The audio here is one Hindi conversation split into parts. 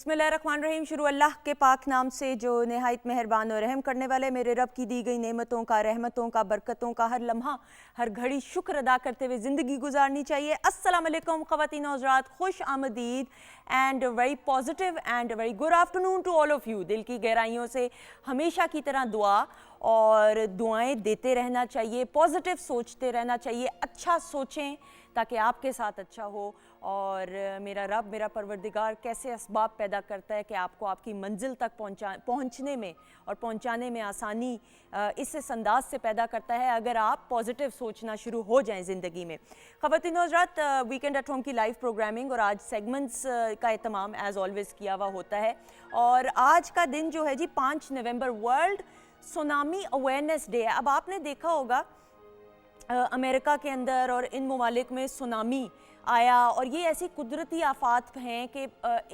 बिस्मिल्लाहिर्रहमानिर्रहीम। शुरू अल्लाह के पाक नाम से जो नहायत मेहरबान और रहम करने वाले। मेरे रब की दी गई नेमतों का, रहमतों का, बरकतों का हर लम्हा हर घड़ी शुक्र अदा करते हुए ज़िंदगी गुजारनी चाहिए। अस्सलाम वालेकुम ख़वातीन और हज़रात, खुश आमदीद and very positive and very good afternoon to all of you. दिल की गहराइयों से हमेशा की तरह दुआ और दुआएं देते रहना चाहिए, पॉजिटिव सोचते रहना चाहिए, अच्छा सोचें ताकि आपके साथ अच्छा हो। और मेरा रब, मेरा परवरदिगार कैसे असबाब पैदा करता है कि आपको आपकी मंजिल तक पहुंचने में और पहुंचाने में आसानी इस अंदाज से पैदा करता है अगर आप पॉजिटिव सोचना शुरू हो जाएं ज़िंदगी में। ख़वातीन और हज़रात, वीकेंड एट होम की लाइव प्रोग्रामिंग और आज सेगमेंट्स का एहतमाम एज़ ऑलवेज़ किया हुआ होता है। और आज का दिन जो है जी 5 नवंबर वर्ल्ड सुनामी अवेयरनेस डे है। अब आपने देखा होगा अमेरिका के अंदर और इन ममालिक में सुनामी आया और ये ऐसी कुदरती आफात हैं कि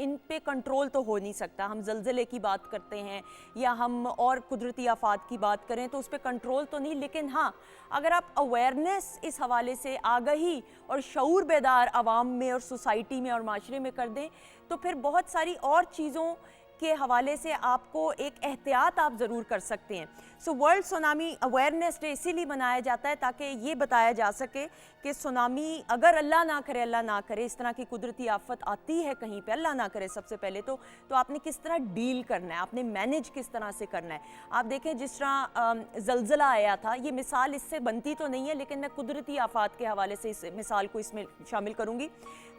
इन पे कंट्रोल तो हो नहीं सकता। हम ज़लज़ले की बात करते हैं या हम और कुदरती आफात की बात करें तो उस पर कंट्रोल तो नहीं, लेकिन हाँ, अगर आप अवेयरनेस इस हवाले से आगाही और शऊर बेदार आवाम में और सोसाइटी में और माशरे में कर दें तो फिर बहुत सारी और चीज़ों के हवाले से आपको एक एहतियात आप ज़रूर कर सकते हैं। So world tsunami awareness day इसीलिए मनाया जाता है ताकि ये बताया जा सके कि सुनामी अगर अल्लाह ना करे इस तरह की कुदरती आफत आती है कहीं पे, अल्लाह ना करे सबसे पहले तो आपने किस तरह डील करना है, आपने मैनेज किस तरह से करना है। आप देखें जिस तरह ज़लज़ला आया था, ये मिसाल इससे बनती तो नहीं है लेकिन मैं कुदरती आफात के हवाले से इस मिसाल को इसमें शामिल करूँगी।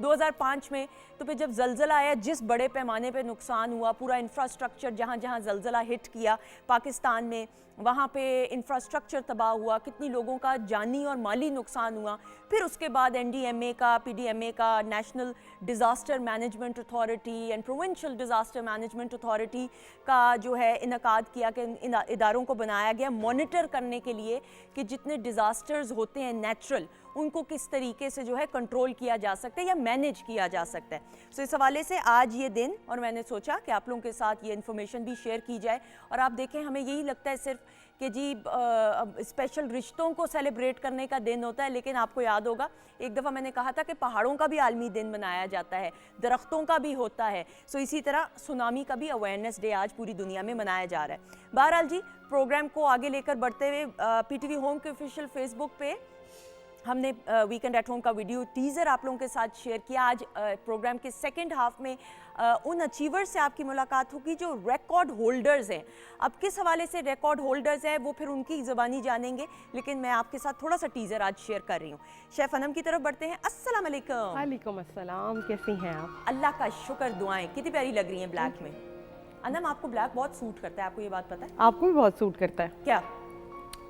2005 में तो फिर जब ज़लज़ला आया, जिस बड़े पैमाने पर नुकसान हुआ, पूरा इंफ्रास्ट्रक्चर जहाँ जहाँ ज़लज़ला हिट किया पाकिस्तान में वहाँ पे इंफ्रास्ट्रक्चर तबाह हुआ, कितनी लोगों का जानी और माली नुकसान हुआ। फिर उसके बाद NDMA का, PDMA का, national disaster management authority and provincial disaster management authority का जो है इनकाद किया कि इन इदारों को बनाया गया मॉनिटर करने के लिए कि जितने डिज़ास्टर्स होते हैं नेचुरल, उनको किस तरीके से जो है कंट्रोल किया जा सकता है या मैनेज किया जा सकता है। सो इस हवाले से आज ये दिन और मैंने सोचा कि आप लोगों के साथ ये इन्फॉर्मेशन भी शेयर की जाए। और आप देखें, हमें यही लगता है सिर्फ कि जी स्पेशल रिश्तों को सेलिब्रेट करने का दिन होता है, लेकिन आपको याद होगा एक दफ़ा मैंने कहा था कि पहाड़ों का भी आलमी दिन मनाया जाता है, दरख्तों का भी होता है। सो इसी तरह सुनामी का भी अवेयरनेस डे आज पूरी दुनिया में मनाया जा रहा है। बहरहाल जी, प्रोग्राम को आगे लेकर बढ़ते हुए PTV होम के ऑफिशियल फेसबुक पे हमने वीकेंड एट होम का वीडियो टीज़र आप लोगों के साथ शेयर किया। आज प्रोग्राम के सेकंड हाफ में उन अचीवर्स से आपकी मुलाकात होगी जो रिकॉर्ड होल्डर्स हैं। अब किस हवाले से रिकॉर्ड होल्डर्स हैं वो फिर उनकी ज़बानी जानेंगे, लेकिन मैं आपके साथ थोड़ा सा टीज़र आज शेयर कर रही हूँ। शेफ अनम की तरफ बढ़ते हैं। अस्सलाम वालेकुम। वालेकुम अस्सलाम, कैसी हैं आप? अल्लाह का शुक्र, दुआएं। कितनी प्यारी लग रही हैं ब्लैक में। अनम, आपको ब्लैक बहुत सूट करता है, आपको ये बात पता है? आपको भी बहुत सूट करता है क्या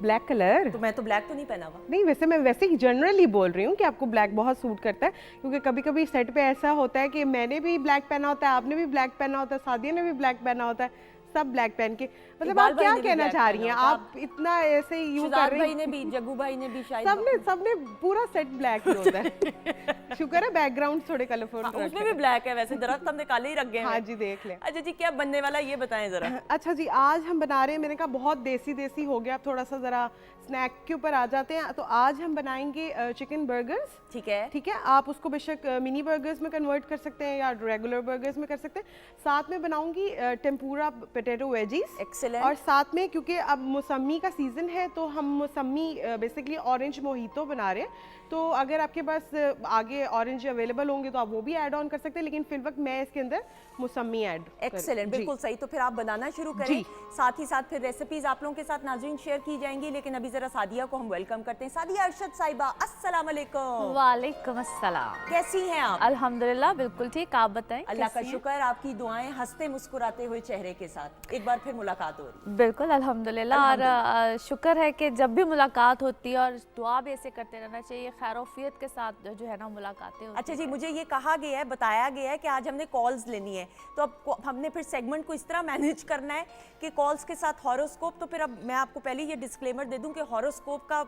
ब्लैक कलर? तो मैं तो ब्लैक तो नहीं पहना हुआ। नहीं, वैसे मैं वैसे ही जनरली बोल रही हूँ कि आपको ब्लैक बहुत सूट करता है, क्योंकि कभी कभी सेट पे ऐसा होता है कि मैंने भी ब्लैक पहना होता है, आपने भी ब्लैक पहना होता है, सादिया ने भी ब्लैक पहना होता है, सब ब्लैक पहन के। मतलब आप क्या कहना चाह रही हैं? आप इतना ऐसे यूं कर रही हैं। भाई ने भी, जग्गू भाई ने भी, शायद सबने पूरा सेट ब्लैक ही होता है। शुक्र है बैकग्राउंड थोड़े कलरफुल। उसमें भी ब्लैक है, वैसे दरख्त हमने काले ही रख गए हैं। हाँ जी, देख लें। अच्छा जी, क्या बनने वाला ये बताएं जरा। अच्छा जी, आज हम बना रहे हैं, मैंने कहा बहुत देसी हो गया, थोड़ा सा जरा स्नैक के ऊपर आ जाते हैं। तो आज हम बनाएंगे चिकन बर्गर्स। ठीक है, आप उसको बेशक मिनी बर्गर्स में कन्वर्ट कर सकते हैं या रेगुलर बर्गर्स में कर सकते हैं। साथ में बनाऊंगी टेम्पुरा पोटैटो वेजीज। एक्सीलेंट। और साथ में क्योंकि अब मौसमी का सीजन है तो हम मौसमी बेसिकली ऑरेंज मोहितो बना रहे हैं। तो अगर आपके पास आगे ऑरेंज अवेलेबल होंगे तो आप वो भी ऐड ऑन कर सकते हैं, लेकिन फिर वक्त मैं इसके अंदर मौसमी ऐड। एक्सीलेंट, बिल्कुल सही। तो फिर आप बनाना शुरू करें, साथ ही साथ फिर रेसिपीज आप लोगों के साथ नाज़रीन शेयर की जाएंगी। लेकिन अभी जरा सादिया को हम वेलकम करते हैं। सादिया अरशद साहिबा, अस्सलाम वालेकुम। वालेकुम अस्सलाम। कैसी हैं आप? अल्हम्दुलिल्लाह बिल्कुल ठीक, आप बताएं? अल्लाह का शुक्र, आपकी दुआएं हंसते मुस्कुराते हुए चेहरे के साथ एक बार फिर मुलाकात हो रही। बिल्कुल अल्हम्दुलिल्लाह। और शुक्र है कि जब भी मुलाकात होती है और दुआ भी ऐसे करते रहना चाहिए, खैरोफियत के साथ जो है ना मुलाकातें होती। अच्छा जी, मुझे ये कहा गया है, बताया गया है कि आज हमने कॉल्स लेनी है, तो अब हमने फिर सेगमेंट को इस तरह मैनेज करना है कि कॉल्स के साथ हॉरोस्कोप। तो फिर अब मैं आपको पहले ये डिस्क्लेमर दे दूं कि हॉरोस्कोप का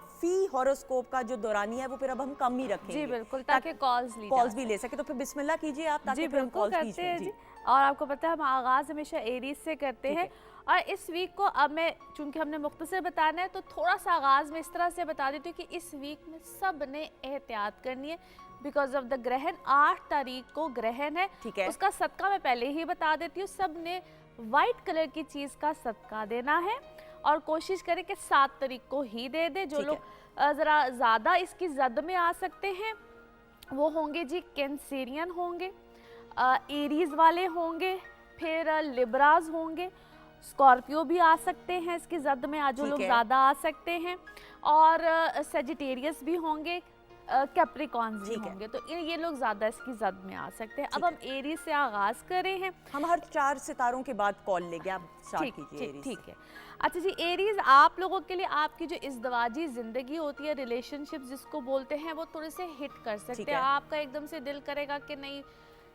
हॉरोस्कोप का जो दौरानिया है वो फिर अब हम कम ही रखेंगे। जी बिल्कुल, ताकि कॉल्स भी ले सके। तो फिर बिस्मिल्लाह कीजिए आप, ताकि फिर हम कॉल्स करते हैं जी। और आपको पता है हम आगाज हमेशा एरीज से करते हैं। और इस वीक को अब मैं, चूंकि हमने मुख्तसर बताना है तो थोड़ा सा आगाज़ में इस तरह से बता देती हूँ कि इस वीक में सब ने एहतियात करनी है। बिकॉज ऑफ द ग्रहण। 8 तारीख को ग्रहण है, ठीक है। उसका सदका मैं पहले ही बता देती हूँ। सब ने वाइट कलर की चीज का सदका देना है और कोशिश करें कि 7 तारीख को ही दे दे। जो लोग जरा ज्यादा इसकी जद में आ सकते हैं वो होंगे जी कैंसेरियन होंगे, एरीज वाले होंगे, फिर लिब्राज होंगे, स्कॉर्पियो भी आ सकते हैं इसकी जद में, आज जो लोग ज्यादा आ सकते हैं, और सेजिटेरियस भी होंगे, कैप्रिकॉन्स भी होंगे। तो ये लोग ज्यादा इसकी जद में आ सकते हैं। अब हम एरीज से आगाज कर रहे हैं। हम हर 4 सितारों के बाद कॉल लेंगे, आप स्टार्ट कीजिए एरीज। ठीक है। अच्छा जी, एरीज आप लोगों के लिए आपकी जो इज़्दवाजी जिंदगी होती है, रिलेशनशिप जिसको बोलते हैं, वो थोड़े से हिट कर सकते हैं। आपका एकदम से दिल करेगा कि नहीं,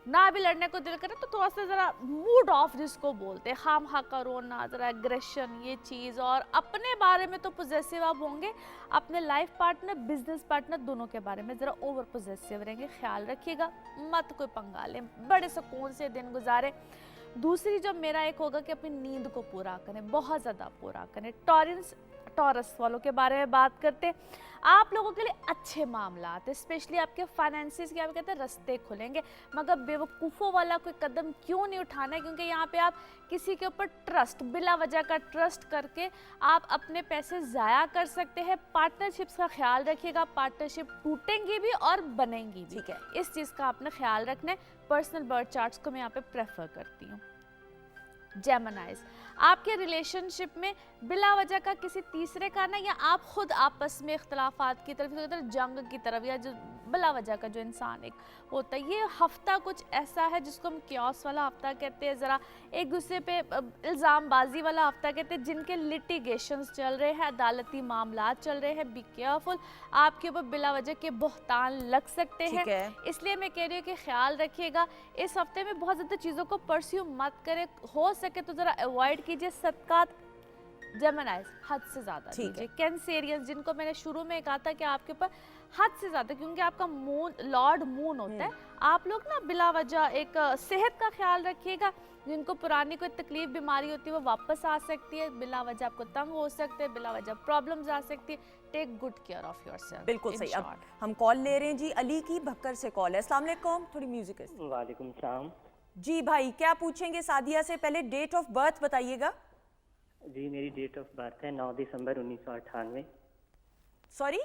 ना भी लड़ने को दिल करे तो थोड़ा सा ज़रा मूड ऑफ जिसको बोलते हैं, खाम खा का रोना, ज़रा एग्रेशन, ये चीज़। और अपने बारे में तो पॉजेसिव आप होंगे, अपने लाइफ पार्टनर, बिजनेस पार्टनर, दोनों के बारे में ज़रा ओवर पॉजेसिव रहेंगे। ख्याल रखिएगा, मत कोई पंगा लें, बड़े सुकून से दिन गुजारे। दूसरी जो मेरा एक होगा कि अपनी नींद को पूरा करें, बहुत ज़्यादा पूरा करें। टॉरस वालों के बारे में बात करते हैं। आप लोगों के लिए अच्छे मामलात है, स्पेशली आपके फाइनेंसिस के, आप कहते हैं रास्ते खुलेंगे। मगर बेवकूफ़ों वाला कोई कदम क्यों नहीं उठाना है, क्योंकि यहाँ पे आप किसी के ऊपर ट्रस्ट, बिला वजह का ट्रस्ट करके आप अपने पैसे ज़ाया कर सकते हैं। पार्टनरशिप्स का ख्याल रखिएगा, पार्टनरशिप टूटेंगी भी और बनेंगी भी। ठीक है, इस चीज़ का आपने ख्याल रखना है। पर्सनल बर्थ चार्ट्स को मैं यहाँ पे प्रेफर करती हूँ। जेमिनाइज, आपके रिलेशनशिप में बिला वजह का किसी तीसरे का ना, या आप खुद आपस में इख्तलाफात की तरफ, जंग की तरफ, या जो बिला वजह का जो इंसान एक होता है, ये हफ्ता कुछ ऐसा है जिसको हम क्योस वाला हफ्ता कहते हैं, ज़रा एक दूसरे पे इल्ज़ामबाजी वाला हफ्ता कहते हैं, जिनके लिटिगेशंस चल रहे हैं, अदालती मामलात चल रहे हैं। बी केयरफुल, आपके ऊपर बिला वजह के बहतान लग सकते हैं। इसलिए मैं कह रही हूँ कि ख्याल रखिएगा, इस हफ्ते में बहुत ज़्यादा चीज़ों को परस्यू मत करें, हो सके तो ज़रा अवॉइड कीजिए। सदकात जेमिनाइज हद से ज़्यादा दीजिए। कैंसेरियंस, जिनको मैंने शुरू में कहा था कि आपके ऊपर हद से ज़्यादा, क्योंकि आपका मून लॉर्ड मून होता है, आप लोग ना बिला वजह एक सेहत का ख्याल रखिएगा। जिनको पुरानी कोई तकलीफ बीमारी होती है वो वापस आ सकती है, बिला वजह आपको तंग हो सकते हैं, बिला वजह प्रॉब्लम्स आ सकती है। Take good care of yourself. बिल्कुल सही। अब हम कॉल ले रहे हैं जी, अली की भक्कर से कॉल है। अस्सलाम वालेकुम, थोड़ी म्यूजिक है। वालेकुम सलाम जी भाई, क्या पूछेंगे सादिया से? पहले डेट ऑफ बर्थ बताइएगा। जी, मेरी डेट ऑफ बर्थ है 9 दिसंबर 1998। सॉरी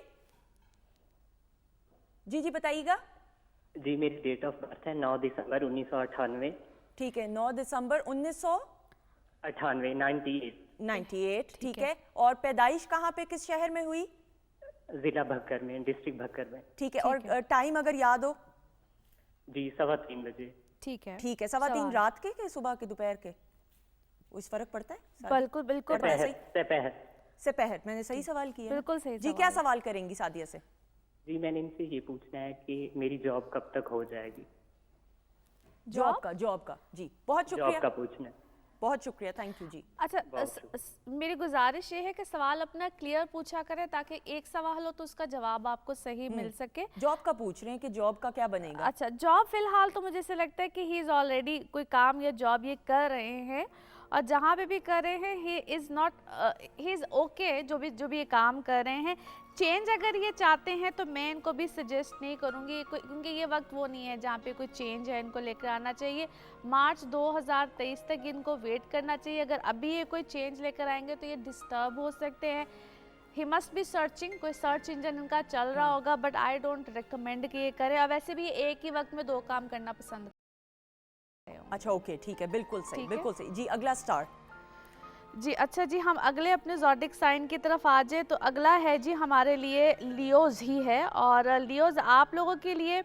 जी बताइएगा। जी, मेरी डेट ऑफ बर्थ है 9 दिसंबर 1998। ठीक है, 9 दिसंबर 1998, 98, ठीक है। और पैदाइश कहाँ पे, किस शहर में हुई? जिला भक्कर में, डिस्ट्रिक्ट भक्कर में। ठीक है, और टाइम अगर याद हो? जी, 3:15 बजे। ठीक है, 3:15 रात के सुबह के, दोपहर के, उस फर्क पड़ता है? बिल्कुल बिल्कुल सेपहर। मैंने सही सवाल किया? बिल्कुल सही जी, क्या सवाल करेंगी सादिया से? जी, मैंने इनसे ये पूछना है कि मेरी जॉब कब तक हो जाएगी? जॉब का जी, बहुत शुक्रिया। जॉब का पूछना है। बहुत शुक्रिया, थैंक यू जी। अच्छा, मेरी गुजारिश ये है कि सवाल अपना क्लियर पूछा करें, ताकि एक सवाल हो तो उसका जवाब आपको सही मिल सके। जॉब का पूछ रहे हैं कि जॉब का क्या बनेगा? अच्छा, जॉब फिलहाल तो मुझे ऐसे लगता है कि ही इज़ ऑलरेडी कोई काम या जॉब ये कर रहे हैं, और जहाँ पे भी कर रहे हैं ही इज़ ओके, जो भी ये काम कर रहे हैं। चेंज अगर ये चाहते हैं तो मैं इनको भी सजेस्ट नहीं करूँगी, क्योंकि ये वक्त वो नहीं है जहाँ पे कोई चेंज है, इनको लेकर आना चाहिए। मार्च 2023 तक इनको वेट करना चाहिए। अगर अभी ये कोई चेंज लेकर आएंगे तो ये डिस्टर्ब हो सकते हैं। ही मस्ट बी सर्चिंग, कोई सर्च इंजन इनका चल रहा होगा, बट आई डोंट रिकमेंड कि ये करें। और वैसे भी एक ही वक्त में 2 काम करना पसंद। अच्छा, ओके, ठीक है, बिल्कुल सही, बिल्कुल सही जी। अगला स्टार जी। अच्छा जी, हम अगले अपने ज़ोडिक साइन की तरफ आ जाए तो अगला है जी हमारे लिए लियोज ही है। और लियोज, आप लोगों के लिए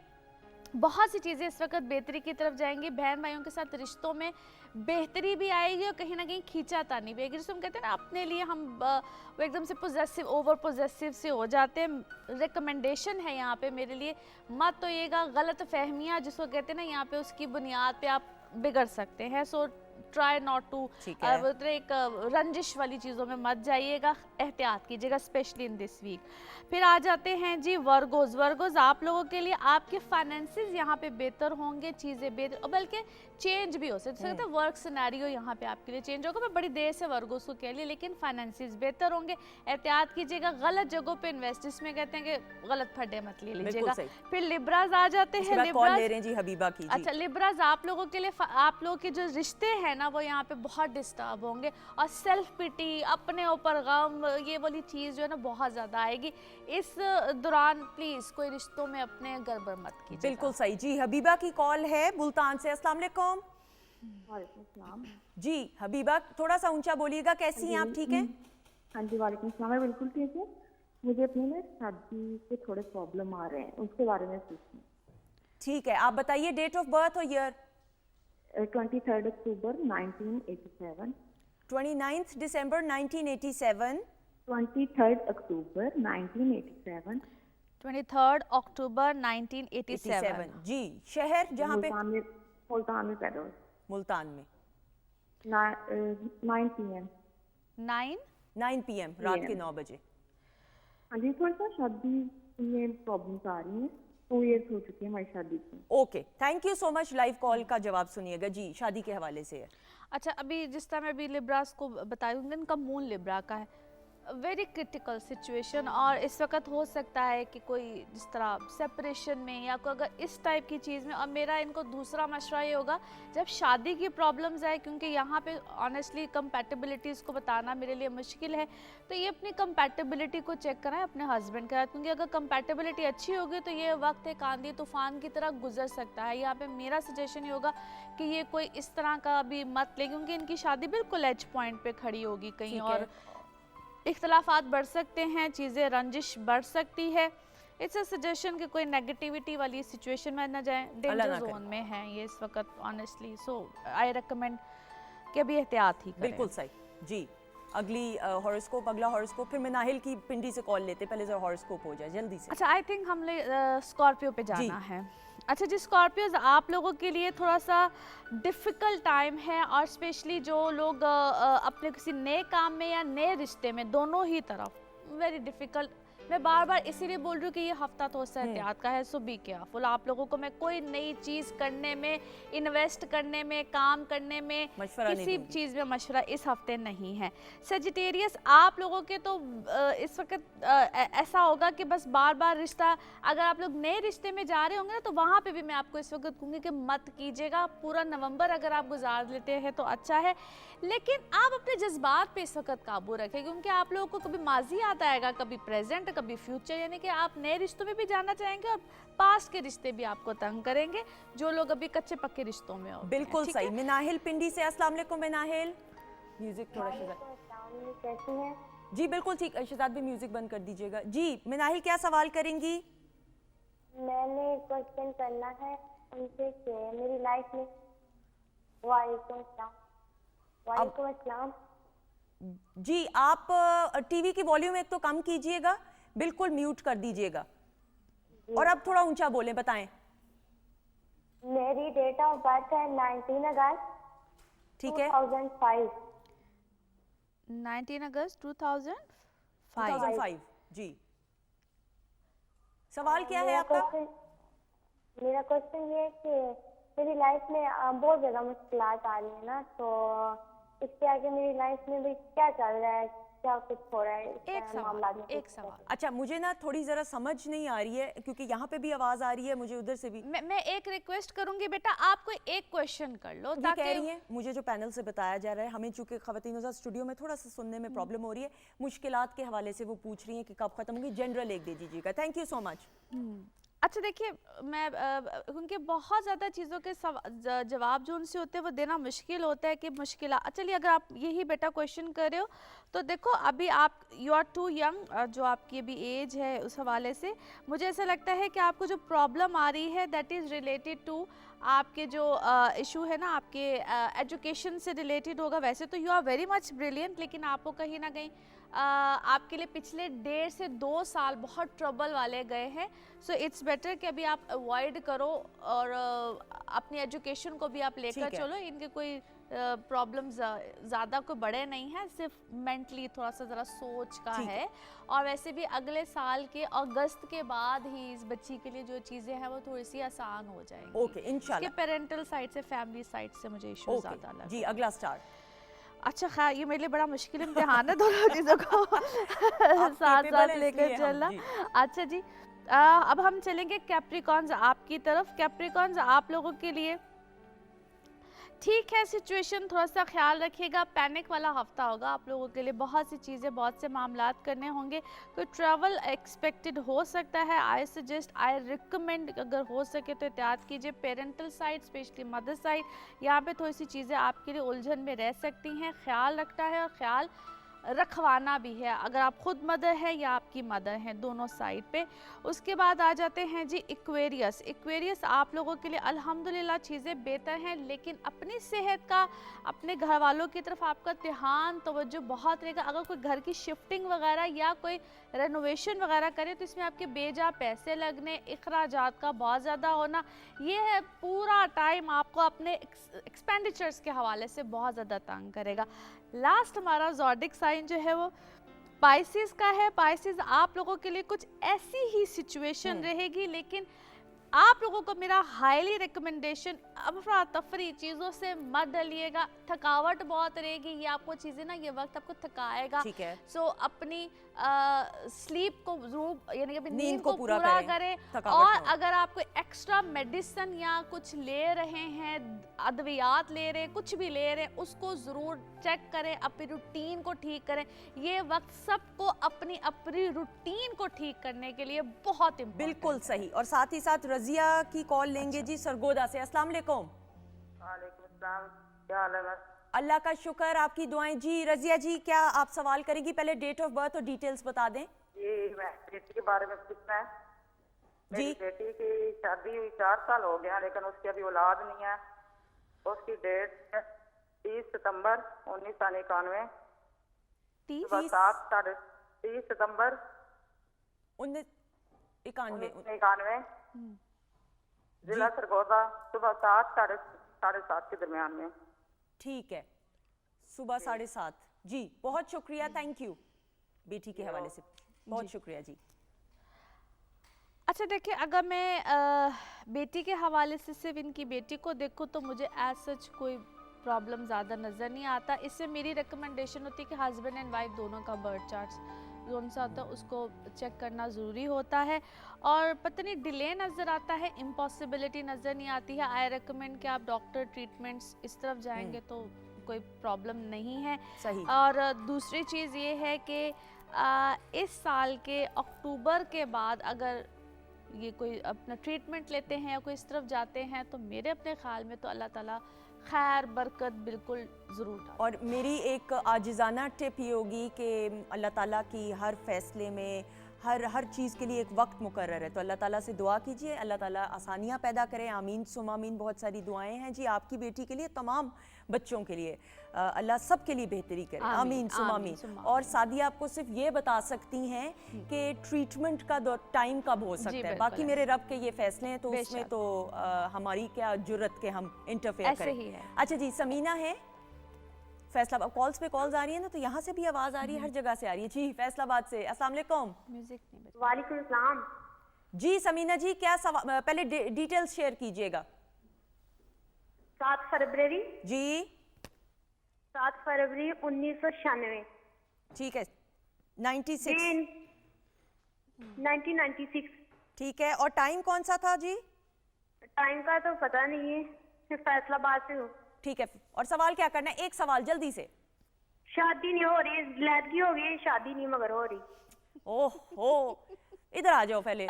बहुत सी चीज़ें इस वक्त बेहतरी की तरफ जाएंगी। बहन भाइयों के साथ रिश्तों में बेहतरी भी आएगी और कहीं ना कहीं खींचातानी भी आएगी। जिसको हम कहते हैं ना, अपने लिए हम वो एकदम से पोजेसिव, ओवर पोजेसिव से हो जाते हैं। रिकमेंडेशन है यहाँ पे मेरे लिए, मत तो येगा गलत फहमियाँ जिसको कहते हैं ना, यहाँ पे उसकी बुनियाद पे आप बिगड़ सकते हैं। सो ट्राई नॉट टू, ठीक है। एक रंजिश वाली चीज़ों में मत जाइएगा, एहतियात कीजिएगा स्पेशली इन दिस वीक। फिर आ जाते हैं जी वर्गोज आप लोगों के लिए आपके फाइनेंसेस यहाँ पे बेहतर होंगे, चीज़ें बेहतर और बल्कि चेंज भी हो सकता है, वर्क सिनेरियो यहाँ पे आपके लिए चेंज होगा। मैं बड़ी देर से वर्गोज को कह लिया, लेकिन फाइनेंसेस बेहतर होंगे, एहतियात कीजिएगा, गलत जगहों पे इन्वेस्ट, इसमें कहते हैं कि गलत फड्डे मत ले लीजिएगा। फिर लिब्राज आ जाते हैं, लिब्राज ले रहे हैं जी हबीबा की। अच्छा लिब्राज आप लोगों के लिए आप लोगों के जो रिश्ते हैं ना वो यहाँ पे बहुत डिस्टर्ब होंगे, और सेल्फ पिटी, अपने ऊपर गम, ये वाली चीज़ जो है ना बहुत ज़्यादा आएगी इस दौरान। प्लीज़ कोई रिश्तों में अपने गड़बड़ मत कीजिए। बिल्कुल सही जी। हबीबा की कॉल है मुल्तान से। अस्सलाम वालेकुम। वालेकुम। जी हबीबा, थोड़ा सा ऊंचा बोलिएगा, कैसी हैं आप? ठीक हैं? हाँ जी वालेकुम सलाम, मैं बिल्कुल ठीक है। मुझे अपनी ना शादी के थोड़े प्रॉब्लम आ रहे हैं, उसके बारे में पूछना। ठीक है, आप बताइए डेट ऑफ बर्थ और ईयर। 23 अक्टूबर 1987। 29 दिसंबर 1987। 23 अक्टूबर 1987। 23 अक्टूबर 1987 जी। शहर जहाँ पे? मुल्तान में पैदा हुए। मुल्तान में। 9 PM। 9 PM रात के 9 बजे। हाँ जी, थोड़ा सा शादी में प्रॉब्लम्स आ रही हैं, 2 इयर्स हो चुकी है हमारी शादी को। Okay, thank you so much. Live call का जवाब सुनिएगा जी, शादी के हवाले से है। अच्छा, अभी जिस तरह मैं अभी लिब्रास को बताऊंगी, इनका मून लिब्रा का है, वेरी क्रिटिकल सिचुएशन, और इस वक्त हो सकता है कि कोई जिस तरह सेपरेशन में या कोई अगर इस टाइप की चीज़ में। और मेरा इनको दूसरा मशवरा ये होगा, जब शादी की प्रॉब्लम्स आए, क्योंकि यहाँ पे ऑनेस्टली कंपैटिबिलिटीज़ को बताना मेरे लिए मुश्किल है, तो ये अपनी कंपैटिबिलिटी को चेक कराएं अपने हस्बैंड के साथ, क्योंकि अगर कंपैटिबिलिटी अच्छी होगी तो ये वक्त एक आंधी तूफान की तरह गुजर सकता है। यहाँ पे मेरा सजेशन ये होगा कि ये कोई इस तरह का अभी मत ले, क्योंकि इनकी शादी बिल्कुल एज पॉइंट पे खड़ी होगी कहीं, और इख्तलाफात बढ़ सकते हैं, चीज़ें रंजिश बढ़ सकती है। इट्स अ सजेशन कि कोई नेगेटिविटी वाली सिचुएशन में ना जाएं, डेंजर जोन में हैं ये इस वक्त ऑनेस्टली। सो आई रिकमेंड कि अभी एहतियात ही करें। बिल्कुल सही जी। अगली हॉरोस्कोप, अगला हॉरोस्कोप, फिर मैं नाहिल की पिंडी से कॉल लेते, पहले जरा हॉरोस्कोप हो जाए जल्दी से। अच्छा, आई थिंक हमने स्कॉर्पियो पे जाना है। अच्छा जी, स्कॉर्पियोज आप लोगों के लिए थोड़ा सा डिफ़िकल्ट टाइम है, और स्पेशली जो लोग अपने किसी नए काम में या नए रिश्ते में, दोनों ही तरफ वेरी डिफ़िकल्ट। मैं बार बार इसीलिए बोल रही हूँ कि ये हफ्ता तो उससे एहतियात का है, सो बी केयरफुल। आप लोगों को मैं कोई नई चीज़ करने में, इन्वेस्ट करने में, काम करने में, किसी चीज़ में मशवरा इस हफ्ते नहीं है। सेजिटेरियस आप लोगों के तो इस वक्त ऐसा होगा कि बस बार बार रिश्ता, अगर आप लोग नए रिश्ते में जा रहे होंगे ना, तो वहाँ पे भी मैं आपको इस वक्त कहूँगी कि मत कीजिएगा। पूरा नवंबर अगर आप गुजार लेते हैं तो अच्छा है, लेकिन आप अपने जज्बात पे इस वक्त काबू रखें, क्योंकि आप लोगों को कभी माजी याद आएगा, कभी प्रेजेंट, कभी फ्यूचर, यानी कि आप नए रिश्तों में भी जाना चाहेंगे और पास्ट के रिश्ते भी आपको तंग करेंगे, जो लोग अभी कच्चे पक्के रिश्तों में हो। बिल्कुल सही। मिनाहिल पिंडी से। अस्सलाम वालेकुम मिनाहिल। म्यूजिक थोड़ा कैसी हैं? जी बिल्कुल ठीक। शहजाद भी म्यूजिक बंद कर दीजिएगा जी। मिनाहिल क्या सवाल करेंगी? मैंने क्वेश्चन करना है उनसे कि मेरी लाइफ में। वालेकुम अस्सलाम। जी, आप टीवी की वॉल्यूम एक तो कम कीजिएगा, बिल्कुल म्यूट कर दीजिएगा, और अब थोड़ा ऊंचा बोलें, बताएं। मेरी डेट ऑफ बर्थ है 19 अगस्त। ठीक है। 2005। 19 अगस्त 2005 जी। सवाल क्या है आपका? मेरा क्वेश्चन ये है कि मेरी लाइफ में बहुत ज़्यादा मुश्किलात आ रही है ना, तो इसके आगे मेरी लाइफ में भी क्या चल रहा है, क्या कुछ हो रहा है? एक सवाल। अच्छा, मुझे ना थोड़ी जरा समझ नहीं आ रही है, क्योंकि यहाँ पे भी आवाज आ रही है, मुझे उधर से भी। मैं एक रिक्वेस्ट करूंगी, बेटा आपको एक क्वेश्चन कर लो, ताकि कह रही है, मुझे जो पैनल से बताया जा रहा है, हमें चूंकि खवातीन स्टूडियो में थोड़ा सा सुनने में प्रॉब्लम हो रही है, मुश्किलात के हवाले से वो पूछ रही है कि कब खत्म होगी। जनरल एक दे दीजिएगा। Thank you so much. अच्छा देखिए, मैं उनके बहुत ज़्यादा चीज़ों के जवाब जो उनसे होते हैं वो देना मुश्किल होता है कि मुश्किल। चलिए, अगर आप यही बेटा क्वेश्चन कर रहे हो तो देखो, अभी आप यू आर टू यंग, जो आपकी अभी एज है उस हवाले से मुझे ऐसा लगता है कि आपको जो प्रॉब्लम आ रही है दैट इज़ रिलेटेड टू आपके जो इशू है ना, आपके एजुकेशन से रिलेटेड होगा। वैसे तो you are very much brilliant, लेकिन आपको कहीं ना कहीं आपके लिए पिछले 1.5 से 2 साल बहुत ट्रबल वाले गए हैं। सो इट्स बेटर कि अभी आप अवॉइड करो और अपनी एजुकेशन को भी आप लेकर चलो। इनके कोई प्रॉब्लम्स ज़्यादा कोई बड़े नहीं हैं, सिर्फ मेंटली थोड़ा सा ज़रा सोच का ठीक है। और वैसे भी अगले साल के अगस्त के बाद ही इस बच्ची के लिए जो चीज़ें हैं वो थोड़ी सी आसान हो जाएंगी। ओके, इंशाल्लाह। इसके पेरेंटल साइड से, फैमिली साइड से मुझे इशू ज़्यादा लगा। जी, अगला स्टार। अच्छा खैर, ये मेरे लिए बड़ा मुश्किल इम्तिहान है दोनों चीज़ों को साथ capable हैं लेकर इसलिए हम, चलना। जी। अच्छा जी, अब हम चलेंगे कैप्रिकॉन्स आपकी तरफ। कैप्रिकॉन्स आप लोगों के लिए ठीक है, सिचुएशन थोड़ा सा ख्याल रखिएगा, पैनिक वाला हफ्ता होगा आप लोगों के लिए। बहुत सी चीज़ें, बहुत से मामलात करने होंगे, कोई ट्रैवल एक्सपेक्टेड हो सकता है। आई सजेस्ट, आई रिकमेंड, अगर हो सके तो एहतियात कीजिए। Parental side, specially mother side, यहाँ पे थोड़ी सी चीज़ें आपके लिए उलझन में रह सकती हैं। ख्याल रखना है और ख्याल रखवाना भी है, अगर आप खुद मदर है या आपकी मदर हैं, दोनों साइड पे। उसके बाद आ जाते हैं जी एक्वेरियस। एक्वेरियस आप लोगों के लिए अल्हम्दुलिल्लाह चीज़ें बेहतर हैं, लेकिन अपनी सेहत का, अपने घर वालों की तरफ आपका ध्यान, तवज्जो बहुत रहेगा। अगर कोई घर की शिफ्टिंग वगैरह या कोई रेनोवेशन वगैरह करे तो इसमें आपके बेजा पैसे लगने, इखराजात का बहुत ज़्यादा होना, ये है पूरा टाइम आपको अपने एक्सपेंडिचर्स के हवाले से बहुत ज़्यादा तंग करेगा। लास्ट हमारा ज़ोडिक साइन जो है वो पाइसिस का है। पाइसिस आप लोगों के लिए कुछ ऐसी ही सिचुएशन रहेगी, लेकिन आप लोगों को मेरा हाईली रिकमेंडेशन, अफरा तफरी चीज़ों से मत डलिएगा। थकावट बहुत रहेगी, ये आपको चीज़ें ना, ये वक्त आपको थकाएगा। ठीक है। सो अपनी स्लीप को जरूर, यानी कि अपनी नींद नींद को को पूरा पूरा करें, करें। थकावट और ना हो। अगर आप कोई एक्स्ट्रा मेडिसिन या कुछ ले रहे हैं, अद्वियात ले रहे हैं, कुछ भी ले रहे हैं, उसको ज़रूर चेक करें, अपनी रूटीन को ठीक करें। ये वक्त सबको अपनी अपनी रूटीन को ठीक करने के लिए बहुत इम्पोर्टेंट। बिल्कुल सही। और साथ ही साथ रजिया की कॉल लेंगे जी सरगोदा से। अस्सलाम वालेकुम। वालेकुम अस्सलाम, क्या हाल है बस? अल्लाह का शुक्र, आपकी दुआएं। जी रजिया जी, क्या आप सवाल करेंगी? पहले डेट ऑफ बर्थ और डिटेल्स बता दें। ये मैं बेटी के बारे में पूछना है। जी। मेरी बेटी की शादी हुई 4 साल हो गया, लेकिन उसकी अभी औलाद नहीं है। उसकी डेट है 30 सितंबर 1991, 30 सुबह 30 सितंबर 1991। जिला सरगोदा, सुबह 7 साढ़े 7 के दरमियान में। ठीक है, सुबह 7:30। जी, बहुत शुक्रिया, थैंक यू। बेटी के हवाले से बहुत शुक्रिया जी। अच्छा देखिए, अगर मैं बेटी के हवाले से सिर्फ इनकी बेटी को देखूँ तो मुझे एज सच कोई प्रॉब्लम ज़्यादा नज़र नहीं आता। इससे मेरी रिकमेंडेशन होती है कि हस्बैंड एंड वाइफ दोनों का बर्थ चार्ट कौन सा होता है उसको चेक करना ज़रूरी होता है। और पता नहीं डिले नज़र आता है, इम्पॉसिबिलिटी नज़र नहीं आती है। आई रिकमेंड कि आप डॉक्टर ट्रीटमेंट्स इस तरफ जाएंगे तो कोई प्रॉब्लम नहीं है। सही। और दूसरी चीज़ ये है कि इस साल के अक्टूबर के बाद अगर ये कोई अपना ट्रीटमेंट लेते हैं या कोई इस तरफ जाते हैं तो मेरे अपने ख्याल में तो अल्लाह ताला खैर बरकत बिल्कुल ज़रूर डाले। और मेरी एक आजिज़ाना टिप ये होगी कि अल्लाह ताला की हर फैसले में, हर चीज़ के लिए एक वक्त मुकर्रर है, तो अल्लाह ताला से दुआ कीजिए, अल्लाह ताला आसानियाँ पैदा करें। आमीन सुम आमीन। बहुत सारी दुआएं हैं जी आपकी बेटी के लिए, तमाम बच्चों के लिए। अल्लाह सब के लिए बेहतरी करे। आमीन सुम आमीन। और सादिया आपको सिर्फ ये बता सकती हैं कि ट्रीटमेंट का टाइम कब हो सकता है, बाकी मेरे रब के ये फैसले हैं, तो उसमें तो हमारी क्या जुर्रत के हम इंटरफेयर करें। अच्छा जी, समीना है फैसलाबाद। कॉल्स पे कॉल्स आ रही है ना, तो यहाँ से भी आवाज़ आ रही है, हर जगह से आ रही है जी। फैसलाबाद से अस्सलाम वालेकुम। म्यूजिक नहीं। वालेकुम सलाम। जी समीना जी, क्या सवाल, पहले डिटेल्स शेयर कीजिएगा। 7 फरवरी जी। 7 फरवरी 1996। ठीक है। 96। 1996। ठीक है। और टाइम कौन सा था जी? टाइम का तो पता नहीं है, मैं फैसलाबाद से हूँ। ठीक है। और सवाल क्या करना है? एक सवाल जल्दी से। शादी नहीं हो रही, लड़की हो गई, शादी नहीं मगर हो रही। ओहो, इधर आ जाओ पहले,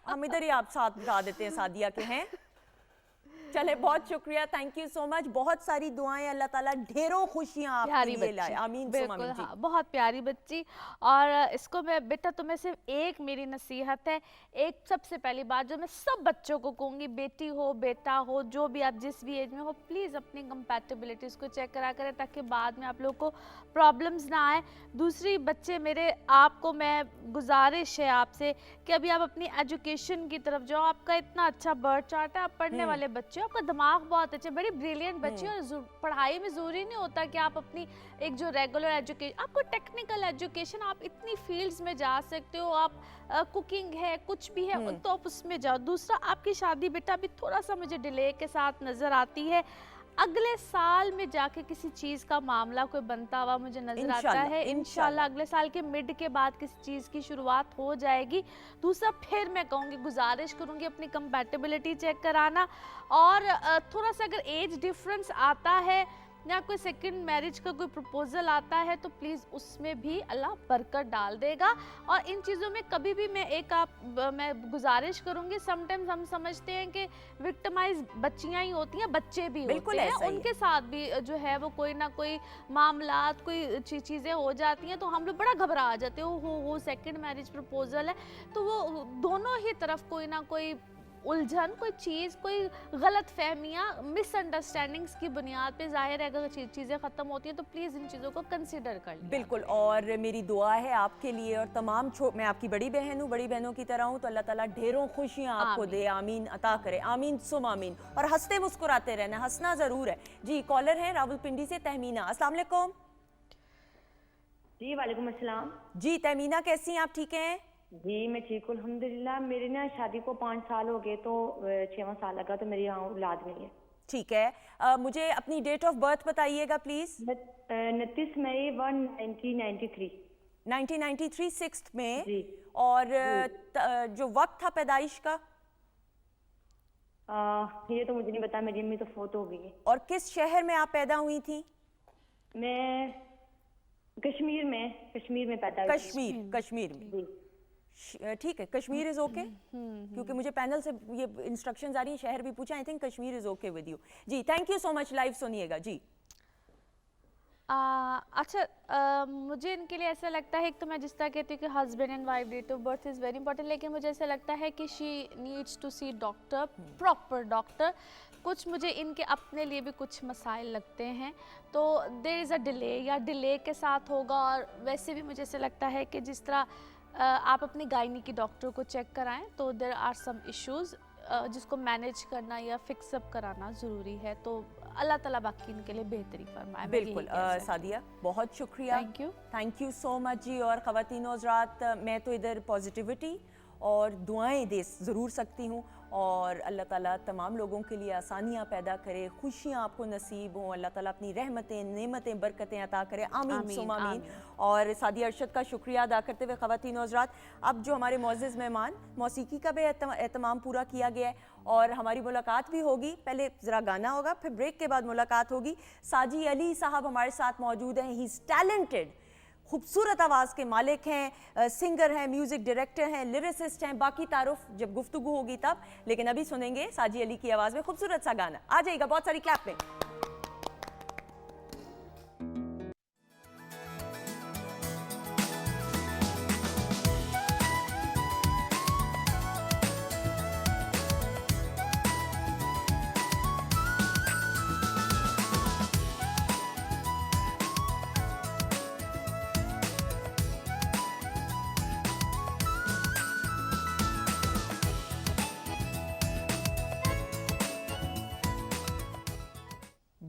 हम इधर ही आप साथ बिठा देते हैं सादिया के हैं। चले, बहुत शुक्रिया, थैंक यू सो मच। बहुत सारी दुआएं, अल्लाह ताला ढेरों खुशियां आपके लिए लाए। आमीन सुम आमीन जी। हाँ, बहुत प्यारी बच्ची। और इसको मैं बेटा, तुम्हें सिर्फ एक मेरी नसीहत है, एक सबसे पहली बात जो मैं सब बच्चों को कहूँगी, बेटी हो बेटा हो, जो भी आप जिस भी एज में हो, प्लीज़ अपनी कंपैटिबिलिटीज़ को चेक करा करें ताकि बाद में आप लोग को प्रॉब्लम्स ना आए। दूसरी बच्चे मेरे, आपको मैं गुजारिश है आपसे कि अभी आप अपनी एजुकेशन की तरफ जाओ। आपका इतना अच्छा बर्थ चार्ट है, आप पढ़ने वाले बच्चे बच्चे हो, आपका दिमाग बहुत अच्छा, बड़ी ब्रिलियंट बच्चे हो। और पढ़ाई में ज़रूरी नहीं होता कि आप अपनी एक जो रेगुलर एजुकेशन, आपको टेक्निकल एजुकेशन, आप इतनी फील्ड्स में जा सकते हो, आप कुकिंग है, कुछ भी है तो आप उसमें जाओ। दूसरा, आपकी शादी बेटा अभी थोड़ा सा मुझे डिले के साथ नज़र आती है, अगले साल में जाके किसी चीज़ का मामला कोई बनता हुआ मुझे नजर आता है। इंशाल्लाह अगले साल के मिड के बाद किसी चीज़ की शुरुआत हो जाएगी। दूसरा, फिर मैं कहूँगी, गुजारिश करूँगी अपनी कंपैटिबिलिटी चेक कराना, और थोड़ा सा अगर एज डिफरेंस आता है या कोई सेकंड मैरिज का कोई प्रपोजल आता है तो प्लीज़ उसमें भी अल्लाह बरकत डाल देगा। और इन चीज़ों में कभी भी मैं गुजारिश करूँगी, समटाइम्स हम समझते हैं कि विक्टिमाइज बच्चियाँ ही होती हैं, बच्चे भी होते हैं, उनके साथ भी जो है वो कोई ना कोई मामलात, कोई चीज़ें हो जाती हैं तो हम लोग बड़ा घबरा जाते हो सेकंड मैरिज प्रपोजल है, तो वो दोनों ही तरफ कोई ना कोई उलझन, कोई चीज़, कोई गलत फहमियाँ, मिसअंडरस्टैंडिंग्स की बुनियाद पे ज़ाहिर है अगर चीज़ें ख़त्म होती हैं तो प्लीज़ इन चीज़ों को कंसिडर कर लें। बिल्कुल, और मेरी दुआ है आपके लिए और तमाम मैं आपकी बड़ी बहन हूँ, बड़ी बहनों की तरह हूँ, तो अल्लाह ताला ढेरों खुशियाँ आपको दे, आमीन अता करे, आमीन सुम आमीन। और हंसते मुस्कुराते रहना, हंसना ज़रूर है। जी, कॉलर है रावलपिंडी से तहमीना, अस्सलाम वालेकुम। जी वालेकुम अस्सलाम। जी तहमीना, कैसी हैं आप, ठीक हैं? जी मैं ठीक हूँ अल्हम्दुलिल्लाह। मेरी ना शादी को 5 साल हो गए, तो 6वां साल लगा, तो मेरी यहाँ औलाद नहीं है। ठीक है, मुझे अपनी डेट ऑफ बर्थ बताइएगा प्लीज। 29 मई 1993। 1993 6 में। जी। और जो वक्त था पैदाइश का? ये तो मुझे नहीं पता, मेरी अम्मी तो फोत हो गई है। और किस शहर में आप पैदा हुई थी? मैं कश्मीर में पैदा हुई। कश्मीर में। ठीक है, कश्मीर इज ओके, क्योंकि मुझे पैनल से ये इंस्ट्रक्शंस आ रही हैं, शहर भी पूछा, I think Kashmir is okay with you. जी, thank you so much, live सुनिएगा। जी अच्छा, मुझे इनके लिए ऐसा लगता है, एक तो मैं जिस तरह कहती हूँ कि husband and wife date of birth is very important, लेकिन मुझे ऐसा लगता है कि she needs to see doctor, proper doctor. कुछ मुझे इनके अपने लिए भी कुछ मसाइल लगते हैं, तो देयर इज़ अ डिले, या डिले के साथ होगा। और वैसे भी मुझे ऐसा लगता है कि जिस तरह आप अपनी गायनी की डॉक्टर को चेक कराएं, तो देयर आर सम इश्यूज़ जिसको मैनेज करना या फिक्सअप कराना ज़रूरी है। तो अल्लाह ताला बाकी इनके लिए बेहतरी फरमाए। बिल्कुल सादिया, बहुत शुक्रिया, थैंक यू सो मच जी। और ख़वातीन हज़रात, मैं तो इधर पॉजिटिविटी और दुआएं दे ज़रूर सकती हूँ, और अल्लाह ताला तमाम लोगों के लिए आसानियाँ पैदा करे, खुशियाँ आपको नसीब हों, अल्लाह ताला अपनी रहमतें, नेमतें, बरकतें अता करे, आमीन सुम आमीन। और सादिया अरशद का शुक्रिया अदा करते हुए ख़वातीन हज़रात, अब जो हमारे मोअज़्ज़िज़ मेहमान, मौसीकी का भी एहतमाम पूरा किया गया है और हमारी मुलाकात भी होगी। पहले ज़रा गाना होगा, फिर ब्रेक के बाद मुलाकात होगी। साजी अली साहब हमारे साथ मौजूद हैं, ही इज़ टैलेंटेड, खूबसूरत आवाज़ के मालिक हैं, सिंगर हैं, म्यूज़िक डायरेक्टर हैं, लिरिसिस्ट हैं। बाकी तारुफ जब गुफ्तगू होगी तब, लेकिन अभी सुनेंगे साजी अली की आवाज़ में खूबसूरत सा गाना। आ जाइएगा, बहुत सारी क्लैप में।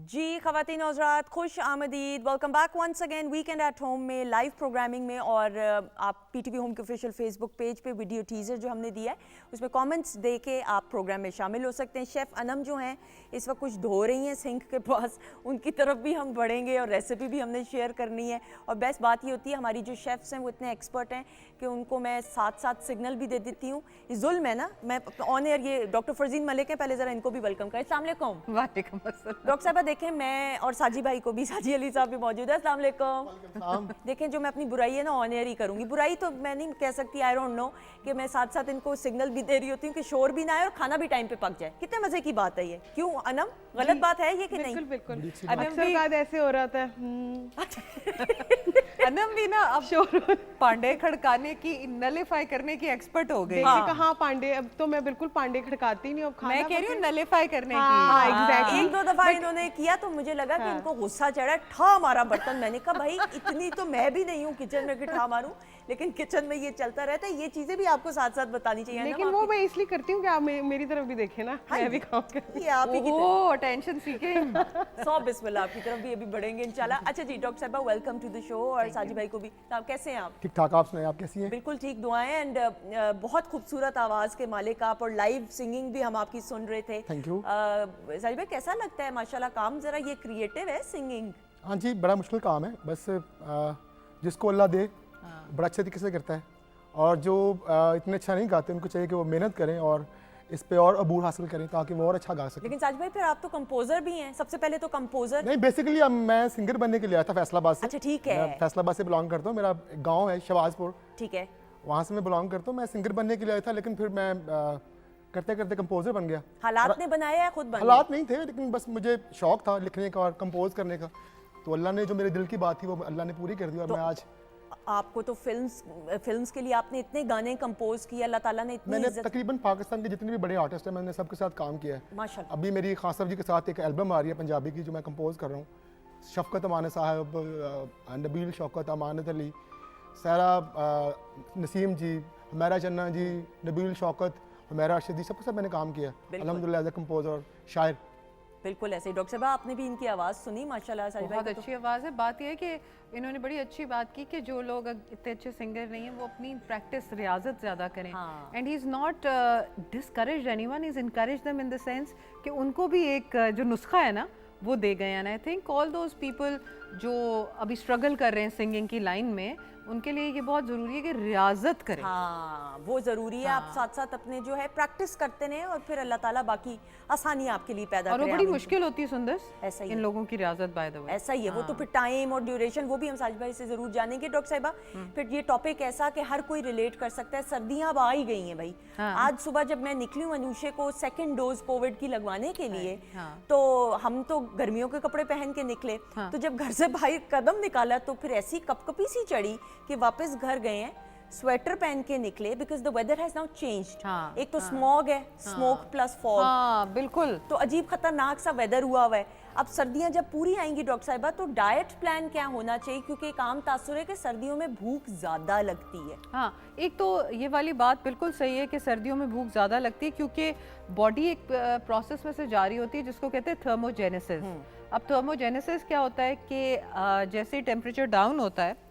जी ख़वातीन हज़रात, खुश आमदीद, welcome back once again weekend at home में, लाइव प्रोग्रामिंग में। और आप PTV होम के ऑफिशियल फेसबुक पेज पे वीडियो टीज़र जो हमने दिया है उसमें कमेंट्स दे के आप प्रोग्राम में शामिल हो सकते हैं। शेफ़ अनम जो हैं इस वक्त कुछ धो रही हैं सिंक के पास, उनकी तरफ भी हम बढ़ेंगे और रेसिपी भी हमने शेयर करनी है। और बेस्ट बात ये होती है, हमारी जो शेफ़्स हैं वो इतने एक्सपर्ट हैं कि उनको मैं साथ साथ सिग्नल भी दे देती हूँ। ये जुल्म है ना, मैं ऑन एयर, ये डॉक्टर फरजीन मलिक हैं, पहले ज़रा इनको भी वेलकम करें। अस्सलाम वालेकुम। वालेकुम अस्सलाम। डॉक्टर साहबा देखें, मैं और साजी भाई को भी, साजी अली साहब भी मौजूद है। अस्सलाम वालेकुम। देखें, जो मैं अपनी बुराई है ना ऑन एयर ही करूँगी। बुराई तो मैं नहीं कह सकती, आई डोंट नो, कि मैं साथ साथ इनको सिग्नल भी दे रही होती हूँ कि शोर भी ना आए और खाना भी टाइम पे पक जाए। कितने मजे की बात है ये, क्यों अनम, गलत बात है ये कि नहीं? बिल्कुल अक्सर बाद ऐसे हो रहा था। सनम भी ना अब पांडे खड़काने की, नलिफाई करने की एक्सपर्ट हो गई। देखिए कहाँ पांडे, अब तो मैं बिल्कुल पांडे खड़काती नहीं, अब खाना मैं कह रही हूँ नलिफाई करने हाँ, की। exactly. एक दो दफा इन्होंने किया तो मुझे लगा कि इनको गुस्सा चढ़ा, ठा मारा बर्तन। मैंने कहा भाई इतनी तो मैं भी नहीं हूँ किचन में कि ठा मारूं, लेकिन किचन में ये चलता रहता है। ये चीजें भी आपको साथ साथ बतानी चाहिए। लेकिन वो मैं इसलिए करती हूँ कि आप मेरी तरफ भी देखें ना, मैं भी काम करती ये आप ही की ओह अटेंशन सीकिंग। सौ बिस्मिल्लाह, आपकी तरफ भी अभी बढ़ेंगे इंशाल्लाह। अच्छा जी डॉक्टर साहिबा, वेलकम टू द शो। और साजी भाई को भी। तो आप कैसे हैं? आप ठीक ठाक, आप सुनाएं, आप कैसी हैं? बिल्कुल ठीक, दुआएं। एंड बहुत खूबसूरत आवाज़ के मालिक आप, और लाइव सिंगिंग भी हम आपकी सुन रहे थे। Thank you. साजिद भाई कैसा लगता है माशाल्लाह काम? ज़रा ये क्रिएटिव है सिंगिंग। हाँ जी, बड़ा मुश्किल काम है, बस जिसको अल्लाह दे बड़ा अच्छे तरीके से करता है, और जो इतने अच्छा नहीं गाते उनको चाहिए कि वो मेहनत करें और इस पे और अबूर हासिल करें ताकि वो और अच्छा गा सकें। लेकिन साजिद भाई फिर आप तो कंपोजर भी हैं। सबसे पहले तो कंपोजर नहीं, बेसिकली मैं सिंगर बनने के लिए आया था फैसलाबाद से। अच्छा ठीक है। मैं फैसलाबाद से बिलोंग करता हूँ, मेरा गाँव है शहबाजपुर। ठीक है, वहाँ से मैं बिलोंग करता हूँ। मैं सिंगर बनने के लिए आया था, लेकिन फिर मैं करते करते कंपोजर बन गया। हालात ने बनाया या खुद बन गए? हालात नहीं थे, लेकिन बस मुझे शौक था लिखने का और कंपोज करने का, तो अल्लाह ने जो मेरे दिल की बात थी वो अल्लाह ने पूरी कर दी। और मैं आज आपको तो फिल्म्स के लिए आपने इतने गाने कंपोज किए, अल्लाह ताला ने इतनी मैंने तकरीबन पाकिस्तान के जितने भी बड़े आर्टिस्ट हैं मैंने सबके साथ काम किया है माशाल्लाह। अभी मेरी खासर जी के साथ एक एल्बम आ रही है पंजाबी की जो मैं कंपोज कर रहा हूँ। शफकत अमान साहब, नबील शौकत, अमानत अली, सारा नसीम जी, हमारा चन्ना जी, नबील शौकत, हमारा अर्शद जी, सबके साथ मैंने काम किया अल्हम्दुलिल्लाह एज ए कंपोजर और शायर। बिल्कुल ऐसे ही। डॉक्टर साहब आपने भी इनकी आवाज़ सुनी माशाल्लाह। बहुत अच्छी आवाज़ है। बात यह है कि इन्होंने बड़ी अच्छी बात की कि जो लोग इतने अच्छे सिंगर नहीं हैं वो अपनी प्रैक्टिस रियाजत ज़्यादा करें। And he is not discourage anyone, is encourage them in the sense कि उनको भी एक जो नुस्खा है ना वो दे गए। And I think all those people जो अभी स्ट्रगल कर रहे हैं सिंगिंग की लाइन में, उनके लिए ये बहुत ज़रूरी है कि रियाजत करें। हाँ वो ज़रूरी है। आप साथ साथ अपने जो है प्रैक्टिस करते रहें और फिर अल्लाह ताला बाकी आसानी आपके लिए पैदा करे। और वो बड़ी मुश्किल होती है सुंदर, ऐसा ही इन लोगों की रियाजत बाय द वे। ऐसा ही है वो तो फिर टाइम और ड्यूरेशन वो भी हम साजिद भाई से ज़रूर जानेंगे। डॉक्टर साहिबा फिर ये टॉपिक ऐसा कि हर कोई रिलेट कर सकता है। सर्दियाँ अब आ ही गई हैं भाई। आज सुबह जब मैं निकली हूँ अनुषे को सेकेंड डोज कोविड की लगवाने के लिए, तो हम तो गर्मियों के कपड़े पहन के निकले, तो जब घर से बाहर कदम निकाला तो फिर ऐसी कपकपी सी चढ़ी कि वापस घर गए हैं स्वेटर पहन के निकले, because the weather has now changed. एक तो स्मॉग है, स्मोक प्लस फॉग। बिल्कुल, तो अजीब खतरनाक सा वेदर हुआ हुआ है। अब सर्दियां जब पूरी आएंगी डॉक्टर साहिबा, तो डाइट प्लान क्या होना चाहिए? क्योंकि एक आम तासुर है कि सर्दियों में भूख ज्यादा लगती है। हाँ, एक तो ये वाली बात बिल्कुल सही है कि सर्दियों में भूख ज़्यादा लगती है क्योंकि बॉडी एक प्रोसेस में से जारी होती है जिसको कहते हैं थर्मोजेनेसिस। अब थर्मोजेनेसिस क्या होता है कि जैसे ही टेम्परेचर डाउन होता है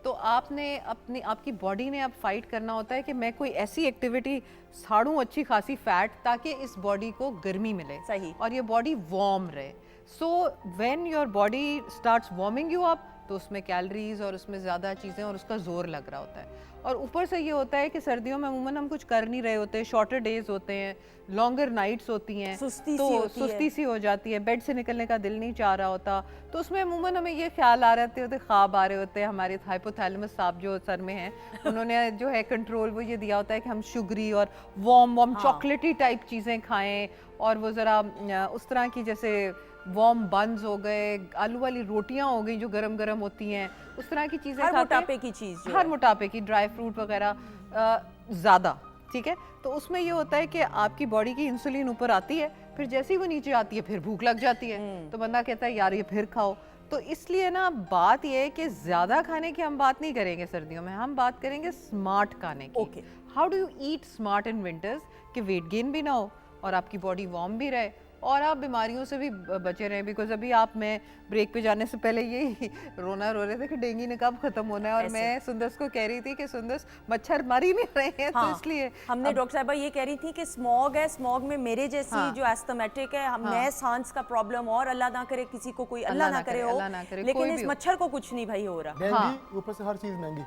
तो आपकी बॉडी ने अब फाइट करना होता है कि मैं कोई ऐसी एक्टिविटी छाड़ूं अच्छी खासी फैट ताकि इस बॉडी को गर्मी मिले। सही। और ये बॉडी वार्म रहे। So when your body starts warming you up तो उसमें कैलोरीज और उसमें ज़्यादा चीज़ें और उसका जोर लग रहा होता है। और ऊपर से ये होता है कि सर्दियों में अमूमन हम कुछ कर नहीं रहे होते, शॉर्टर डेज होते हैं, लॉन्गर नाइट्स होती हैं, सुस्ती सी हो जाती है, बेड से निकलने का दिल नहीं चाह रहा होता। तो उसमें अमूमन हमें ये ख्याल आ रहे होते, ख्वाब आ रहे होते हैं। हमारे हाइपोथैलेमस साहब जो सर में हैं उन्होंने जो है कंट्रोल वो ये दिया होता है कि हम शुगरी और वार्म चॉकलेटी टाइप चीज़ें खाएँ, और वो ज़रा उस तरह की जैसे वार्म बन्स हो गए, आलू वाली रोटियां हो गई जो गरम गरम होती हैं, उस तरह की चीज़ें, हर मोटापे की चीज़, हर मोटापे की, ड्राई फ्रूट वगैरह ज़्यादा, ठीक है। तो उसमें ये होता है कि आपकी बॉडी की इंसुलिन ऊपर आती है, फिर जैसे ही वो नीचे आती है फिर भूख लग जाती है, तो बंदा कहता है यार ये फिर खाओ। तो इसलिए ना बात ये है कि ज़्यादा खाने की हम बात नहीं करेंगे सर्दियों में, हम बात करेंगे स्मार्ट खाने की। How do you eat smart in winters कि वेट गेन भी ना हो और आपकी बॉडी वार्म भी रहे और आप बीमारियों से भी बचे रहें। बिकॉज अभी मैं ब्रेक पे जाने से पहले ये रोना रो रहे थे कि डेंगू ने कब खत्म होना है, और मैं सुंदर्स को कह रही थी कि सुंदर्स मच्छर मर ही नहीं रहे हैं। हाँ, तो इसलिए हमने डॉक्टर साहिबा ये कह रही थी कि स्मॉग है, स्मॉग में मेरे जैसी जो एस्थमेटिक है, मैं सांस का प्रॉब्लम, और अल्लाह ना करे किसी को कोई अल्लाह ना करे हो, लेकिन इस मच्छर को कुछ नहीं भाई हो रहा। ऊपर से हर चीज महंगी।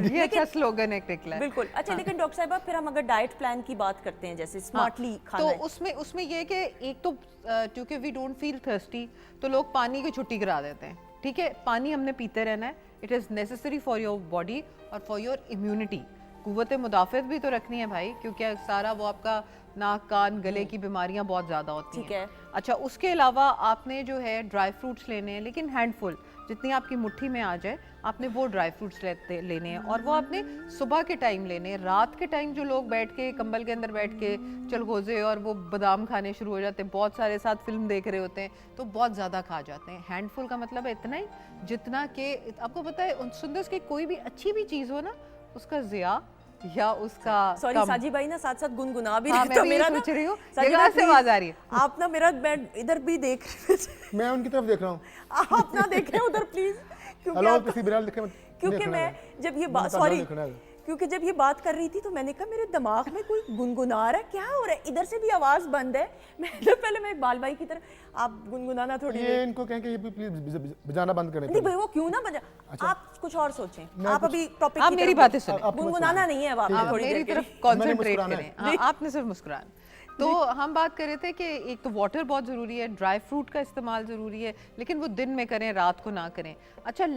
ये अच्छा स्लोगन है निकला। बिल्कुल। अच्छा, लेकिन डॉक्टर साहिबा फिर हम अगर डाइट प्लान की बात करते हैं जैसे स्मार्टली खाना तो है, उसमें ये कि एक तो क्योंकि वी डोंट फील थर्स्टी तो लोग पानी की छुट्टी करा देते हैं, ठीक है। पानी हमने पीते रहना है, it is necessary for your body और फॉर योर इम्यूनिटी। कुव्वत मुदाफ़त भी तो रखनी है भाई, क्योंकि सारा वो आपका नाक कान गले की बीमारियां बहुत ज़्यादा होती हैं। ठीक है। अच्छा, उसके अलावा आपने जो है ड्राई फ्रूट्स लेने हैं, लेकिन हैंडफुल, जितनी आपकी मुट्ठी में आ जाए आपने वो ड्राई फ्रूट्स लेने हैं, और वो आपने सुबह के टाइम लेने हैं। रात के टाइम जो लोग बैठ के कंबल के अंदर बैठ के चलगोजे और वो बादाम खाने शुरू हो जाते हैं, बहुत सारे साथ फिल्म देख रहे होते हैं, तो बहुत ज़्यादा खा जाते हैं। हैंडफुल का मतलब है इतना ही जितना कि आपको पता है सुंदर की कोई भी अच्छी भी चीज़ हो ना, उसका ज़िया या उसका सॉरी साजी भाई ना साथ साथ गुनगुना भी हाँ, रहे, तो मैं मेरा भी ना सोच रही हूँ साजी कहाँ भाई, से आवाज आ रही है? आप ना मेरा बेड इधर भी देख रहे थे। मैं उनकी तरफ देख रहा हूँ। आप ना देखें उधर प्लीज, क्योंकि हेलो आप किसी बिलाल देखे मत, क्योंकि देखना मैं है। जब ये मैंने बात कहा सॉरी देखना है। क्योंकि जब ये बात कर रही थी तो मैंने कहा मेरे दिमाग में कोई गुनगुना रहा है, क्या हो रहा है, इधर से भी आवाज बंद है। मैं पहले मैं इकबाल भाई की तरफ, आप गुनगुनाना थोड़ी ये इनको कहें कि ये प्लीज बजाना बंद करें। नहीं भाई वो क्यों ना बजा, आप कुछ और सोचें, आप अभी टॉपिक आप मेरी बातें सुनें, गुनगुनाना नहीं है, अब आप थोड़ी मेरी देर के तरफ लिए। कॉन्सेंट्रेट करें। हाँ, आपने सिर्फ मुस्कुराना। तो हम बात कर रहे थे कि एक तो वाटर बहुत ज़रूरी है, ड्राई फ्रूट का इस्तेमाल ज़रूरी है, लेकिन वो दिन में करें, रात को ना करें। अच्छा,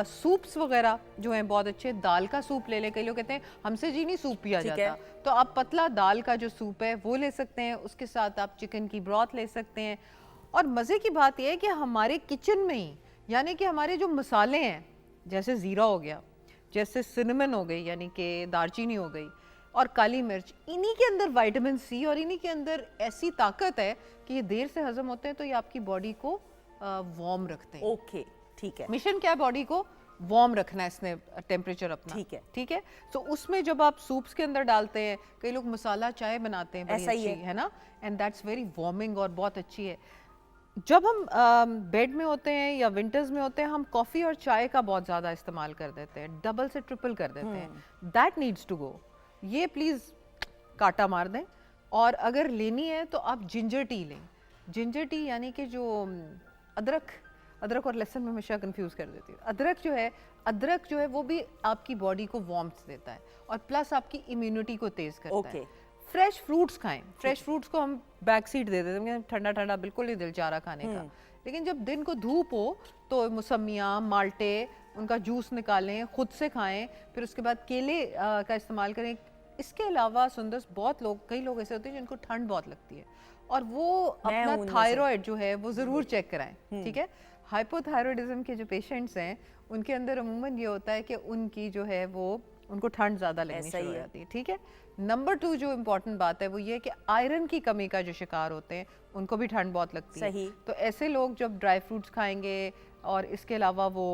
सूप्स वगैरह जो हैं बहुत अच्छे, दाल का सूप ले लें। कई लोग कहते हैं हमसे जी नहीं सूप पिया जाता, तो आप पतला दाल का जो सूप है वो ले सकते हैं, उसके साथ आप चिकन की ब्रॉथ ले सकते हैं। और मज़े की बात यह है कि हमारे किचन में ही, यानी कि हमारे जो मसाले हैं, जैसे ज़ीरा हो गया, जैसे सिनेमन हो गई यानी कि दालचीनी हो गई, और काली मिर्च, इन्हीं के अंदर विटामिन सी और इन्हीं के अंदर ऐसी ताकत है कि ये देर से हजम होते हैं, तो ये आपकी बॉडी को वार्म रखते हैं। ओके, ठीक है। मिशन क्या है, बॉडी को वार्म रखना है इसने, टेम्परेचर अपना। ठीक है, ठीक है। तो उसमें जब आप सूप्स के अंदर डालते हैं, कई लोग मसाला चाय बनाते हैं, ऐसा ही है ना, एंड दैट्स वेरी वार्मिंग और बहुत अच्छी है। जब हम बेड में होते हैं या विंटर्स में होते हैं, हम कॉफ़ी और चाय का बहुत ज़्यादा इस्तेमाल कर देते हैं, डबल से ट्रिपल कर देते हैं। दैट नीड्स टू गो, ये प्लीज़ काटा मार दें। और अगर लेनी है तो आप जिंजर टी लें। जिंजर टी यानी कि जो अदरक और लहसुन में हमेशा कंफ्यूज कर देती हूँ। अदरक जो है वो भी आपकी बॉडी को वार्मथ देता है और प्लस आपकी इम्यूनिटी को तेज़ करता है। फ्रेश फ्रूट्स खाएं। फ्रेश फ्रूट्स को हम बैक सीट दे देते हैं, ठंडा ठंडा बिल्कुल नहीं दिल चाह रहा खाने का, लेकिन जब दिन को धूप हो तो मौसमियाँ, माल्टे, उनका जूस निकालें, खुद से खाएं, फिर उसके बाद केले का इस्तेमाल करें। इसके अलावा सुंदर कई लोग ऐसे होते हैं जिनको ठंड बहुत लगती है और वो अपना थायराइड जो है वो ज़रूर चेक कराएं। ठीक है, हाइपोथायरॉयडिज्म के जो पेशेंट्स हैं उनके अंदर अमूमन ये होता है कि उनकी जो है वो उनको ठंड ज़्यादा लगनी शुरू हो जाती है। ठीक है, नंबर 2 जो इम्पोर्टेंट बात है वो ये है कि आयरन की कमी का जो शिकार होते हैं उनको भी ठंड बहुत लगती है। तो ऐसे लोग जब ड्राई फ्रूट्स खाएंगे और इसके अलावा वो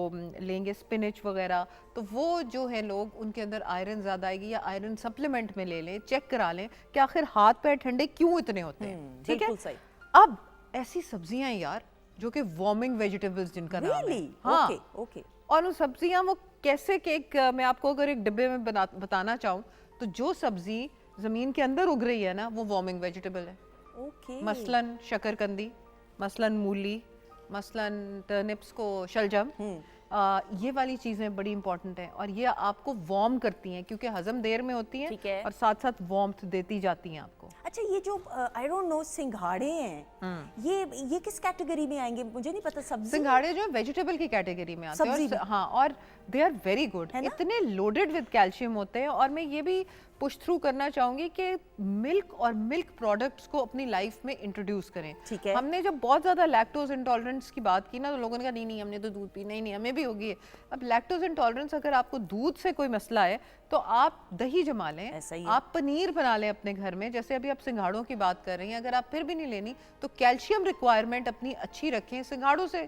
लेंगे स्पिनच वगैरह, तो वो जो है लोग उनके अंदर आयरन ज़्यादा आएगी, या आयरन सप्लीमेंट में ले लें, चेक करा लें कि आखिर हाथ पैर ठंडे क्यों इतने होते हैं। ठीक है, अब ऐसी सब्जियां यार जो कि वार्मिंग वेजिटेबल्स जिनका नाम है, हाँ, ओके। और वो सब्जियां वो कैसे केक, मैं आपको अगर एक डिब्बे में बताना चाहूँ तो जो सब्जी जमीन के अंदर उग रही है ना वो वार्मिंग वेजिटेबल है। मसलन शकरकंदी, मसलन मूली, मसलन टर्निप्स को शलजम, ये वाली चीज़ें बड़ी इंपॉर्टेंट हैं और ये आपको वार्म करती हैं क्योंकि हजम देर में होती हैं और साथ साथ वार्मथ देती जाती हैं आपको। अच्छा, ये जो आई डोंट नो सिंघाड़े हैं, ये किस कैटेगरी में आएंगे मुझे नहीं पता। सब्जी सिंघाड़े जो वेजिटेबल की कैटेगरी में आते हैं, हाँ, और दे आर वेरी गुड, इतने लोडेड विद कैल्शियम होते हैं। और मैं ये भी पुश थ्रू करना चाहूँगी कि मिल्क और मिल्क प्रोडक्ट्स को अपनी लाइफ में इंट्रोड्यूस करें। ठीक है, हमने जब बहुत ज़्यादा लैक्टोज इंटॉलरेंस की बात की ना तो लोगों ने कहा नहीं हमने तो दूध पी, नहीं हमें भी होगी। अब लैक्टोज इंटॉलरेंस, अगर आपको दूध से कोई मसला है तो आप दही जमा लें, आप पनीर बना लें अपने घर में। जैसे अभी आप सिंघाड़ों की बात कर रही हैं, अगर आप फिर भी नहीं लेनी तो कैल्शियम रिक्वायरमेंट अपनी अच्छी रखें, सिंघाड़ों से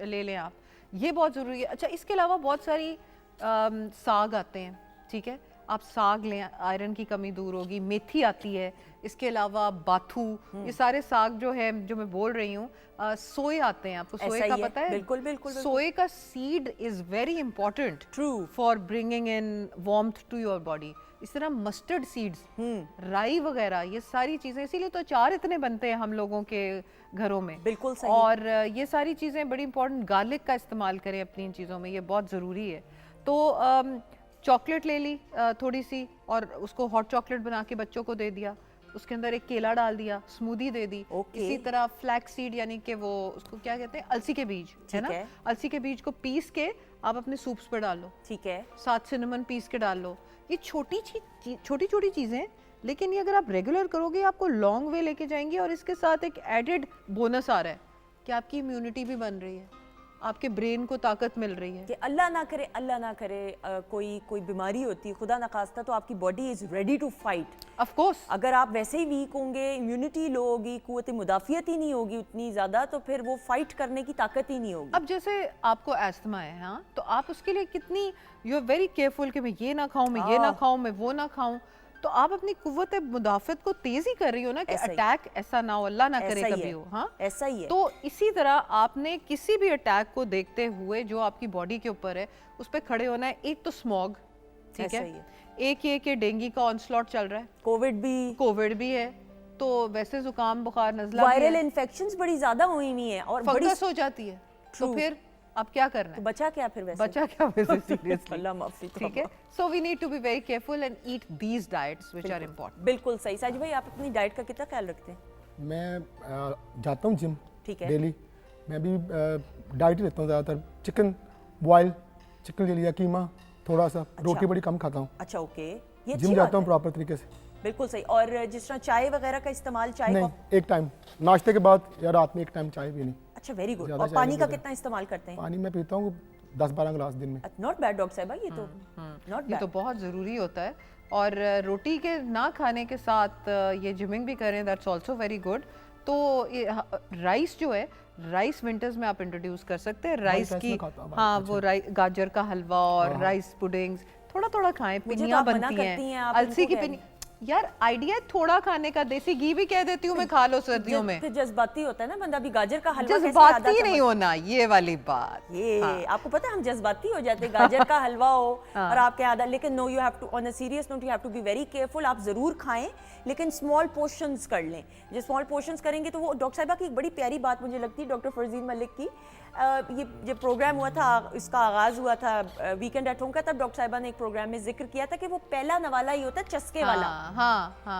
ले लें आप, ये बहुत ज़रूरी है। अच्छा, इसके अलावा बहुत सारी साग आते हैं, ठीक है, आप साग लें, आयरन की कमी दूर होगी। मेथी आती है, इसके अलावा बाथू, ये सारे साग जो है जो मैं बोल रही हूँ। सोए आते हैं, आपको सोए का पता है? बिल्कुल बिल्कुल। सोए का seed is very important for bringing in warmth to your body. इस तरह मस्टर्ड सीड्स, राई वगैरह, ये सारी चीज़ें, इसीलिए तो अचार इतने बनते हैं हम लोगों के घरों में। बिल्कुल सही। और ये सारी चीज़ें बड़ी इंपॉर्टेंट। गार्लिक का इस्तेमाल करें अपनी इन चीज़ों में, ये बहुत ज़रूरी है। तो चॉकलेट ले ली थोड़ी सी और उसको हॉट चॉकलेट बना के बच्चों को दे दिया, उसके अंदर एक केला डाल दिया, स्मूदी दे दी। इसी तरह फ्लैक्स सीड यानी कि वो उसको क्या कहते हैं, अलसी के बीज, है ना, अलसी के बीज को पीस के आप अपने सूप्स पर डाल लो। ठीक है, साथ सिनेमन पीस के डाल लो। ये छोटी छोटी चीज़ें, लेकिन ये अगर आप रेगुलर करोगे आपको लॉन्ग वे लेके जाएंगी। और इसके साथ एक एडेड बोनस आ रहा है कि आपकी इम्यूनिटी भी बन रही है, आपके ब्रेन को ताकत मिल रही है। कि अल्लाह ना करे कोई बीमारी होती है, खुदा ना खास्ता, तो आपकी body is ready to fight. Of course अगर आप वैसे ही वीक होंगे, इम्यूनिटी लो होगी, कुव्वत मुदाफियत ही नहीं होगी उतनी ज़्यादा, तो फिर वो फाइट करने की ताकत ही नहीं होगी। अब जैसे आपको एस्थमा है, हाँ, तो आप उसके लिए कितनी यू आर वेरी केयरफुल कि मैं ये ना खाऊं, मैं ये ना खाऊं, मैं वो ना खाऊं, तो आप अपनी कुव्वत मुदाफियत को तेजी कर रही हो ना कि अटैक ऐसा ना हो, अल्लाह ना करे कभी हो। हाँ, ऐसा ही है। तो इसी तरह आपने किसी भी अटैक को देखते हुए जो आपकी बॉडी के ऊपर है उस पर खड़े होना है। एक तो स्मॉग, ठीक है, एक ये कि डेंगू का ऑनस्लॉट चल रहा है, कोविड भी है, तो वैसे जुकाम बुखार नज़ला, वायरल इन्फेक्शंस बड़ी ज्यादा हुई हुई हैं और फंगस हो जाती है, तो फिर अब क्या करना है? तो बचा क्या फिर वैसे? सीरियसली अल्लाह माफी, ठीक है। So we need to be very careful and eat these diets which are important. बिल्कुल सही। साजिद भाई, आप अपनी डाइट का कितना ख्याल रखते हैं? मैं जाता हूँ जिम, ठीक है, डेली। मैं भी डाइट लेता हूँ ज़्यादातर, चिकन बॉयल, चिकन ले लिया, कीमा थोड़ा सा, रोटी बड़ी कम खाता हूँ। अच्छा, ओके, ये जिम जाता हूँ प्रॉपर तरीके से। बिल्कुल सही। और जिस तरह चाय वगैरह का इस्तेमाल, चाय नहीं, एक टाइम नाश्ते के बाद या रात में एक टाइम चाय पीनी। अच्छा, वेरी गुड। और पानी का कितना इस्तेमाल करते हैं? पानी मैं पीता हूँ 10-12 गिलास दिन में। नॉट बैड डॉक्टर साहब, ये तो नॉट बैड, ये तो बहुत ज़रूरी होता है। और रोटी के ना खाने के साथ ये जिमिंग भी करें, दैट्स आल्सो वेरी गुड। तो राइस जो है, राइस विंटर्स में आप इंट्रोड्यूस कर सकते हैं, राइस की, हाँ, वो गाजर का हलवा और राइस पुडिंग्स थोड़ा थोड़ा खाएं, पिनियां बनती हैं, अलसी की पिनी। यार आइडिया थोड़ा खाने का, देसी घी भी कह देती हूँ मैं, खा लो सर्दियों में। फिर जज्बाती होता है ना बंदा, भी गाजर का हलवा जज्बाती नहीं होना, ये वाली बात। ये आपको पता है हम जज्बाती हो जाते हैं, गाजर का हलवा हो और आपके आधा, लेकिन no, you have to, on a serious note, you have to be very careful. आप जरूर खाएं, लेकिन स्मॉल पोर्शंस कर लें। जो स्मॉल पोर्शंस करेंगे तो वो, डॉक्टर साहिबा की एक बड़ी प्यारी बात मुझे लगती है, डॉक्टर फरजीन मलिक की, ये जब प्रोग्राम हुआ था, इसका आगाज हुआ था वीकेंड एट होम का, तब डॉक्टर साहिबा ने एक प्रोग्राम में जिक्र किया था कि वो पहला नवाला ही होता है, चस्के वाला।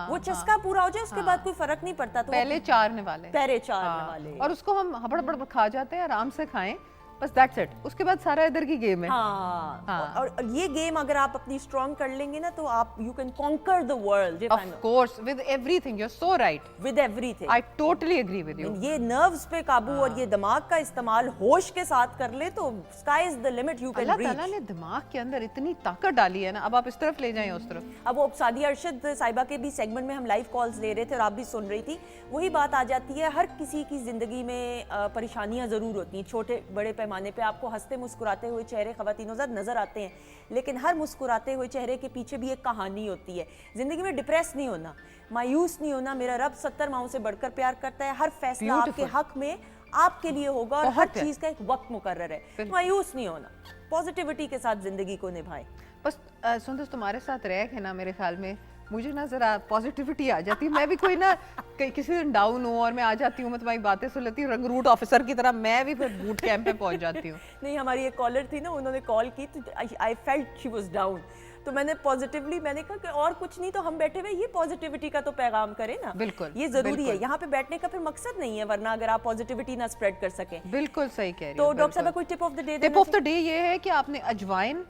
वो चस्का पूरा हो जाए, उसके बाद कोई फर्क नहीं पड़ता। तो पहले 4 नवाले, और उसको हम हबड़ खा जाते हैं, आराम से खाएं, बस दैट्स इट। उसके बाद सारा इधर की गेम है। और ये गेम अगर आप अपनी स्ट्रॉन्ग कर लेंगे ना, तो आप you can conquer the world. Of course, with everything, you are so right, with everything. I totally agree with you. ये नर्व्स पे काबू और ये दिमाग का इस्तेमाल होश के साथ कर ले तो sky is the limit, you can reach. अल्लाह ताला ने दिमाग के अंदर इतनी ताकत डाली है ना, अब आप इस तरफ ले जाएं, उस तरफ। अब वो सादिया अरशद साहिबा के भी सेगमेंट में हम लाइव कॉल्स ले रहे थे और आप भी सुन रही थी, वही बात आ जाती है, हर किसी की जिंदगी में परेशानियां जरूर होती हैं, छोटे बड़े पैमाने पे। आपको हंसते मुस्कुराते हुए चेहरे ख़वातीनों नजर आते हैं, लेकिन हर मुस्कुराते हुए चेहरे के पीछे भी एक कहानी होती है। जिंदगी में डिप्रेस नहीं होना, मायूस नहीं होना। मेरा रब 70 माओं से बढ़कर प्यार करता है, हर फैसला आपके हक में आपके लिए होगा और हर चीज का एक वक्त मुकर्रर है। मायूस नहीं होना, पॉजिटिविटी के साथ जिंदगी को निभाएं। बस सुंदर, तुम्हारे साथ रह के ना मेरे ख्याल में मुझे ना जरा पॉजिटिविटी आ जाती है। मैं भी कोई ना किसी दिन डाउन हूँ और मैं आ जाती हूँ, मैं तुम्हारी बातें सुन लेती हूँ, रंगरूट ऑफिसर की तरह मैं भी फिर बूट कैंप पे पहुँच जाती हूँ। नहीं, हमारी एक कॉलर थी ना, उन्होंने कॉल की तो I felt she was down, तो मैंने पॉजिटिवली, मैंने कहा कि और कुछ नहीं तो हम बैठे हुए ये पॉजिटिविटी का तो पैगाम करें ना। बिल्कुल, ये जरूरी है। यहाँ पे बैठने का फिर मकसद नहीं है, वरना अगर आप पॉजिटिविटी ना स्प्रेड कर सकें। बिल्कुल सही कह रही हो। तो डॉक्टर साहब कोई tip of the day? Tip of the day ये है कि आपने अजवाइन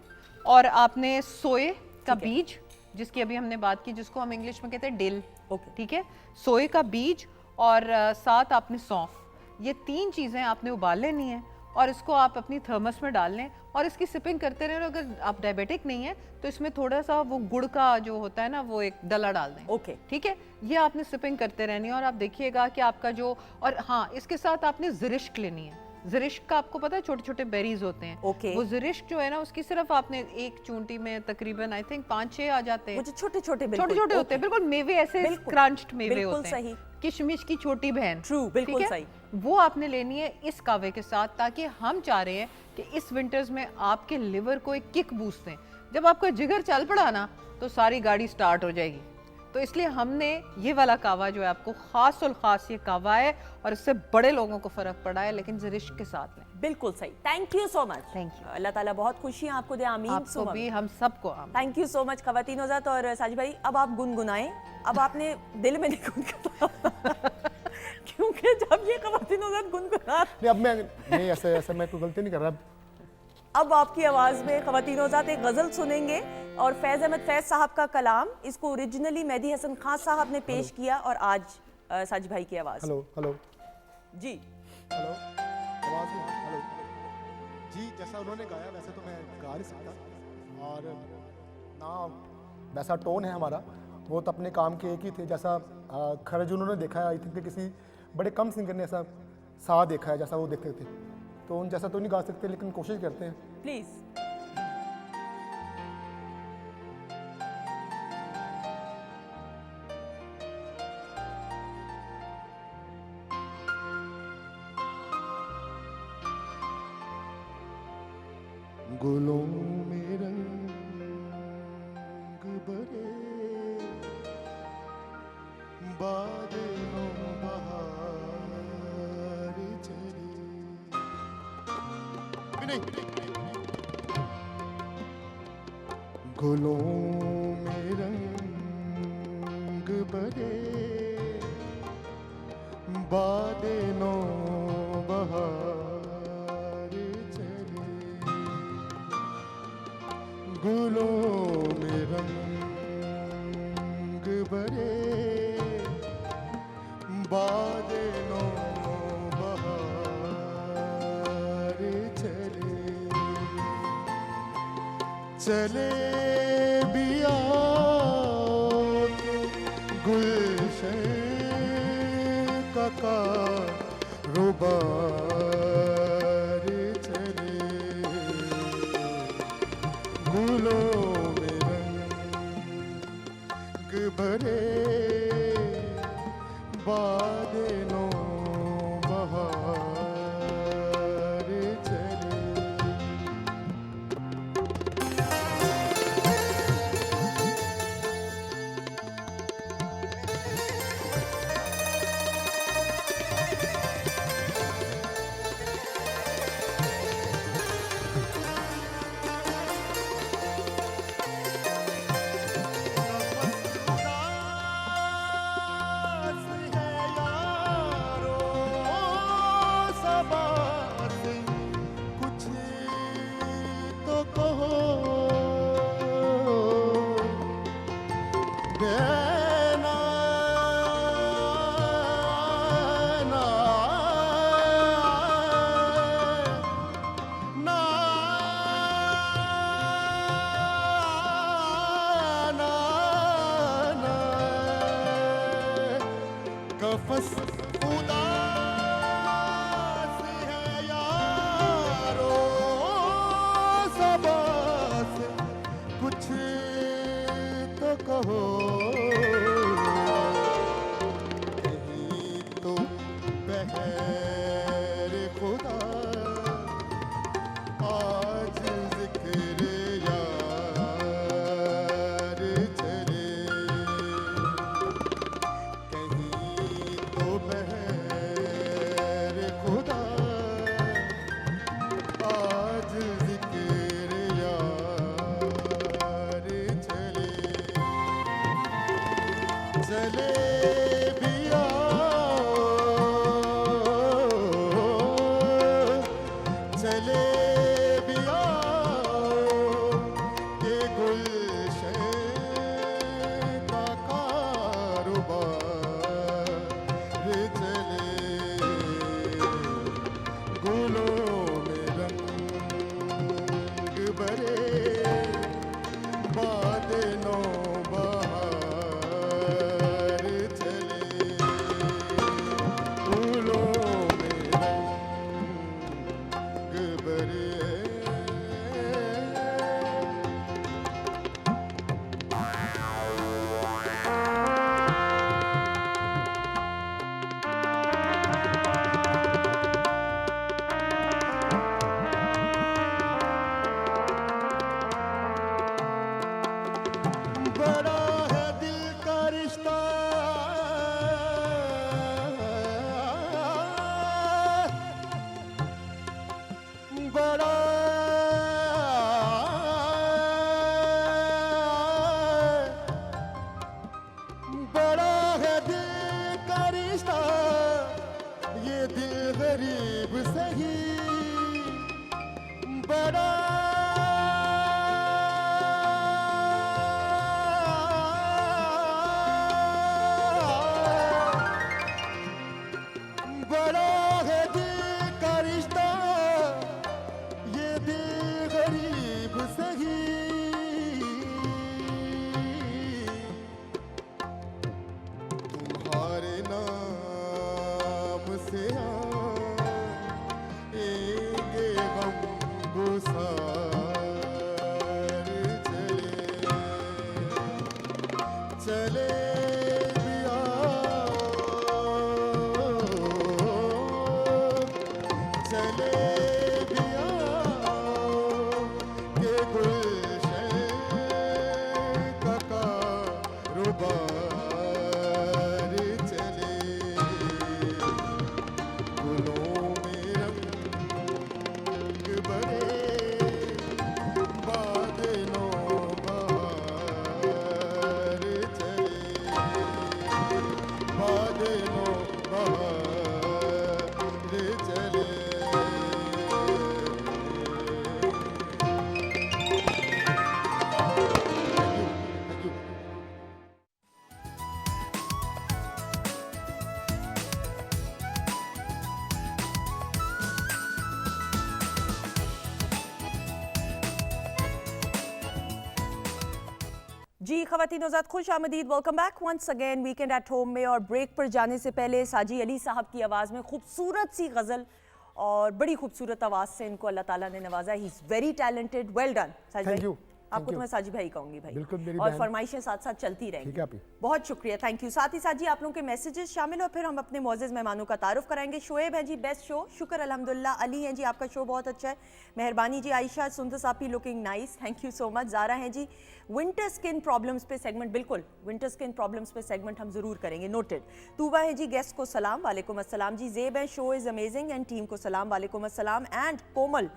और आपने सोए का बीज, जिसकी अभी हमने बात की, जिसको हम इंग्लिश में कहते हैं डिल, ठीक है, सोए का बीज और साथ आपने सौंफ, ये 3 चीज़ें आपने उबाल लेनी है और इसको आप अपनी थर्मस में डाल लें और इसकी सिपिंग करते रहें। अगर आप डायबिटिक नहीं है तो इसमें थोड़ा सा वो गुड़ का जो होता है ना, वो एक डला डाल दें। ओके, ठीक है, ये आपने सिपिंग करते रहनी है और आप देखिएगा कि आपका जो, और हाँ, इसके साथ आपने ज़रिश्क लेनी है। ज़रिश्क का आपको पता है, छोटे छोटे बेरीज होते हैं। वो ज़रिश्क जो है ना, उसकी सिर्फ आपने एक चूंटी में तकरीबन आई थिंक 5-6 आ जाते हैं। छोटे छोटे होते हैं, बिल्कुल मेवे ऐसे क्रंच्ड मेवे होते हैं। सही। किशमिश की छोटी बहन, ट्रू, बिल्कुल सही। वो आपने लेनी है इस कावे के साथ, ताकि हम चाह रहे हैं कि इस विंटर्स में आपके लिवर को एक किक बूस्ट दें। जब आपका जिगर चल पड़ा ना, तो सारी गाड़ी स्टार्ट हो जाएगी। तो इसलिए हमने ये वाला कावा जो है, आपको खास और खास ये कावा है और इससे बड़े लोगों को फर्क पड़ा है, लेकिन ज़रिश्क के साथ लें। बिल्कुल सही। Thank you so much. Thank you. अल्लाह ताला बहुत खुशी आपको दे, आमीन। आपको भी, हम सबको आमीन। थैंक यू सो मच ख़वातीनोज़ात। और साजिद भाई, अब आप गुनगुनाएं। अब आपने दिल में नहीं गुनगुनाया क्योंकि जब ये ख़वातीनोज़ात गुनगुना, अब मैं नहीं, ऐसे मैं कोई गलती नहीं कर रहा। अब आपकी आवाज़ में ख़वातीनोज़ात एक गज़ल सुनेंगे और फैज़ अहमद फैज़ साहब का कलाम, इसको ओरिजिनली मेहदी हसन खान साहब ने पेश किया और आज साजिद भाई की आवाज़। हेलो हेलो जी, हेलो, आवाज़ नहीं, हेलो। जी जैसा उन्होंने गाया वैसे तो मैं गा नहीं सकता, और ना वैसा टोन है हमारा, वो तो अपने काम के एक ही थे। जैसा खरज उन्होंने देखा है, आई थिंक किसी बड़े कम सिंगर ने ऐसा सा देखा है जैसा वो देखते थे, तो उन जैसा तो नहीं गा सकते लेकिन कोशिश करते हैं। प्लीज। गुलों में रंग भरे, बादलों बहार चली, नहीं गुलों में रंग भरे, बादलों बहार चली, गुलों में रंग भरे, बादलों बहार चले, चले बिया गुलशन का कारोबार चले, गुलों में रंग भरे, बादलों बहार चले। कफस उदास है यारो, सबस कुछ तो कहो, कहीं तो बहर खुदा आज जिक्र यार चले, बहर खुदा आज जिक्र यार चले। चले भी आओ, चले भी आओ के गुलशन का कारोबार चले, गुलों में रंग भरे बादलों बहार चले, बादलों बहार चले। जी ख़वातीन नौज़ाद खुश आमदीद, welcome back once again weekend at home में। और ब्रेक पर जाने से पहले साजी अली साहब की आवाज़ में खूबसूरत सी गज़ल और बड़ी खूबसूरत आवाज़ से इनको अल्लाह ताला ने नवाजा। He is very talented, well done साजी थैंक भाई। यू। आपको तो मैं साजी भाई कहूंगी भाई, बिल्कुल मेरी और बहन। फरमाइशें साथ साथ चलती रहेंगी। ठीक है आपी। बहुत शुक्रिया, थैंक यू। साथ ही साथ जी आप लोगों के मैसेजेस शामिल और फिर हम अपने मोअज़्ज़ज़ मेहमानों का तारुफ कराएंगे। शोएब है जी बेस्ट शो, शुक्र अल्हम्दुलिल्लाह। अली हैं जी आपका शो बहुत अच्छा है, मेहरबानी जी। आयशा सुंदस आपी looking nice, thank you so much. Zara हैं जी विंटर स्किन प्रॉब्लम्स पे सेगमेंट, बिल्कुल विंटर स्किन प्रॉब्लम्स पे सेगमेंट हम जरूर करेंगे, नोटेड। तूबा है जी गेस्ट को सलाम, वालेकुम अस्सलाम जी। ज़ेब है show is amazing and team को सलाम, वालेकुम अस्सलाम। एंड कोमल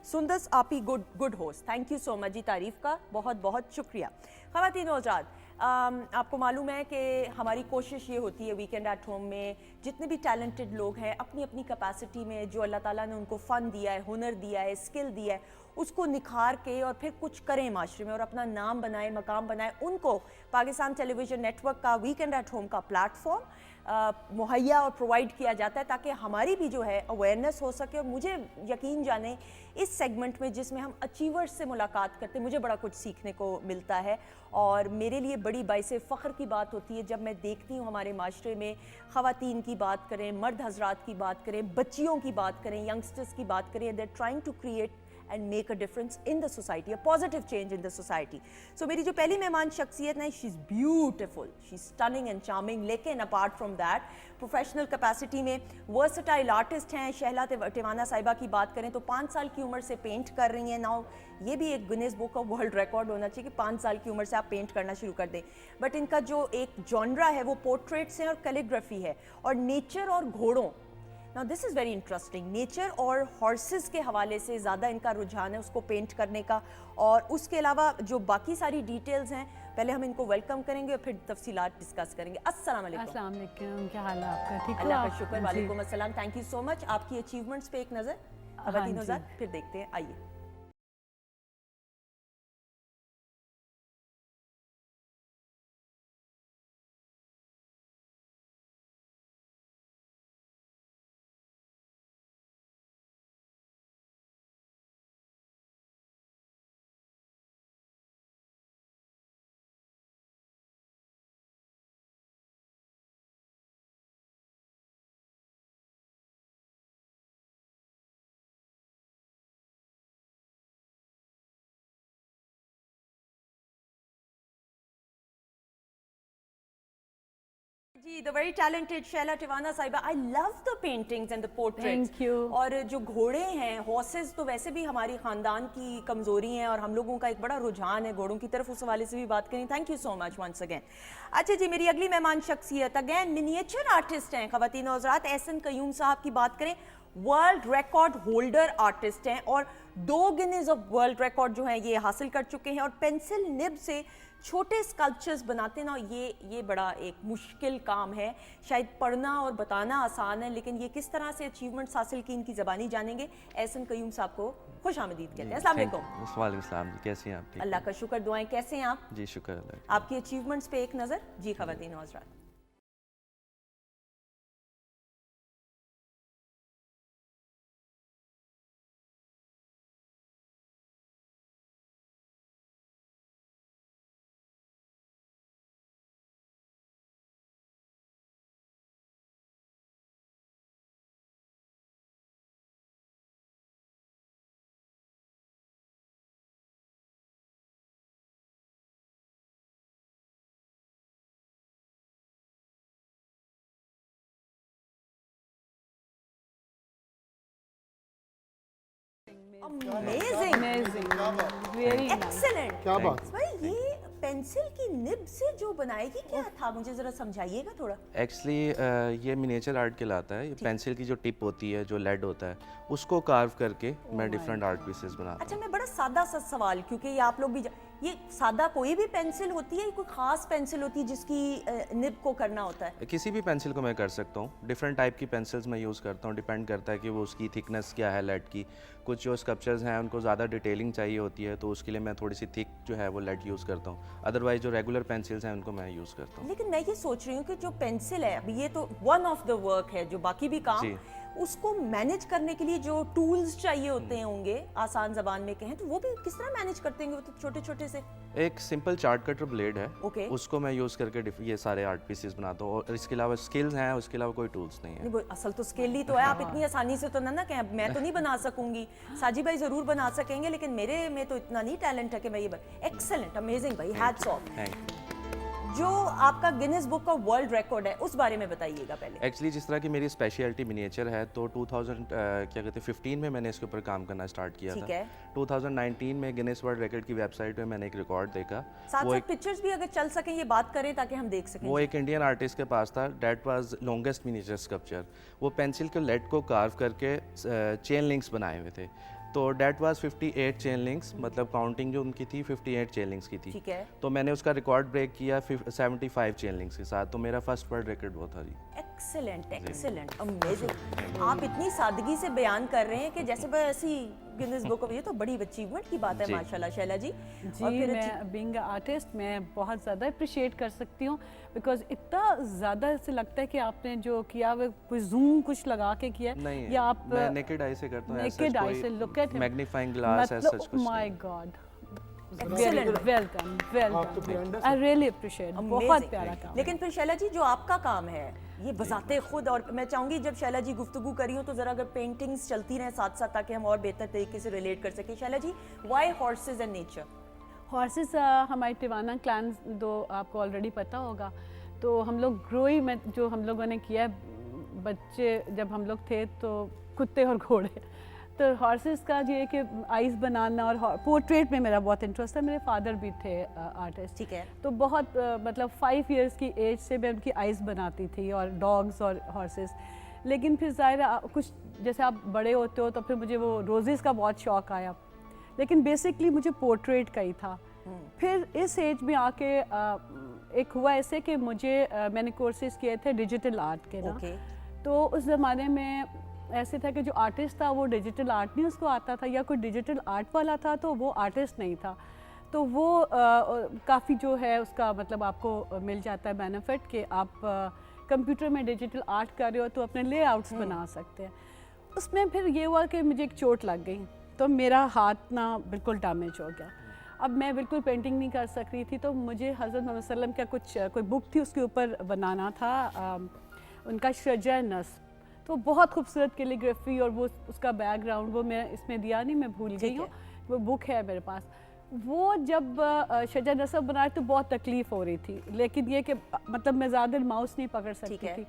सुंदस आपी good host, thank you so much जी, तारीफ का बहुत बहुत शुक्रिया। ख़वातीन हज़रात, आपको मालूम है कि हमारी कोशिश ये होती है वीकेंड एट होम में जितने भी टैलेंटेड लोग हैं अपनी अपनी कैपेसिटी में जो अल्लाह ताला ने उनको फ़न दिया है, हुनर दिया है, स्किल दिया है, उसको निखार के और फिर कुछ करें माशरे में और अपना नाम बनाए, मकाम बनाए। उनको पाकिस्तान टेलीविज़न नेटवर्क का वीकेंड एट होम का प्लेटफॉर्म मुहैया और प्रोवाइड किया जाता है ताकि हमारी भी जो है अवेयरनेस हो सके। और मुझे यकीन जाने इस सेगमेंट में जिसमें हम अचीवर्स से मुलाकात करते हैं, मुझे बड़ा कुछ सीखने को मिलता है और मेरे लिए बड़ी बाइसे फ़ख्र की बात होती है जब मैं देखती हूँ हमारे माशरे में ख़वातीन की बात करें, मर्द हजरात की बात करें, बच्चियों की बात करें, यंगस्टर्स की बात करें, they are trying to create and make a difference in the society, a positive change in the society. So मेरी जो पहली मेहमान शख्सियत है, she's beautiful, she's stunning and charming, लेकिन apart from that professional capacity में वर्सटाइल आर्टिस्ट हैं। शहला टिवाना साहिबा की बात करें तो 5 साल की उम्र से पेंट कर रही हैं। नाउ ये भी एक Guinness book of world record होना चाहिए कि 5 साल की उम्र से आप पेंट करना शुरू कर दें। बट इनका जो एक जॉनरा है वो पोर्ट्रेट्स हैं और कैलीग्राफी है और नेचर और घोड़ों। Now this is very interesting, nature और हॉर्सेस के हवाले से ज़्यादा इनका रुझान है उसको पेंट करने का। और उसके अलावा जो बाकी सारी डिटेल्स हैं, पहले हम इनको वेलकम करेंगे और फिर तफसीलात डिस्कस करेंगे। अस्सलाम वालेकुम। अस्सलाम वालेकुम, क्या हाल है आपका? ठीक हो? अल्लाह का शुक्र, वालेकुम अस्सलाम, थैंक यू सो मच। आपकी अचीवमेंट्स पे एक नज़र ख़वातीन हज़रात फिर देखते हैं, आइए। जी the very talented Shaila Tiwana साहिबा, I love the paintings and the portraits. Thank you. और जो घोड़े हैं, हॉर्सेस तो वैसे भी हमारी ख़ानदान की कमज़ोरी हैं और हम लोगों का एक बड़ा रुझान है घोड़ों की तरफ, उस हवाले से भी बात करें। Thank you so much once again. अच्छा जी, मेरी अगली मेहमान शख्सियत अगेन मिनिएचर आर्टिस्ट हैं ख़वातीन हज़रात। एहसन कयूम साहब की बात करें, वर्ल्ड रिकॉर्ड होल्डर आर्टिस्ट हैं और 2 गिनीज ऑफ वर्ल्ड रिकॉर्ड जो हैं ये हासिल कर चुके हैं। और पेंसिल निब से छोटे स्कल्पचर्स बनाते ना, ये बड़ा एक मुश्किल काम है। शायद पढ़ना और बताना आसान है, लेकिन ये किस तरह से अचीवमेंट्स हासिल की इनकी ज़बानी जानेंगे। एहसन कयूम साहब को खुश आमदीद कहते हैं। अस्सलाम वालेकुम। वालेकुम सलाम जी, कैसी हैं आप? अल्लाह का शुक्र, दुआएं। कैसे हैं आप? जी शुक्र अल्लाह। आपकी अचीवमेंट्स पे एक नज़र जी ख़वातीन हज़रात। अमेजिंग, वेरी एक्सीलेंट, क्या बात है। भाई ये पेंसिल की निब से जो बनाएगी क्या था, मुझे जरा समझाइएगा थोड़ा। एक्चुअली ये मिनिएचर आर्ट कहलाता है। ये पेंसिल की जो टिप होती है, जो लेड होता है, उसको कार्व करके मैं डिफरेंट आर्ट पीसेस बनाता अच्छा, मैं बड़ा सादा सा सवाल, क्योंकि ये आप लोग भी ये सादा कोई भी पेंसिल होती है, कोई खास पेंसिल होती है जिसकी निब को करना होता है? हूँ। किसी भी पेंसिल को मैं कर सकता हूँ। डिफरेंट टाइप की पेंसिल्स मैं यूज़ करता हूँ, डिपेंड करता है कि वो उसकी थिकनेस क्या है लेड की। कुछ जो स्कल्पचर्स हैं उनको ज़्यादा डिटेलिंग चाहिए होती है, तो उसके लिए मैं थोड़ी सी थिक जो है वो लेड यूज़ करता हूँ। अदरवाइज जो रेगुलर पेंसिल्स हैं उनको मैं यूज़ करता हूँ। लेकिन मैं ये सोच रही हूँ कि जो पेंसिल है, अभी ये तो वन ऑफ द वर्क है, जो बाकी भी काम, उसको मैनेज करने के लिए जो टूल्स चाहिए होते हैं होंगे, आसान जबान में कहें तो वो भी किस तरह मैनेज करते हैं? वो तो छोटे छोटे से एक सिंपल चार्ट कटर ब्लेड है, Okay. उसको मैं यूज़ करके ये सारे आर्ट पीसेस बनाता हूँ। और इसके अलावा स्किल्स हैं, उसके अलावा कोई टूल्स नहीं है। नहीं, वो असल तो स्केल ही तो है। आप इतनी आसानी से तो ना कहें मैं तो नहीं बना सकूंगी, साजी भाई जरूर बना सकेंगे, लेकिन मेरे में तो इतना नहीं टैलेंट है कि मैं ये एक्सेलेंट, अमेजिंग भाई, हैट्स ऑफ। जो आपका गिनीज बुक का वर्ल्ड रिकॉर्ड है उस बारे में बताइएगा पहले। एक्चुअली जिस तरह की मेरी स्पेशलिटी मिनिएचर है, तो 2015 में मैंने इसके ऊपर काम करना स्टार्ट किया ठीक था। है। 2019 में गिनीज वर्ल्ड रिकॉर्ड की वेबसाइट पे मैंने एक रिकॉर्ड देखा। साथ वो साथ पिक्चर्स भी अगर चल सकें ये बात करें ताकि हम देख सकें। वो एक इंडियन आर्टिस्ट के पास था, that was longest miniature sculpture. वो पेंसिल के लेड को कार्व करके चेन लिंक्स बनाए हुए थे। तो डेट वाज 58 चेन लिंक्स, मतलब काउंटिंग जो उनकी थी 58 चेन लिंक्स की थी। ठीक है। तो मैंने उसका रिकॉर्ड ब्रेक किया 75 चेन लिंक्स के साथ। तो मेरा फर्स्ट वर्ल्ड रिकॉर्ड वो था जी। Excellent, excellent, amazing. आप इतनी सादगी से बयान कर रहे हैं कि जैसे बस ऐसी गिनीज बुक ऑफ, ये तो बड़ी अचीवमेंट की बात है माशाल्लाह शैला जी। जी, मैं बीइंग अ आर्टिस्ट मैं बहुत ज़्यादा अप्रिशिएट कर सकती हूँ, बिकॉज इतना ज़्यादा ऐसे लगता है कि आपने जो किया वो कोई जूम कुछ लगा के किया नहीं, या आप मैं नेकेड आई से करता हूँ। नेकेड आई से लुक एट मैग्नीफाइंग ग्लास ऐसा कुछ नहीं। My God, well done, well done, I really appreciate, बहुत प्यारा काम। लेकिन फिर शैला जी जो आपका काम है ये बजाते खुद, और मैं चाहूंगी जब शैला जी गुफ्तगू करी हो तो जरा अगर पेंटिंग्स चलती रहें साथ साथ ताकि हम और बेहतर तरीके से रिलेट कर सकें। Shaila ji, why horses and nature? Horses हमारे टिवाना क्लैन दो आपको ऑलरेडी पता होगा, तो हम लोग ग्रोई में जो हम लोगों ने किया है, बच्चे जब हम लोग थे तो कुत्ते और घोड़े, तो हॉर्सेस का ये कि आइस बनाना और पोर्ट्रेट में मेरा बहुत इंटरेस्ट है। मेरे फादर भी थे आर्टिस्ट, ठीक है। तो बहुत मतलब 5 इयर्स की एज से मैं उनकी आइस बनाती थी और डॉग्स और हॉर्सेस। लेकिन फिर ज़ाहिर कुछ जैसे आप बड़े होते हो तो फिर मुझे वो रोजेस का बहुत शौक़ आया, लेकिन बेसिकली मुझे पोर्ट्रेट का ही था। फिर इस एज में आके एक हुआ ऐसे कि मुझे मैंने कोर्सेज किए थे डिजिटल आर्ट के ना, तो उस ज़माने में ऐसे था कि जो आर्टिस्ट था वो डिजिटल आर्ट नहीं उसको आता था, या कोई डिजिटल आर्ट वाला था तो वो आर्टिस्ट नहीं था। तो वो काफ़ी जो है उसका मतलब आपको मिल जाता है बेनिफिट कि आप कंप्यूटर में डिजिटल आर्ट कर रहे हो तो अपने लेआउट्स बना सकते हैं। उसमें फिर ये हुआ कि मुझे एक चोट लग गई, तो मेरा हाथ ना बिल्कुल डैमेज हो गया। अब मैं बिल्कुल पेंटिंग नहीं कर सक रही थी, तो मुझे हज़रत मोहम्मद सल्लम का कोई बुक थी उसके ऊपर बनाना था उनका शजर नस्ब, तो बहुत खूबसूरत कैलीग्राफी और वो उसका बैकग्राउंड वो मैं इसमें दिया नहीं, मैं भूल गई हूँ, वो बुक है मेरे पास। वो जब शजर नस्ब बनाए तो बहुत तकलीफ़ हो रही थी, लेकिन ये कि मतलब मैं ज़्यादा माउस नहीं पकड़ सकती थी।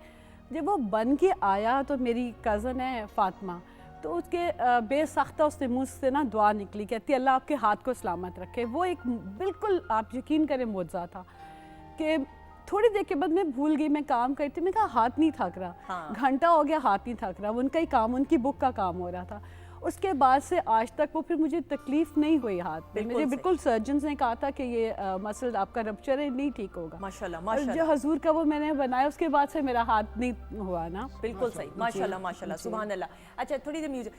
जब वो बन के आया तो मेरी कज़न है फातिमा, तो उसके बेसाख्ता उसने मुँह से ना दुआ निकली, कहती अल्लाह आपके हाथ को सलामत रखे। वो एक बिल्कुल आप यकीन करें मुआज़ा था कि थोड़ी देर के बाद मैं भूल गई, मैं काम करती, मैं कहा हाथ नहीं थक रहा, घंटा हो गया हाथ नहीं थक रहा, उनका ही काम, उनकी बुक का काम हो रहा था। उसके बाद से आज तक वो फिर मुझे तकलीफ नहीं हुई हाथ पे। मुझे बिल्कुल सर्जन ने कहा था कि ये मसल आपका रप्चर है, नहीं ठीक होगा। माशाल्लाह, और माशाल्लाह। जो हजूर का वो मैंने बनाया उसके बाद से मेरा हाथ नहीं हुआ ना। बिल्कुल सही, माशाल्लाह माशाल्लाह, सुभान अल्लाह। अच्छा, थोड़ी देर म्यूजिक।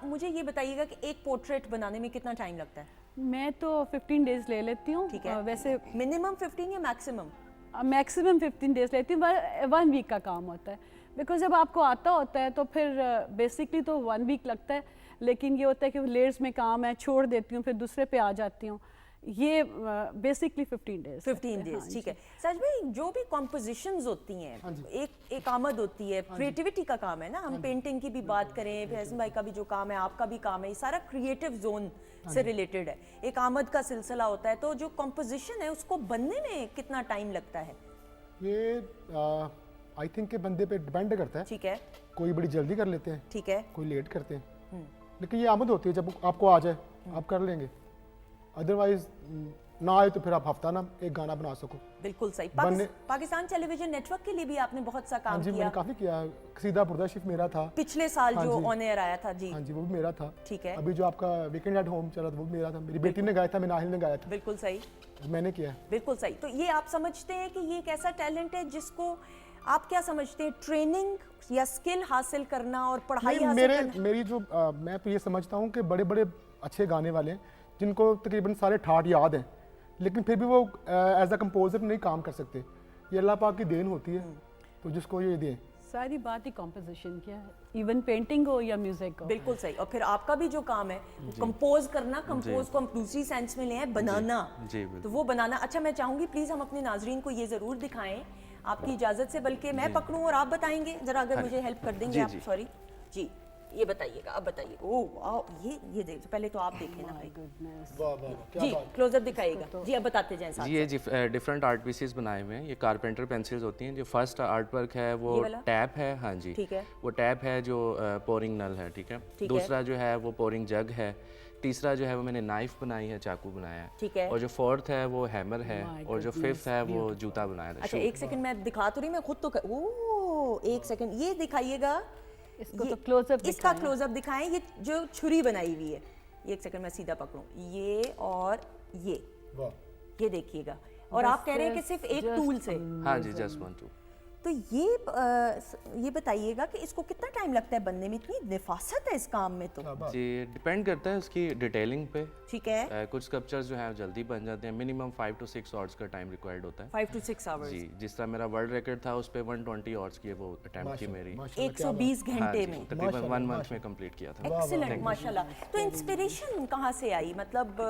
मुझे ये बताइएगा कि एक पोर्ट्रेट बनाने में कितना टाइम लगता है? मैं तो 15 डेज ले लेती हूँ। ठीक है। वैसे मिनिमम 15 या मैक्सिमम? मैक्सिमम 15 डेज लेती हूँ, 1 वीक का काम होता है, बिकॉज जब आपको आता होता है तो फिर बेसिकली तो 1 वीक लगता है, लेकिन ये होता है कि लेयर्स में काम है, छोड़ देती हूँ, फिर दूसरे पे आ जाती हूँ। ये बेसिकली 15 डेज। 15 डेज, ठीक है। सच में जो भी कॉम्पोजिशंस होती हैं, एक आमद होती है, क्रिएटिविटी का काम है ना। हम पेंटिंग की भी बात करें, फैज़न भाई का भी जो काम है, आपका भी काम है, ये सारा क्रिएटिव जोन से रिलेटेड है। एक आमद का सिलसिला होता है, तो जो कॉम्पोजिशन है उसको बनने में कितना टाइम लगता है? ये आई थिंक के बंदे पे डिपेंड करता है। ठीक है। कोई बड़ी जल्दी कर लेते हैं, ठीक है, कोई लेट करते हैं। लेकिन ये आमद होती है जब आपको आ जाए आप कर लेंगे, अदरवाइज ना आए तो फिर आप हफ्ता ना एक गाना बना सको। बिल्कुल सही। पाकिस्तान टेलीविजन नेटवर्क के लिए भी आपने बहुत सा काम जी किया। मैंने काफ़ी किया। सीधा पुर्दा शिफ्ट मेरा था पिछले साल जो ऑन एयर आया था। जी हाँ जी, वो भी मेरा था। ठीक है। अभी जो आपका वीकेंड एट होम चला था वो भी मेरा था। मेरी बेटी ने गाया था, नाहिल ने गाया था। बिल्कुल सही, मैंने किया। बिल्कुल सही। तो ये आप समझते हैं कि ये एक ऐसा टैलेंट है जिसको आप क्या समझते हैं, ट्रेनिंग या स्किल हासिल करना और पढ़ाई हासिल करना? मेरी जो मैं तो ये समझता हूँ कि बड़े बड़े अच्छे गाने वाले जिनको तकरीबन सारे ठाट याद हैं लेकिन फिर भी वो एज अ कंपोजर नहीं काम कर सकते, ये अल्लाह पाक की देन होती है। तो जिसको ये दें, सारी बात ही कॉम्पोजिशन की है, इवन पेंटिंग हो या म्यूजिक हो। बिल्कुल सही। और फिर आपका भी जो काम है कंपोज करना, कंपोज को हम दूसरी सेंस में ले आए, बनाना। तो वो बनाना। अच्छा, मैं चाहूंगी प्लीज हम अपने नाजरीन को ये जरूर दिखाएं आपकी इजाजत से, बल्कि मैं पकड़ूं और आप बताएंगे जरा, अगर मुझे हेल्प कर देंगे आप। सॉरी जी, ये बताइएगा, अब बताइए। ओह वाह, ये देखिए, पहले तो आप देखें ना भाई। जी क्लोजअप दिखाइएगा जी, अब बताते जाएं साथ। जी ये डिफरेंट आर्ट पीसेस बनाए हुए हैं। ये कारपेंटर पेंसिल्स होती हैं। जो फर्स्ट आर्ट वर्क है वो टैप है। हाँ जी, ठीक है। वो टैप है जो पोरिंग नल है। ठीक है। दूसरा जो है वो पोरिंग जग है। तीसरा जो है वो मैंने नाइफ बनाई है, चाकू बनाया है। ठीक है। और जो फोर्थ है वो हैमर है। और जो फिफ्थ है वो जूता बनाया था। अच्छा एक सेकंड, मैं दिखा तो रही, मैं खुद तो ओह एक सेकंड, ये दिखाइएगा इसको तो क्लोजअप, इसका क्लोजअप दिखाएं। ये जो छुरी बनाई हुई है, एक सेकंड मैं सीधा पकड़ूं, ये और ये देखिएगा। और आप कह रहे हैं कि सिर्फ एक टूल से? हाँ जी, जस्ट वन टूल। तो ये बताइएगा कि इसको कितना टाइम लगता है बनने में? इतनी निफासत है इस काम में। तो जी डिपेंड करता है उसकी डिटेलिंग पे। ठीक है। कुछ स्कल्पचर्स जो हैं जल्दी बन जाते हैं, मिनिमम 5 to 6 आवर्स का टाइम रिक्वायर्ड होता है। 5 to 6 आवर्स। जी, जिस तरह मेरा वर्ल्ड रिकॉर्ड था उस पे 120 आवर्स की वो अटेम्प्ट की मेरी। 120 घंटे में तकरीबन 1 मंथ में कंप्लीट किया था। एक्सीलेंट, माशाल्लाह। तो इंस्पिरेशन कहाँ से आई? मतलब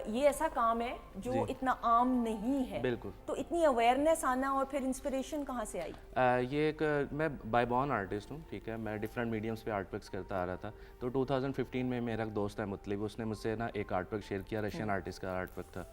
ये ऐसा काम है जो इतना आम नहीं है। बिल्कुल। तो इतनी अवेयरनेस आना और फिर इंस्पिरेशन कहाँ से आई? ये एक मैं बाय बॉर्न आर्टिस्ट हूँ। ठीक है। मैं डिफरेंट मीडियम्स पे आर्ट वर्क्स करता आ रहा था। तो 2015 में मेरा एक दोस्त है मुतलिब, उसने मुझसे ना एक आर्ट वर्क शेयर किया। रशियन आर्टिस्ट का आर्ट वर्क था।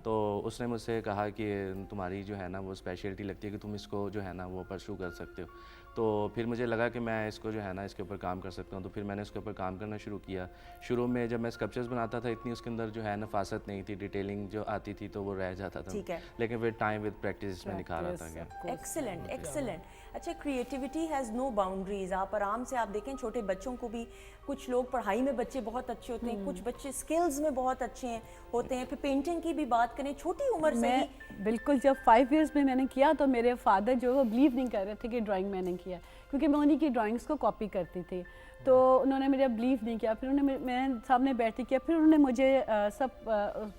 तो उसने मुझसे कहा कि तुम्हारी जो है ना वो स्पेशलिटी लगती है कि तुम इसको जो है ना वो परस्यू कर सकते हो। तो फिर मुझे लगा कि मैं इसको जो है ना इसके ऊपर काम कर सकता हूँ। तो फिर मैंने इसके ऊपर काम करना शुरू किया। शुरू में जब मैं स्कल्पचर्स बनाता था इतनी उसके अंदर जो है नफासत नहीं थी, डिटेलिंग जो आती थी तो वो रह जाता था। लेकिन विद टाइम विद प्रैक्टिस इसमें निखार आता गया। Excellent, excellent. अच्छा, क्रिएटिविटी हैज़ नो बाउंड्रीज। आप आराम से आप देखें छोटे बच्चों को भी, कुछ लोग पढ़ाई में बच्चे बहुत अच्छे होते हैं, कुछ बच्चे स्किल्स में बहुत अच्छे होते हैं। फिर पेंटिंग की भी बात करें, छोटी उम्र से ही। बिल्कुल, जब 5 इयर्स में मैंने किया तो मेरे फादर जो वो बिलीव नहीं कर रहे थे कि ड्राइंग मैंने किया, क्योंकि मैं उन्हीं की ड्राइंग्स को कॉपी करती थी। तो उन्होंने मेरा बिलीव नहीं किया। फिर उन्होंने मैं सामने बैठी किया, फिर उन्होंने मुझे सब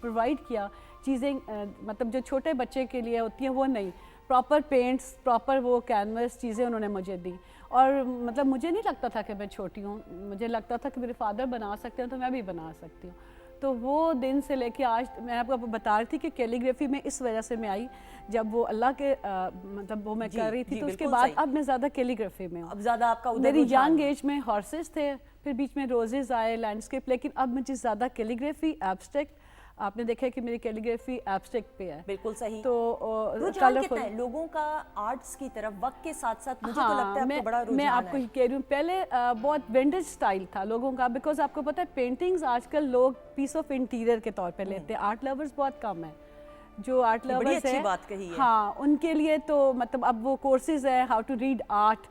प्रोवाइड किया चीज़ें, मतलब जो छोटे बच्चे के लिए होती हैं वो नहीं, प्रॉपर पेंट्स, प्रॉपर वो कैनवस चीज़ें उन्होंने मुझे दी। और मतलब मुझे नहीं लगता था कि मैं छोटी हूँ, मुझे लगता था कि मेरे फादर बना सकते हैं तो मैं भी बना सकती हूँ। तो वो दिन से लेके आज मैं आपको बता रही थी कि कैलीग्राफी में इस वजह से मैं आई, जब वो अल्लाह के मतलब वो मैं कर रही थी, तो उसके बाद अब मैं ज़्यादा कैलीग्राफी में हूँ। अब ज़्यादा आपका मेरी यंग एज में हॉर्सेस थे, फिर बीच में रोजेस आए, लैंडस्केप, लेकिन अब मुझे ज़्यादा कैलीग्राफी, एब्स्ट्रैक्ट, आपने देखा है कि मेरी कैलीग्राफी एब्स्ट्रैक्ट पे है। बिल्कुल सही। तो रुझान कितना है लोगों का आर्ट्स की तरफ वक्त के साथ साथ? मुझे तो लगता है आपको बड़ा रुझान है। मैं आपको ये कह रही हूँ, पहले बहुत विंटेज स्टाइल था लोगों का, बिकॉज आपको पता है पेंटिंग्स आजकल लोग पीस ऑफ इंटीरियर के तौर पे लेते हैं। आर्ट लवर्स बहुत कम है जो आर्ट लवर्स है। बात कही है। हाँ, उनके लिए तो मतलब अब वो कोर्सेज है, how to read art,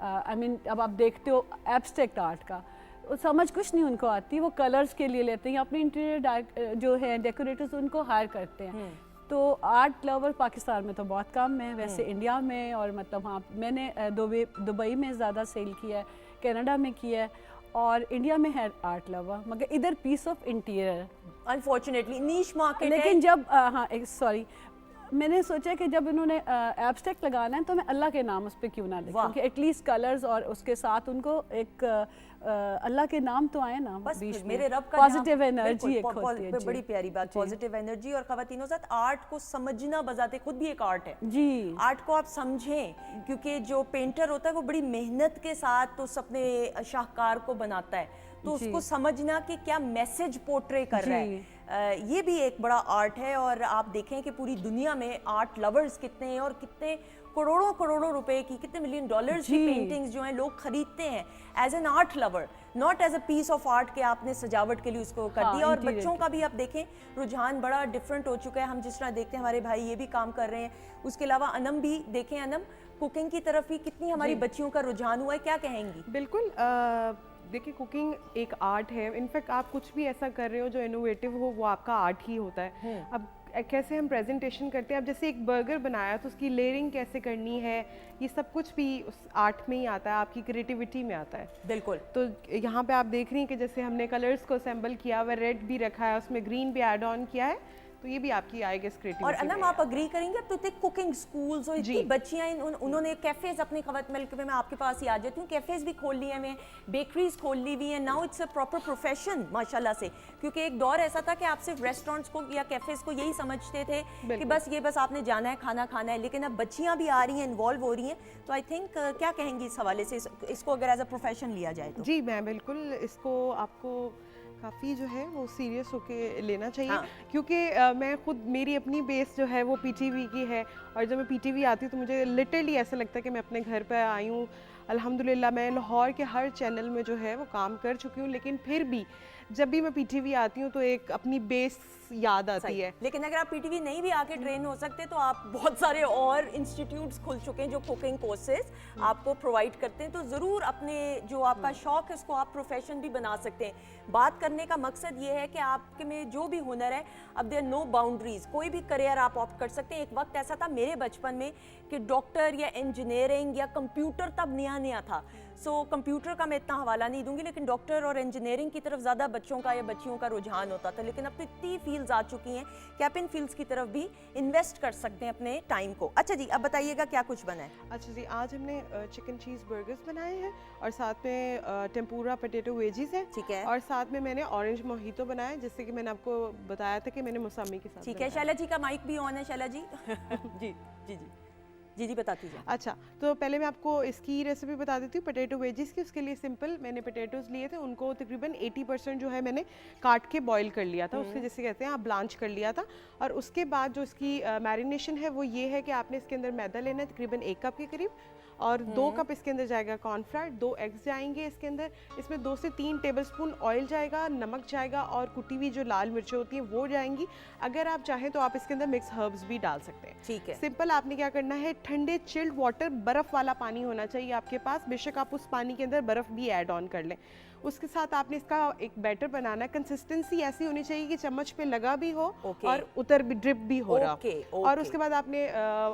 I mean अब आप देखते हो एब्स्ट्रैक्ट आर्ट का समझ कुछ नहीं उनको आती, वो कलर्स के लिए लेते हैं, अपने इंटीरियर जो है डेकोरेटर्स उनको हायर करते हैं। तो आर्ट लवर पाकिस्तान में तो बहुत कम है, वैसे इंडिया में, और मतलब हाँ मैंने दुबई में ज़्यादा सेल किया है, कनाडा में किया है, और इंडिया में है आर्ट लवर, मगर इधर piece of interior unfortunately niche market है। लेकिन जब हाँ सॉरी, मैंने सोचा कि जब इन्होंने एब्स्ट्रैक्ट लगाना है तो मैं अल्लाह के नाम उस पर क्यों ना लिखूं, कि एटलीस्ट कलर्स और उसके साथ उनको एक अल्लाह के नाम तो आए ना, बस मेरे रब का पॉजिटिव एनर्जी एक होती है। बड़ी प्यारी बात, पॉजिटिव एनर्जी। और खवातीनों साथ आर्ट को समझना बजाते खुद भी एक आर्ट है जी। आर्ट को आप समझें, क्योंकि जो पेंटर होता है वो बड़ी मेहनत के साथ उस अपने शाहकार को बनाता है, तो उसको समझना कि क्या मैसेज पोर्ट्रे कर रहा है, ये भी एक बड़ा आर्ट है। और आप देखें कि पूरी दुनिया में आर्ट लवर्स कितने हैं, और कितने करोड़ों करोड़ों रुपए की, कितने $1 मिलियन की पेंटिंग्स जो हैं लोग खरीदते हैं as an art lover. Not as a piece of art के आपने सजावट के लिए उसको कर दिया। और interior बच्चों का भी आप देखें रुझान बड़ा डिफरेंट हो चुका है। हम जिस तरह देखते हैं हमारे भाई ये भी काम कर रहे हैं, उसके अलावा अनम भी देखें, अनम कुकिंग की तरफ भी कितनी हमारी बच्चियों का रुझान हुआ है, क्या कहेंगी? बिल्कुल, देखिए कुकिंग एक आर्ट है। इनफैक्ट आप कुछ भी ऐसा कर रहे हो जो इनोवेटिव हो वो आपका आर्ट ही होता है। अब कैसे हम प्रेजेंटेशन करते हैं, अब जैसे एक बर्गर बनाया तो उसकी लेयरिंग कैसे करनी है, ये सब कुछ भी उस आर्ट में ही आता है, आपकी क्रिएटिविटी में आता है। बिल्कुल। तो यहाँ पे आप देख रही हैं कि जैसे हमने कलर्स को असेंबल किया हुआ, रेड भी रखा है, उसमें ग्रीन भी ऐड ऑन किया है, तो ये भी आपकी आई गेस क्रिएटिविटी। और अनम आप अग्री करेंगे, अब तो इतने कुकिंग स्कूल्स और इतनी बच्चियां उन्होंने कैफेज अपने खवत मिल्क में, मैं आपके पास ही आ जाती हूँ, कैफेज भी खोल लिए हैं, बेकरीज खोल ली हुई हैं, now it's a proper profession माशाल्लाह से। क्योंकि एक दौर ऐसा था कि आप सिर्फ रेस्टोरेंट्स को या कैफेज को यही समझते थे कि बस आपने जाना है, खाना खाना है, लेकिन अब बच्चियां भी आ रही हैं, इन्वॉल्व हो रही हैं। तो आई थिंक क्या कहेंगी इस हवाले से, इसको अगर एज अ प्रोफेशन लिया जाए तो? जी मैं बिल्कुल, इसको आपको काफ़ी जो है वो सीरियस होके लेना चाहिए। क्योंकि मैं खुद, मेरी अपनी बेस जो है वो पीटीवी की है, और जब मैं पीटीवी आती हूँ तो मुझे लिटरली ऐसा लगता है कि मैं अपने घर पर आई हूँ। अल्हम्दुलिल्लाह मैं लाहौर के हर चैनल में जो है वो काम कर चुकी हूँ, लेकिन फिर भी जब भी मैं पीटीवी आती हूँ तो एक अपनी बेस याद आती है। लेकिन अगर आप पीटीवी नहीं भी आके ट्रेन हो सकते तो आप बहुत सारे और इंस्टीट्यूट्स खुल चुके हैं जो कुकिंग कोर्सेज आपको प्रोवाइड करते हैं, तो ज़रूर अपने जो आपका शौक है उसको आप प्रोफेशन भी बना सकते हैं। बात करने का मकसद ये है कि आपके में जो भी हुनर है, अब देयर नो बाउंड्रीज, कोई भी करियर आप ऑप्ट कर सकते हैं। एक वक्त ऐसा था मेरे बचपन में कि डॉक्टर या इंजीनियरिंग या कंप्यूटर तब नया था, सो कंप्यूटर का मैं इतना हवाला नहीं दूंगी, लेकिन डॉक्टर और इंजीनियरिंग की तरफ ज़्यादा बच्चों का या बच्चियों का रुझान होता था। लेकिन अब तो इतनी फील्ड्स आ चुकी हैं कि आप इन फील्ड्स की तरफ भी इन्वेस्ट कर सकते हैं अपने टाइम को। अच्छा जी, अब बताइएगा क्या कुछ बना है? अच्छा जी, आज हमने चिकन चीज़ बर्गर्स बनाए हैं, और साथ में टेम्पुरा पोटैटो वेजीज है, ठीक है, और साथ में मैंने ऑरेंज मोहितो बनाया है, जिससे कि मैंने आपको बताया था कि मैंने मौसमी के साथ। ठीक है, शैला जी का माइक भी ऑन है। शैला जी जी जी जी जी जी बताती जाए। अच्छा, तो पहले मैं आपको इसकी रेसिपी बता देती हूँ पोटैटो वेजिस की। उसके लिए सिंपल मैंने पोटैटोज लिए थे, उनको तकरीबन 80% जो है मैंने काट के बॉईल कर लिया था, उसके जैसे कहते हैं आप ब्लांच कर लिया था। और उसके बाद जो इसकी मैरिनेशन है वो ये है कि आपने इसके अंदर मैदा लेना है तकरीबन 1 कप के करीब, और 2 कप इसके अंदर जाएगा कॉर्नफ्लावर, 2 एग्स जाएंगे इसके अंदर, इसमें 2 से 3 टेबलस्पून ऑयल जाएगा, नमक जाएगा, और कुटी हुई जो लाल मिर्चें होती हैं वो जाएंगी। अगर आप चाहें तो आप इसके अंदर मिक्स हर्ब्स भी डाल सकते हैं। ठीक है, सिंपल आपने क्या करना है, ठंडे चिल्ड वाटर, बर्फ़ वाला पानी होना चाहिए आपके पास, बेशक आप उस पानी के अंदर बर्फ़ भी ऐड ऑन कर लें। उसके साथ आपने इसका एक बैटर बनाना है, कंसिस्टेंसी ऐसी होनी चाहिए कि चम्मच पे लगा भी हो और उतर भी, ड्रिप भी हो रहा हो। और उसके बाद आपने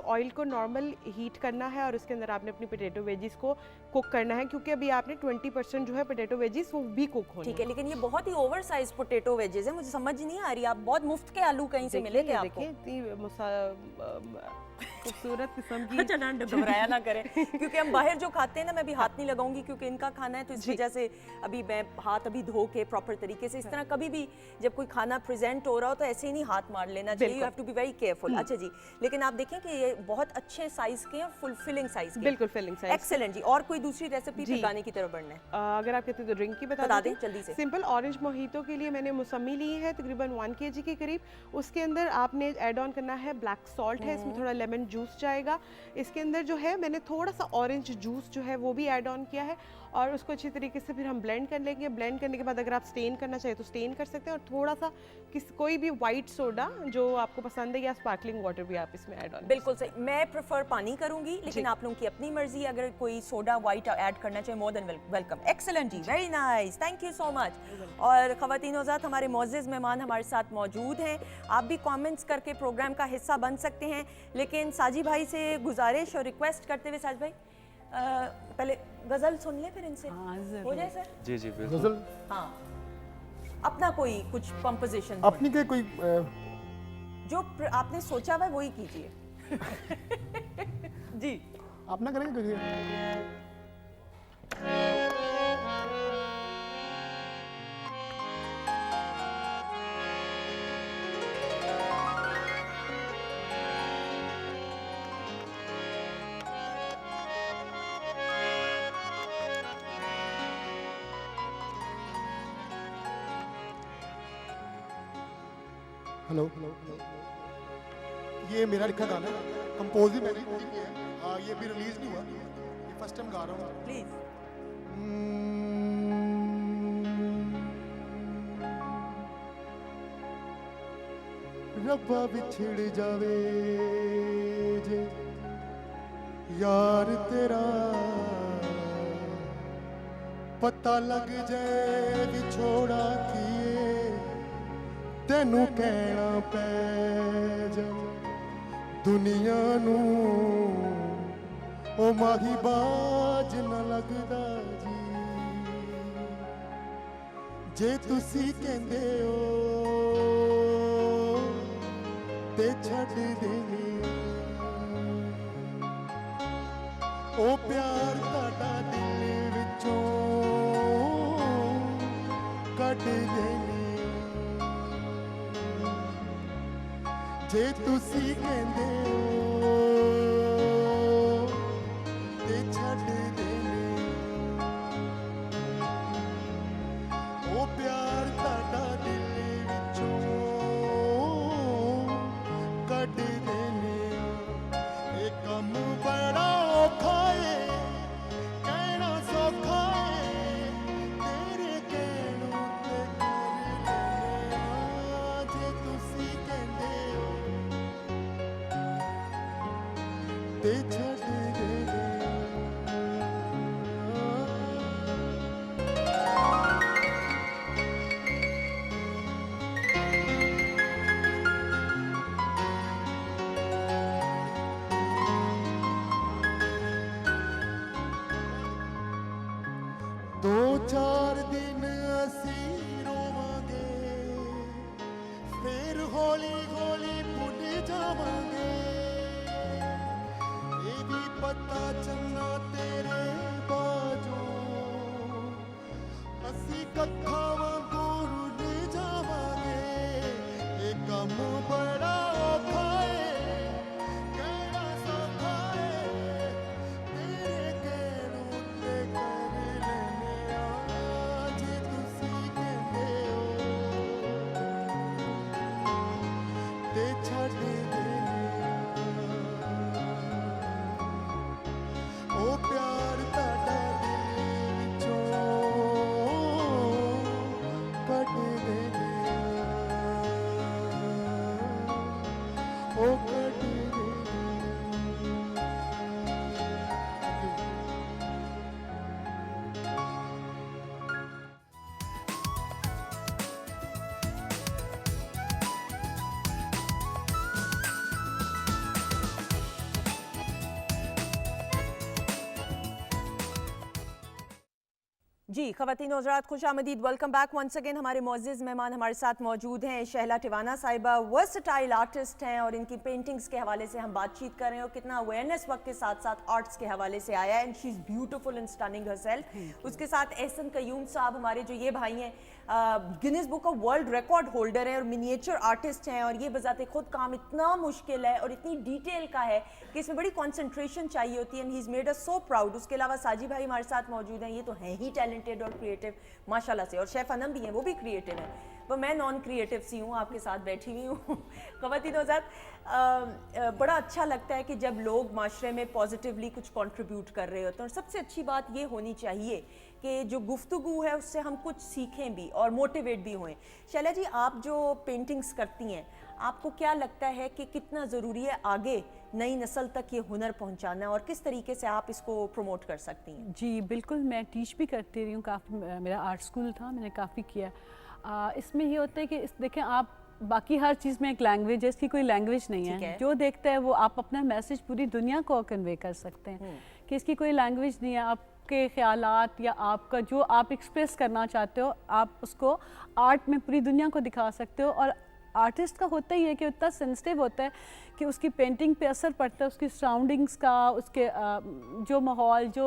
ऑयल को नॉर्मल हीट करना है, और उसके अंदर आपने अपनी पोटैटो वेजिस को कुक करना है, क्योंकि अभी आपने 20% जो है पोटैटो वेजिस वो भी कुक होनी है। ठीक है, लेकिन ये बहुत ही ओवर साइज पोटैटो वेजिस है, मुझे समझ नहीं आ रही, आप बहुत मुफ्त के आलू कहीं से मिले थे आपको? खूबसूरत किस्म की। अच्छा, ना घबराया ना करें, क्योंकि हम बाहर जो खाते हैं ना, मैं भी हाथ नहीं लगाऊंगी क्योंकि इनका खाना है, तो इस वजह से अभी मैं हाथ अभी धो के प्रॉपर तरीके से, इस तरह कभी भी जब कोई खाना प्रेजेंट हो रहा हो तो ऐसे ही नहीं हाथ मार लेना चाहिए, you have to be very careful. अच्छा जी, लेकिन आप देखें कि ये बहुत अच्छे साइज के हैं, फुलफिलिंग साइज के। बिल्कुल फिलिंग साइज। एक्सीलेंट जी। और कोई दूसरी रेसिपी पकाने की तरफ बढ़ना है? अगर आप कहते हैं तो ड्रिंक की बता दें जल्दी से। सिंपल ऑरेंज मोहितो के लिए मैंने मौसमी ली है तकरीबन 1 kg के करीब। उसके अंदर आपने ऐड ऑन करना है ब्लैक सॉल्ट है, इसमें थोड़ा लेमन जूस जाएगा। इसके अंदर जो है मैंने थोड़ा सा ऑरेंज जूस जो है वो भी ऐड ऑन किया है, और उसको अच्छी तरीके से फिर हम ब्लेंड कर लेंगे। ब्लेंड करने के बाद अगर आप स्टेन करना चाहें तो स्टेन कर सकते हैं, और थोड़ा सा कोई भी वाइट सोडा जो आपको पसंद है या स्पार्कलिंग वाटर भी आप इसमें ऐड ऑन। बिल्कुल सही, मैं प्रेफर पानी करूंगी, लेकिन आप लोगों की अपनी मर्जी, अगर कोई सोडा वाइट ऐड करना चाहे मोर देन वेलकम। एक्सीलेंट जी, very nice, thank you so much. और ख़वातीन हज़रात, हमारे मुअज़्ज़िज़ मेहमान हमारे साथ मौजूद हैं, आप भी कमेंट्स करके प्रोग्राम का हिस्सा बन सकते हैं। लेकिन साजी भाई से गुजारिश और रिक्वेस्ट करते हुए, साज भाई पहले गज़ल सुन लें, फिर इनसे हो जाए सर? जी जी बिल्कुल। गज़ल, हाँ, अपना कोई कुछ कंपोजिशन अपनी के कोई जो आपने सोचा हुआ वही कीजिए। जी, आप ना करेंगे हेलो, ये मेरा लिखा गाना है, कंपोज भी मैंने किया है, ये भी रिलीज नहीं हुआ, ये फर्स्ट टाइम गा रहा हूँ। प्लीज। ਰੱਬਾ ਵਿਛੜ ਜਾਵੇ ਜੇ ਯਾਰ ਤੇਰਾ ਪਤਾ ਲੱਗ ਜਾਏ ਵਿਛੋੜਾ ਕੀਏ ਤੈਨੂੰ ਕਹਿਣਾ ਪੈ ਜਾਵੇ ਦੁਨੀਆ ਨੂੰ ਉਹ ਮਾਹੀ ਬਾਜ ਨਾ ਲੱਗਦਾ ਜੀ ਜੇ ਤੁਸੀਂ ਕਹਿੰਦੇ ਹੋ ਤੇ ਛੱਡ ਦੇਣੀ ਉਹ ਪਿਆਰ ਤੁਹਾਡਾ ਦਿਲ ਵਿੱਚੋਂ ਕੱਢ ਦੇਣੀ ਜੇ ਤੁਸੀਂ ਕਹਿੰਦੇ ਹੋ ਤੇ ਛੱਡ ਦੇਣੀ ਉਹ ਪਿਆਰ ਤੁਹਾਡਾ ਦਿਲ ਵਿੱਚੋਂ ਕੱਢ ਦੇਣੀ ਇਹ ਕੰਮ ਬੜਾ ਔਖਾ ਏ ਕਹਿਣਾ ਸੌਖਾ ਏ ਤੇਰੇ ਕਹਿਣ ਉੱਤੇ ਕਰ ਲੈਂਦੇ ਆ ਜੇ ਤੁਸੀਂ ਕਹਿੰਦੇ ਹੋ ਤੇ ਛੱਡ ਦੇਣੀ ਦੋ ਚਾਰ ਦਿਨ ਅਸੀਂ ਰੋਵਾਂਗੇ ਫਿਰ ਹੌਲੀ ਹੌਲੀ ਭੁੱਲ ਜਾਵਾਂਗੇ ਇਹ ਵੀ ਪਤਾ ਚੰਨਾ ਤੇਰੇ ਬਾਝੋਂ ਅਸੀਂ ਕੱਖਾਂ ਵਾਂਗੂ ਰੁੱਲ ਜਾਵਾਂਗੇ ਇਹ ਕੰਮ ਬੜਾ ਔਖਾ ਏ ਕਹਿਣਾ ਸੌਖਾ ਏ ਤੇਰੇ ਕਹਿਣ ਉੱਤੇ ਕਰ ਲੈਂਦੇ ਆ ਜੇ ਤੁਸੀਂ ਕਹਿੰਦੇ ਹੋ ਤੇ ਛੱਡ ਦੇਣੀ ਉਹ ਪਿਆਰ ਤੁਹਾਡਾ ਦਿਲ ਵਿੱਚੋਂ ਕੱਢ ਦੇਣੀ ਉਹ ਕੱਢ ਦੇਣੀ जी ख़वातीन हज़रात खुश आमदीद, वेलकम बैक वंस अगेन। हमारे मोअज़्ज़िज़ मेहमान हमारे साथ मौजूद हैं। शहला टिवाना साहिबा वर्सटाइल आर्टिस्ट हैं और इनकी पेंटिंग्स के हवाले से हम बातचीत कर रहे हैं और कितना अवेयरनेस वक्त के साथ साथ आर्ट्स के हवाले से आया है। And she is beautiful and stunning herself. उसके साथ एहसन कयूम साहब हमारे जो ये भाई हैं Guinness book of world record holder हैं और मिनिएचर आर्टिस्ट हैं और ये बजाते खुद काम इतना मुश्किल है और इतनी डिटेल का है कि इसमें बड़ी कॉन्सेंट्रेशन चाहिए होती है। And he is made us so proud. उसके अलावा साजी भाई हमारे साथ मौजूद हैं, ये तो हैं ही टैलेंटेड और क्रिएटिव माशाल्लाह से। और शेफ अनम भी हैं, वो भी क्रिएटिव हैं। पर मैं नॉन क्रिएटिव सी हूँ, आपके साथ बैठी हुई हूँ। ख़वातीन हज़रात बड़ा अच्छा लगता है कि जब लोग माशरे में पॉजिटिवली कुछ कंट्रीब्यूट कर रहे होते हैं। और सबसे अच्छी बात ये होनी चाहिए कि जो गुफ्तगू है उससे हम कुछ सीखें भी और मोटिवेट भी हों। शैला जी, आप जो पेंटिंग्स करती हैं, आपको क्या लगता है कि कितना ज़रूरी है आगे नई नस्ल तक ये हुनर पहुंचाना और किस तरीके से आप इसको प्रमोट कर सकती हैं? जी बिल्कुल, मैं टीच भी करती रही हूँ काफ़ी। मेरा आर्ट स्कूल था, मैंने काफ़ी किया। इसमें ये होता है कि देखें, आप बाकी हर चीज़ में एक लैंग्वेज है, इसकी कोई लैंग्वेज नहीं है। जो देखता है वो आप अपना मैसेज पूरी दुनिया को कन्वे कर सकते हैं कि इसकी कोई लैंग्वेज नहीं है। आपके ख्यालात या आपका जो आप एक्सप्रेस करना चाहते हो, आप उसको आर्ट में पूरी दुनिया को दिखा सकते हो। और आर्टिस्ट का होता ही है कि इतना सेंसिटिव होता है कि उसकी पेंटिंग पे असर पड़ता है उसकी सराउंडिंग्स का, उसके जो माहौल जो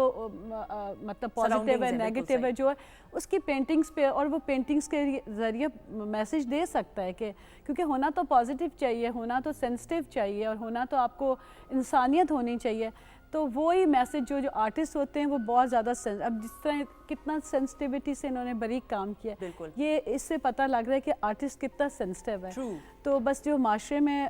मतलब पॉजिटिव है नेगेटिव है जो है उसकी पेंटिंग्स पे, और वो पेंटिंग्स के ज़रिए मैसेज दे सकता है कि क्योंकि होना तो पॉजिटिव चाहिए, होना तो सेंसिटिव चाहिए और होना तो आपको इंसानियत होनी चाहिए। तो वो ही मैसेज जो आर्टिस्ट होते हैं वो बहुत ज़्यादा अब जिस तरह कितना सेंसिटिविटी से इन्होंने बारीक काम किया, ये इससे पता लग रहा है कि आर्टिस्ट कितना सेंसिटिव है। तो बस जो माशरे में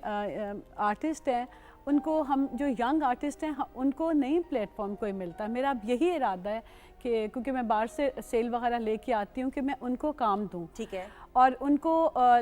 आर्टिस्ट हैं उनको हम जो यंग आर्टिस्ट हैं उनको नहीं प्लेटफॉर्म कोई मिलता। मेरा अब यही इरादा है कि क्योंकि मैं बाहर से सेल वगैरह लेके आती हूँ कि मैं उनको काम दूँ, ठीक है, और उनको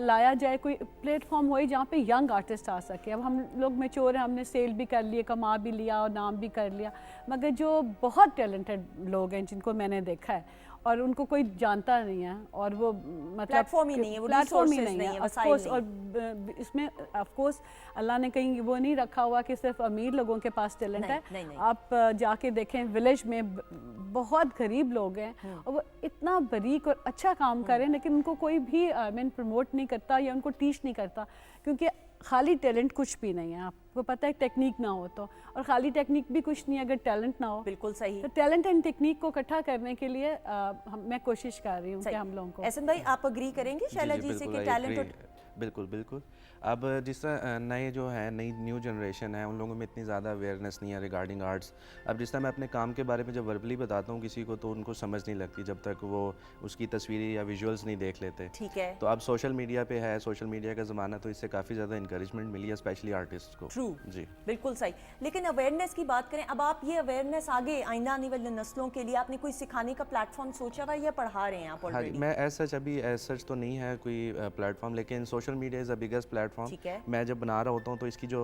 लाया जाए, कोई प्लेटफॉर्म हो जहाँ पे यंग आर्टिस्ट आ सके। अब हम लोग मैच्योर हैं, हमने सेल भी कर लिए, कमा भी लिया और नाम भी कर लिया, मगर जो बहुत टैलेंटेड लोग हैं जिनको मैंने देखा है और उनको कोई जानता नहीं है और वो मतलब प्लेटफॉर्म ही नहीं है, वो प्लेटफॉर्म ही resources नहीं नहीं है है, ऑफ कोर्स। और इसमें ऑफ कोर्स अल्लाह ने कहीं वो नहीं रखा हुआ कि सिर्फ अमीर लोगों के पास टैलेंट है। नहीं। आप जाके देखें विलेज में बहुत गरीब लोग हैं और वो इतना बारीक और अच्छा काम कर रहे हैं, लेकिन उनको कोई भी मीन प्रमोट नहीं करता या उनको टीच नहीं करता, क्योंकि खाली टैलेंट कुछ भी नहीं है। आपको पता है टेक्निक ना हो तो, और खाली टेक्निक भी कुछ नहीं अगर टैलेंट ना हो। बिल्कुल सही। तो टैलेंट एंड टेक्निक को इकट्ठा करने के लिए मैं कोशिश कर रही हूँ कि हम लोगों को। एहसन भाई, आप अग्री करेंगे शैला जी से कि टैलेंट? बिल्कुल बिल्कुल। अब जिस तरह नए जो है नई न्यू जनरेशन है उन लोगों में इतनी ज़्यादा अवेयरनेस नहीं है रिगार्डिंग आर्ट्स। अब जिस तरह मैं अपने काम के बारे में जब वर्बली बताता हूँ किसी को तो उनको समझ नहीं लगती जब तक वो उसकी तस्वीरें या विजुअल्स नहीं देख लेते। ठीक है। तो अब सोशल मीडिया पे है, सोशल मीडिया का ज़माना, तो इससे काफ़ी ज़्यादा इंकरेजमेंट मिली है स्पेशली आर्टिस्ट को। ट्रू जी बिल्कुल सही। लेकिन अवेयरनेस की बात करें, अब आप ये अवेयरनेस आगे आइंदा आने वाली नस्लों के लिए आपने कोई सिखाने का प्लेटफॉर्म सोचा हुआ या पढ़ा रहे हैं आप हाँ, ऑलरेडी? मैं एज सच तो नहीं है कोई प्लेटफॉर्म, लेकिन social media is a biggest platform. ठीक है। मैं जब बना रहा होता हूँ तो इसकी जो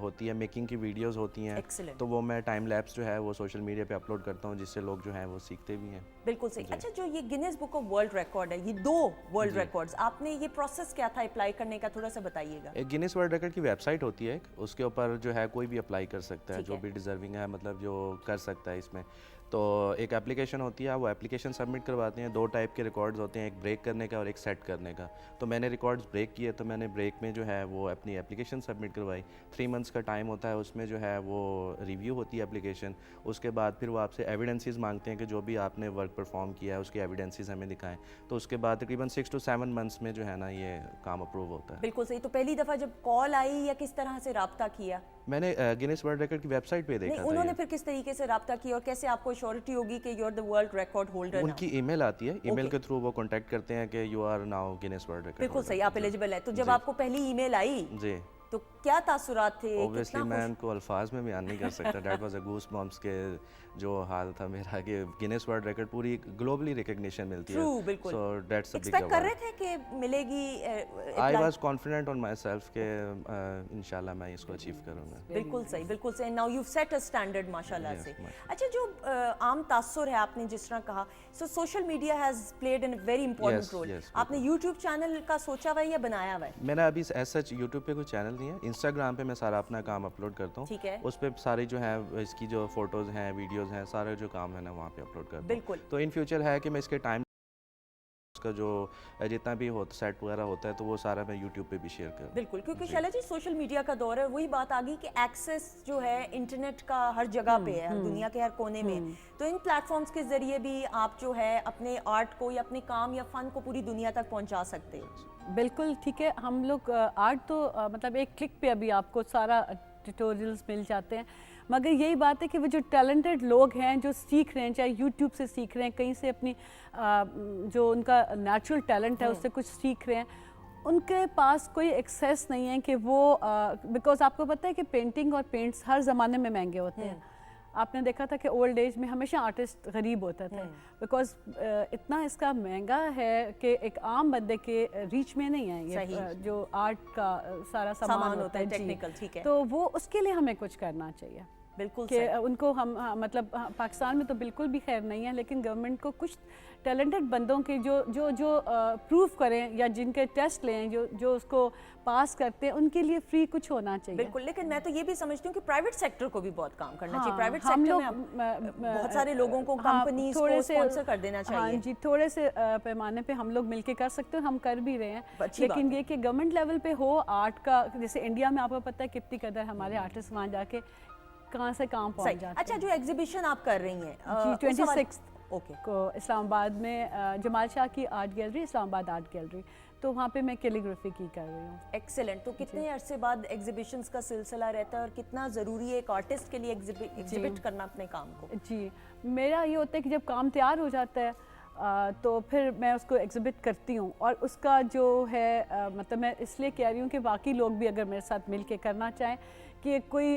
होती है मेकिंग की वीडियोस होती हैं, तो वो मैं टाइम लैप्स जो है वो सोशल मीडिया पे अपलोड करता हूँ, जिससे लोग जो हैं वो सीखते भी हैं। बिल्कुल सही। अच्छा, जो ये Guinness book of world record है, ये 2 वर्ल्ड रिकॉर्ड्स, आपने ये प्रोसेस क्या था अप्लाई करने का, थोड़ा सा बताइएगा। एक गिनीज वर्ल्ड रिकॉर्ड की वेबसाइट होती है, उसके ऊपर जो है कोई भी अप्लाई कर सकता है, जो भी डिजर्विंग है, मतलब जो कर सकता है इसमें। तो एक एप्लीकेशन होती है, वो एप्लीकेशन सबमिट करवाते हैं। 2 टाइप के रिकॉर्ड्स होते हैं, एक ब्रेक करने का और एक सेट करने का। तो मैंने रिकॉर्ड्स ब्रेक किए, तो मैंने ब्रेक में जो है वो अपनी एप्लीकेशन सबमिट करवाई। 3 मंथ्स का टाइम होता है, उसमें जो है वो रिव्यू होती है एप्लीकेशन। उसके बाद फिर वो आपसे एविडेंसेस मांगते हैं कि जो भी आपने वर्क परफॉर्म किया है उसके एविडेंसेस हमें दिखाएं। तो उसके बाद तकरीबन 6 to 7 मंथ्स में जो है ना ये काम अप्रूव होता है। बिल्कुल सही। तो पहली दफ़ा जब कॉल आई या किस तरह से रब्ता किया? मैंने गिनीज वर्ल्ड रिकॉर्ड की वेबसाइट पे देखा था। उन्होंने फिर किस तरीके से रब्ता किया और कैसे आपको अश्योरिटी होगी कि you are the world record holder? उनकी ईमेल आती है, ईमेल के थ्रू वो कांटेक्ट करते हैं कि you are now Guinness world record. बिल्कुल सही, आप एलिजिबल है। तो जब आपको पहली ईमेल आई जी तो क्या तासुरात थे? ऑब्वियसली मैं उनको अल्फाज में बयान नहीं कर सकता। That was a goose bumps के जो हाल था मेरा कि गिनीज वर्ल्ड रिकॉर्ड पूरी ग्लोबली रिकॉग्निशन मिलती है। ट्रू, बिल्कुल। So that's a big expect कर रहे थे कि मिलेगी? I was confident on my self कि इंशाल्लाह मैं इसको अचीव करूंगा। बिल्कुल सही, बिल्कुल सही। Now you set a standard माशाल्लाह से। अच्छा, जो आम तासुर है, आपने जिस तरह कहा, so social media has played an very important role. आपने यूट्यूब चैनल का सोचा हुआ है या बनाया हुआ है? मैंने अभी एज सच यूट्यूब पे कोई चैनल नहीं है, इंस्टाग्राम पे मैं सारा अपना काम अपलोड करता हूँ। ठीक है। उस पे सारी जो है इसकी जो फोटोज हैं, वीडियोस हैं, सारे जो काम है ना वहाँ पे अपलोड करता हूँ। बिल्कुल। तो इन फ्यूचर है कि मैं इसके टाइम उसका जो जितना भी होता सेट वगैरह होता है तो वो सारा मैं यूट्यूब पे भी शेयर करूँ। बिल्कुल, क्योंकि शैला जी सोशल मीडिया का दौर है, वही बात आ गई कि एक्सेस जो है इंटरनेट का हर जगह पे है, दुनिया के हर कोने में। तो इन प्लेटफॉर्म्स के जरिए भी आप जो है अपने आर्ट को या अपने काम या फन को पूरी दुनिया तक पहुंचा सकते हो। बिल्कुल ठीक है। हम लोग आर्ट तो मतलब एक क्लिक पे अभी आपको सारा ट्यूटोरियल्स मिल जाते हैं, मगर यही बात है कि वो जो टैलेंटेड लोग हैं जो सीख रहे हैं, चाहे यूट्यूब से सीख रहे हैं, कहीं से अपनी जो उनका नेचुरल टैलेंट है उससे कुछ सीख रहे हैं, उनके पास कोई एक्सेस नहीं है कि वो बिकॉज आपको पता है कि पेंटिंग और पेंट्स हर ज़माने में महंगे होते हैं। आपने देखा था कि ओल्ड एज में हमेशा आर्टिस्ट गरीब होता था बिकॉज इतना इसका महंगा है कि एक आम बंदे के रीच में नहीं है ये जो आर्ट का सारा सामान होता है टेक्निकल। ठीक है। तो वो उसके लिए हमें कुछ करना चाहिए। बिल्कुल कि उनको हम मतलब पाकिस्तान में तो बिल्कुल भी खैर नहीं है, लेकिन गवर्नमेंट को कुछ टैलेंटेड बंदों के जो प्रूव करें या जिनके टेस्ट लें, जो उसको पास करते हैं, उनके लिए फ्री कुछ होना चाहिए। बिल्कुल, लेकिन मैं तो ये भी समझती हूँ कि प्राइवेट सेक्टर को भी बहुत काम करना चाहिए। प्राइवेट सेक्टर में बहुत सारे लोगों को कंपनीज को स्पॉन्सर कर देना चाहिए। हाँ जी, थोड़े से पैमाने पे हम लोग मिलके कर सकते हैं, हम कर भी रहे हैं। लेकिन ये कि गवर्नमेंट लेवल पे हो आर्ट का, जैसे इंडिया में आपको पता है कितनी कदर हमारे आर्टिस्ट वहाँ जाके कहाँ से काम पहुँच जाते हैं। अच्छा, जो एग्जीबिशन आप कर रही हैं 26 को इस्लामाबाद में जमाल शाह की art gallery, Islamabad art gallery, तो वहाँ पे मैं कैलीग्राफी की कर रही हूँ। एक्सेलेंट। तो कितने अरसे बाद एग्जीबिशंस का सिलसिला रहता है और कितना ज़रूरी है एक आर्टिस्ट के लिए एग्जिबिट करना अपने काम को? जी, मेरा ये होता है कि जब काम तैयार हो जाता है तो फिर मैं उसको एग्जिबिट करती हूँ। और उसका जो है मतलब मैं इसलिए कह रही हूँ कि बाकी लोग भी अगर मेरे साथ मिल के करना चाहें कि कोई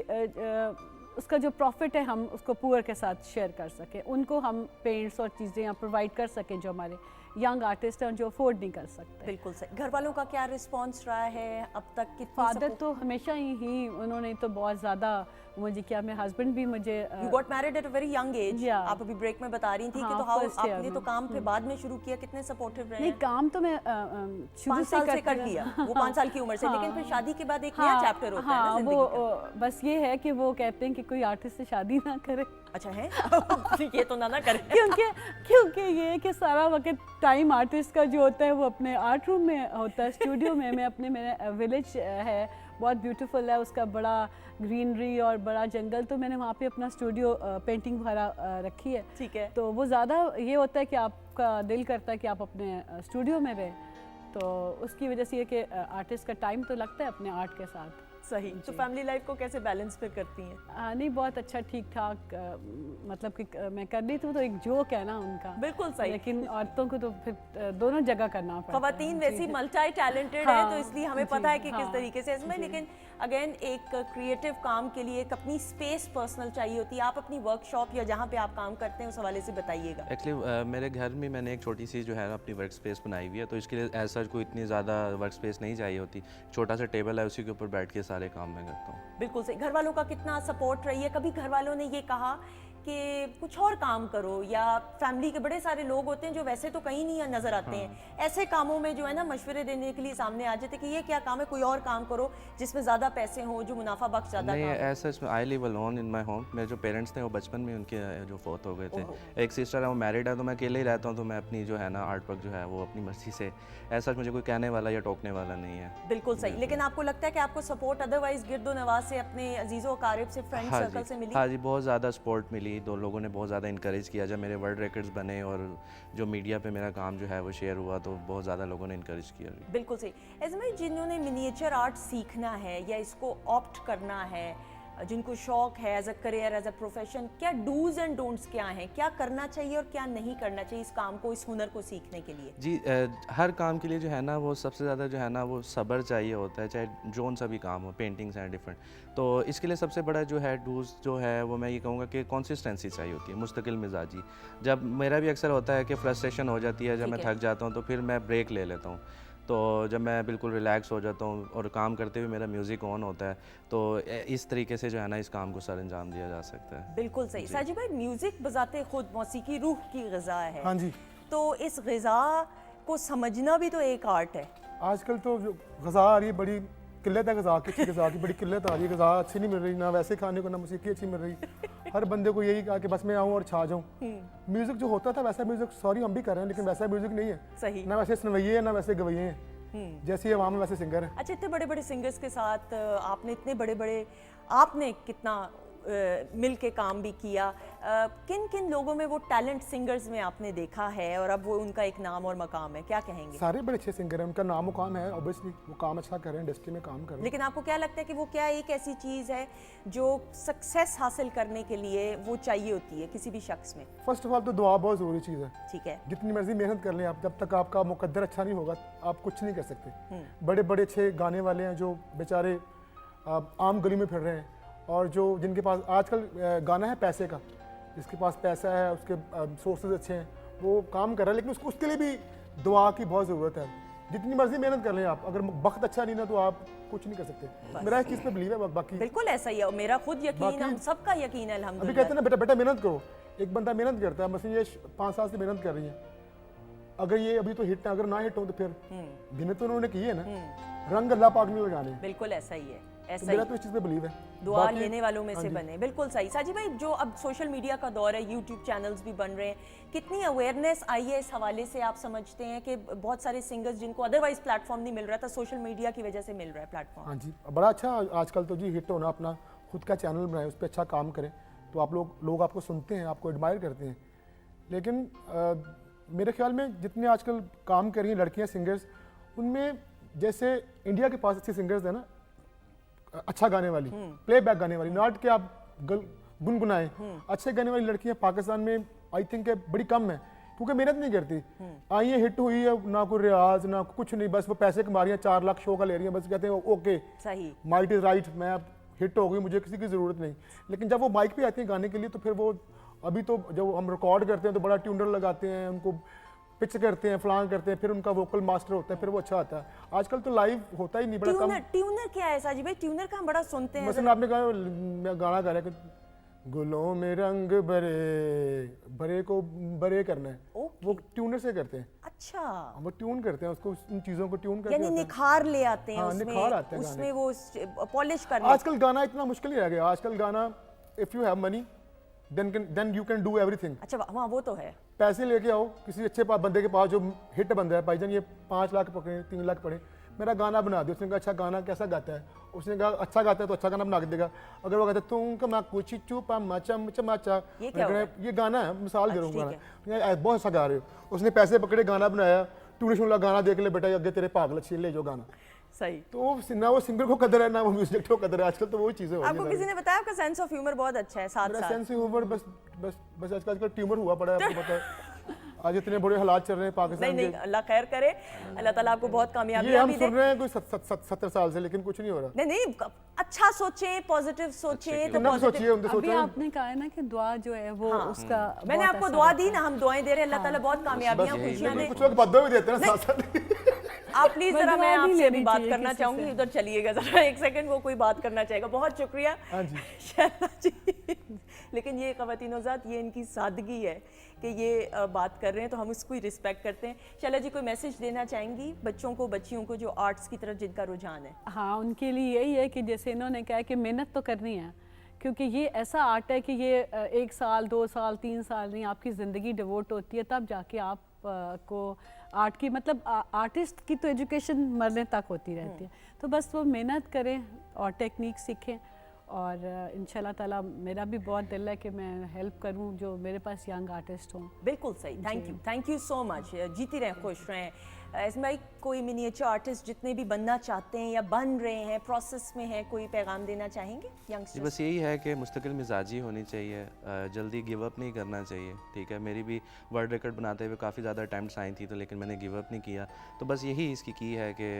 उसका जो प्रॉफिट है हम उसको पुअर के साथ शेयर कर सकें, उनको हम पेंट्स और चीज़ें यहाँ प्रोवाइड कर सकें जो हमारे यंग आर्टिस्ट हैं जो अफोर्ड नहीं कर सकते। बिल्कुल सही। घर वालों का क्या रिस्पॉन्स रहा है अब तक? कितनी फादर तो हमेशा ही उन्होंने तो बहुत ज़्यादा मुझे किया, मेरे हस्बैंड भी मुझे you got married at a very young age, आप अभी ब्रेक में बता रही थी कि तो हाउ आपने तो काम फिर बाद में शुरू किया, कितने सपोर्टिव रहे? नहीं, काम तो मैं शुरू से कर लिया वो 5 साल की उम्र से, लेकिन फिर शादी के बाद एक नया चैप्टर होता है ना जिंदगी का। बस ये है कि वो कहते हैं कि कोई आर्टिस्ट से शादी ना करे। अच्छा है ये तो ना करे क्योंकि ये है कि सारा वक्त टाइम आर्टिस्ट का जो होता है वो अपने आर्ट रूम में होता है, स्टूडियो में। मैं अपने मेरा विलेज है बहुत ब्यूटीफुल है, उसका बड़ा ग्रीनरी और बड़ा जंगल, तो मैंने वहाँ पे अपना स्टूडियो पेंटिंग वगैरह रखी है। ठीक है। तो वो ज़्यादा ये होता है कि आपका दिल करता है कि आप अपने स्टूडियो में रहें, तो उसकी वजह से ये कि आर्टिस्ट का टाइम तो लगता है अपने आर्ट के साथ। सही। तो फैमिली लाइफ को कैसे बैलेंस फिर करती हैं? नहीं, बहुत अच्छा ठीक ठाक, मतलब कि मैं कर रही थी तो एक जोक है ना उनका। बिल्कुल सही। लेकिन औरतों को तो फिर दोनों जगह करना पड़ता है। खवातीन वैसी मल्टी टैलेंटेड है तो इसलिए हमें पता है कि किस तरीके से इसमें, लेकिन अगेन एक क्रिएटिव काम के लिए एक अपनी स्पेस पर्सनल चाहिए होती है। आप अपनी वर्कशॉप या जहाँ पे आप काम करते हैं उस हवाले से बताइएगा। एक्चुअली मेरे घर में मैंने एक छोटी सी जो है अपनी वर्क स्पेस बनाई हुई है, तो इसके लिए ऐसा कोई इतनी ज़्यादा वर्क स्पेस नहीं चाहिए होती। छोटा सा टेबल है, उसी के ऊपर बैठ के सारे काम मैं करता हूँ। बिल्कुल सही। घर वालों का कितना सपोर्ट रही है? कभी घर वालों ने ये कहा कि कुछ और काम करो, या फैमिली के बड़े सारे लोग होते हैं जो वैसे तो कहीं नहीं नजर आते हैं, ऐसे कामों में जो है ना मशवरे देने के लिए सामने आ जाते कि ये क्या काम है, कोई और काम करो जिसमें ज़्यादा पैसे हो, जो मुनाफा बख्श ज़्यादा नहीं, ऐसा I live alone in my home. मेरे जो पेरेंट्स थे वो बचपन में उनके जो फौत हो गए थे। एक सिस्टर है वो मैरिड है, तो मैं अकेले ही रहता हूँ, तो मैं अपनी जो है ना आर्ट वर्क जो है वो अपनी मर्जी से, ऐसा मुझे कोई कहने वाला या टोकने वाला नहीं है। बिल्कुल सही। लेकिन आपको लगता है कि आपको सपोर्ट अदरवाइज गिरदो नवाज से, अपने अजीज़ो अकारिब से, फ्रेंड सर्कल से मिली? हाँ जी, बहुत ज़्यादा सपोर्ट मिली। दो लोगों ने बहुत ज़्यादा इनकरेज किया। जब मेरे वर्ल्ड रिकॉर्ड्स बने और जो मीडिया पे मेरा काम जो है वो शेयर हुआ, तो बहुत ज़्यादा लोगों ने इनकरेज किया। बिल्कुल सही। ऐसे में जिन्होंने मिनिएचर आर्ट सीखना है या इसको ऑप्ट करना है, जिनको शौक है as a career, as a profession, क्या डूज एंड डोंट्स क्या हैं? क्या करना चाहिए और क्या नहीं करना चाहिए इस काम को, इस हुनर को सीखने के लिए? जी, हर काम के लिए जो है ना वो सबसे ज़्यादा जो है ना वो सब्र चाहिए होता है, चाहे जोन सा भी काम हो, पेंटिंग्स हैं डिफरेंट। तो इसके लिए सबसे बड़ा जो है डूज जो है वो मैं ये कहूँगा कि कंसिस्टेंसी चाहिए होती है, मुस्तकिल मिजाजी। जब मेरा भी अक्सर होता है कि फ्रस्ट्रेशन हो जाती है, जब मैं थक जाता हूँ तो फिर मैं ब्रेक ले लेता हूँ। तो जब मैं बिल्कुल रिलैक्स हो जाता हूँ और काम करते हुए मेरा म्यूज़िक ऑन होता है, तो इस तरीके से जो है ना इस काम को सर अंजाम दिया जा सकता है। बिल्कुल सही। साजिद भाई, म्यूज़िक बजाते खुद मौसीकी रूह की ग़िज़ा है। हाँ जी। तो इस ग़िज़ा को समझना भी तो एक आर्ट है। आजकल तो जो ग़िज़ा आ रही है, बड़ी किल्लत है ग़िज़ा की बड़ी किल्लत आ रही है। ग़िज़ा अच्छी नहीं मिल रही, ना वैसे खाने को, ना मौसीकी अच्छी मिल रही। हर बंदे को यही कहा कि बस मैं आऊँ और छा जाऊँ। म्यूज़िक जो होता था वैसा म्यूज़िक, सॉरी हम भी कर रहे हैं, लेकिन वैसा म्यूज़िक नहीं है। सही। ना वैसे सुनवैये हैं, ना वैसे गवैये हैं। जैसे अवाम में वैसे सिंगर है। अच्छा, इतने बड़े बड़े सिंगर्स के साथ आपने इतने बड़े बड़े, आपने कितना मिल के काम भी किया, किन किन लोगों में वो टैलेंट सिंगर्स में आपने देखा है और अब वो उनका एक नाम और मकाम है, क्या कहेंगे? सारे बड़े अच्छे सिंगर हैं, उनका नाम मुकाम है, ऑब्वियसली वो काम अच्छा कर रहे हैं, इंडस्ट्री में काम कर रहे हैं। लेकिन आपको क्या लगता है कि वो क्या एक ऐसी चीज़ है जो सक्सेस हासिल करने के लिए वो चाहिए होती है किसी भी शख्स में? फर्स्ट ऑफ ऑल तो दुआ बहुत ज़रूरी चीज़ है। ठीक है। जितनी मर्जी मेहनत कर लें आप, जब तक आपका मुकद्दर अच्छा नहीं होगा आप कुछ नहीं कर सकते। बड़े बड़े अच्छे गाने वाले हैं जो बेचारे आम गली में फिर रहे हैं, और जो जिनके पास आजकल गाना है पैसे का, जिसके पास पैसा है, उसके सोर्सेज अच्छे हैं, वो काम कर रहा है, लेकिन उसके लिए भी दुआ की बहुत ज़रूरत है। जितनी मर्जी मेहनत कर लें आप, अगर वक्त अच्छा नहीं ना तो आप कुछ नहीं कर सकते। मेरा इस चीज़ पे बिलीव है। बाकी बिल्कुल ऐसा ही है, मेरा खुद यकीन, हम सबका यकीन है अल्हम्दुलिल्लाह। अभी कहते हैं ना बेटा बेटा मेहनत करो। एक बंदा मेहनत करता है, मसलन ये 5 साल से मेहनत कर रही है, अगर ये अभी तो हिट है, अगर ना हिट हो तो फिर मेहनत तो उन्होंने की है ना, रंग अल्लाह पाक ने लगाने। बिल्कुल ऐसा ही है, ऐसा मेरा तो इस चीज़ पे बिलीव है, दुआ लेने वालों में से बने। बिल्कुल सही। साजिद भाई, जो अब सोशल मीडिया का दौर है, यूट्यूब चैनल्स भी बन रहे हैं, कितनी अवेयरनेस आई है इस हवाले से? आप समझते हैं कि बहुत सारे सिंगर्स जिनको अदरवाइज प्लेटफॉर्म नहीं मिल रहा था, सोशल मीडिया की वजह से मिल रहा है प्लेटफॉर्म? हाँ जी, बड़ा अच्छा आजकल तो जी हिट होना, अपना खुद का चैनल बनाए, उस पर अच्छा काम करें तो आप लोग आपको सुनते हैं, आपको एडमायर करते हैं। लेकिन मेरे ख्याल में जितने आजकल काम कर रही हैं लड़कियाँ सिंगर्स, उनमें जैसे इंडिया के पास अच्छे सिंगर्स हैं ना, अच्छा गाने वाली, प्लेबैक गाने वाली, नॉट कि आप गुनगुनाएं, अच्छे गाने वाली लड़कियां पाकिस्तान में आई थिंक बड़ी कम है। क्योंकि मेहनत नहीं करती। आई है, हिट हुई है, ना कोई रियाज ना कुछ नहीं, बस वो पैसे कमा रही हैं, 4 लाख शो का ले रही हैं, बस कहते हैं ओके सही, माइट इज राइट, मैं अब हिट हो गई, मुझे किसी की ज़रूरत नहीं। लेकिन जब वो माइक पे आती हैं गाने के लिए तो फिर वो, अभी तो जब हम रिकॉर्ड करते हैं तो बड़ा ट्यूनर लगाते हैं, उनको पिच करते हैं, फ्लांग करते हैं, फिर उनका वोकल मास्टर होता है, फिर वो अच्छा आता है। आजकल तो लाइव होता ही नहीं, बड़ा कम। ट्यूनर क्या है साजिद भाई? ट्यूनर का हम बड़ा सुनते हैं। मसलन आपने कहा, मैं गाना गा रहा है कि गुलों में रंग भरे, भरे को भरे करना है, वो ट्यूनर से करते हैं। अच्छा, वो ट्यून करते हैं उसको, उन चीज़ों को ट्यून करते हैं, यानी निखार ले आते हैं, निखार आते हैं उसमें वो पॉलिश करने। आजकल गाना इतना मुश्किल ही रह गया। आजकल गाना, if you have money then you can do everything. अच्छा, हाँ वो तो है। पैसे लेके आओ किसी अच्छे बंदे के पास जो हिट बंदा है, भाईजान ये 5 लाख पकड़े, 3 लाख पड़े, मेरा गाना बना दो। उसने कहा अच्छा गाना कैसा गाता है? उसने कहा अच्छा गाता है तो अच्छा गाना बना के देगा। अगर वो कहता है तुम कमा कुछ चुपा मचा चमाचा, ये गाना है, मिसाल दे रहा हूँ, बहुत अच्छा गा रहे हो। उसने पैसे पकड़े, गाना बनाया, तूने सुन ला गाना देख ले बेटा, अगे तेरे पागल छीन ले जो गाना। सही। तो ना वो सिंगर को कदर है ना वो म्यूजिक को कदर है। आजकल तो वही चीजें हो रही हैं। आपको किसी ने बताया आपका सेंस ऑफ ह्यूमर बहुत अच्छा है? साथ साथ सेंस ऑफ ह्यूमर बस आजकल ट्यूमर हुआ पड़ा है, आपको पता है। आज इतने बड़े हालात चल रहे हैं पाकिस्तान नहीं, अल्लाह खैर करे, अल्लाह ताला आपको बहुत कामयाबी दे। हम सुन रहे हैं कोई 70 साल से, लेकिन कुछ नहीं हो रहा। नहीं, अच्छा सोचें, पॉजिटिव सोचें, तो अभी आपने कहा है ना कि दुआ जो है वो उसका, मैंने आपको दुआ दी ना, हम दुआएं दे रहे हैं, अल्लाह ताला बहुत कामयाबियां, खुशियां दे। कुछ लोग बद्दुआ भी देते हैं साथ साथ। आप प्लीज जरा, मैं आपसे भी बात करना चाहूंगी, उधर चलिएगा जरा एक सेकंड, वो कोई बात करना चाहेगा। बहुत शुक्रिया शैला जी। लेकिन ये ख़वातीन-ओ-ज़ात, ये इनकी सादगी है कि ये बात कर रहे हैं तो हम उसको ही रिस्पेक्ट करते हैं। शैला जी, कोई मैसेज देना चाहेंगी बच्चों को, बच्चियों को जो आर्ट्स की तरफ जिनका रुझान है? हाँ, उनके लिए यही है कि जैसे इन्होंने कहा कि मेहनत तो करनी है, क्योंकि ये ऐसा आर्ट है कि ये 1 साल 2 साल 3 साल नहीं, आपकी ज़िंदगी डिवोट होती है, तब जाके आप को आर्ट की, मतलब आर्टिस्ट की तो एजुकेशन मरने तक होती रहती है। तो बस वो मेहनत करें और टेक्निक सीखें, और इंशाल्लाह ताला मेरा भी बहुत दिल है कि मैं हेल्प करूं जो मेरे पास यंग आर्टिस्ट हों। बिल्कुल सही, थैंक यू सो मच। जीती रहें, खुश रहें। इसमें भाई कोई मिनिएचर आर्टिस्ट जितने भी बनना चाहते हैं या बन रहे हैं, प्रोसेस में है, कोई पैगाम देना चाहेंगे यंगस्टर्स? बस यही है कि मुस्तकिल मिजाजी होनी चाहिए, जल्दी गिव अप नहीं करना चाहिए। ठीक है, मेरी भी वर्ल्ड रिकॉर्ड बनाते हुए काफ़ी ज़्यादा अटेम्प्ट्स आई थी, तो लेकिन मैंने गिव अप नहीं किया। तो बस यही इसकी की है कि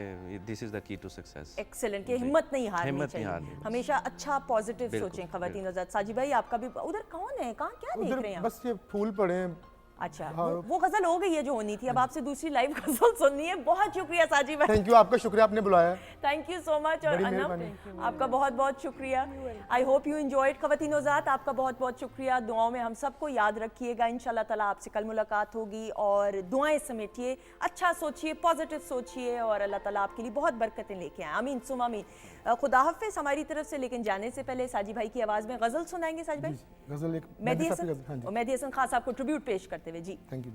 this is the key to success. Excellent, कि हिम्मत नहीं हारनी चाहिए, हमेशा अच्छा पॉजिटिव सोचें ख़वातीन-ओ-ज़ात। साजिद भाई, आपका भी उधर कौन है, कहाँ क्या देख रहे हैं? बस ये फूल पड़े हैं। अच्छा, वो गजल हो गई है जो होनी थी, अब आपसे दूसरी लाइव गजल सुननी है। बहुत शुक्रिया साजिद भाई। थैंक यू, आपका शुक्रिया, आपने बुलाया। Thank you so much. और अनम, आपका बहुत बहुत शुक्रिया। आई होप यू एंजॉयड ख़वातीन-ओ-ज़ात, आपका बहुत बहुत शुक्रिया। दुआओं में हम सबको याद रखिएगा। इंशाल्लाह ताला आपसे कल मुलाकात होगी, और दुआएं समेटिए, अच्छा सोचिए, पॉजिटिव सोचिए, और अल्लाह ताला आपके लिए बहुत बरकतें लेके आए। आमीन सुम आमीन। खुदा हाफिज़ हमारी तरफ से। लेकिन जाने से पहले साजिद भाई की आवाज़ में गज़ल सुनाएंगे। साजिद भाई, गज़ल एक मेहदी हसन खान साहब को ट्रिब्यूट पेश करते हुए। जी थैंक यू।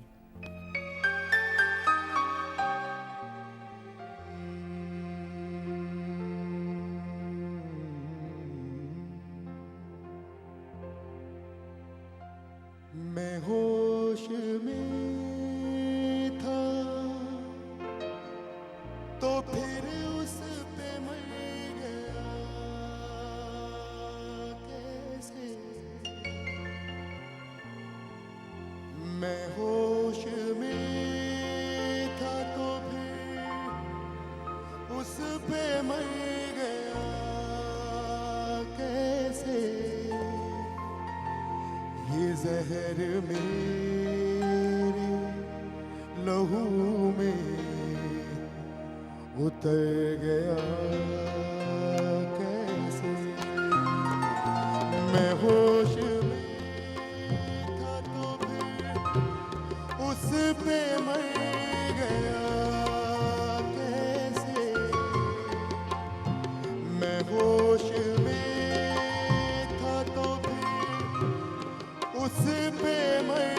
मैं होश में था तो फिर उस पे मर गया कैसे। मैं होश में था तो फिर उस पे मर गया कैसे। ये जहर मेरे लहू में उतर गया कैसे। मैं होश में था तो फिर उस पे मर गया कैसे। मैं होश में था तो उस पे मर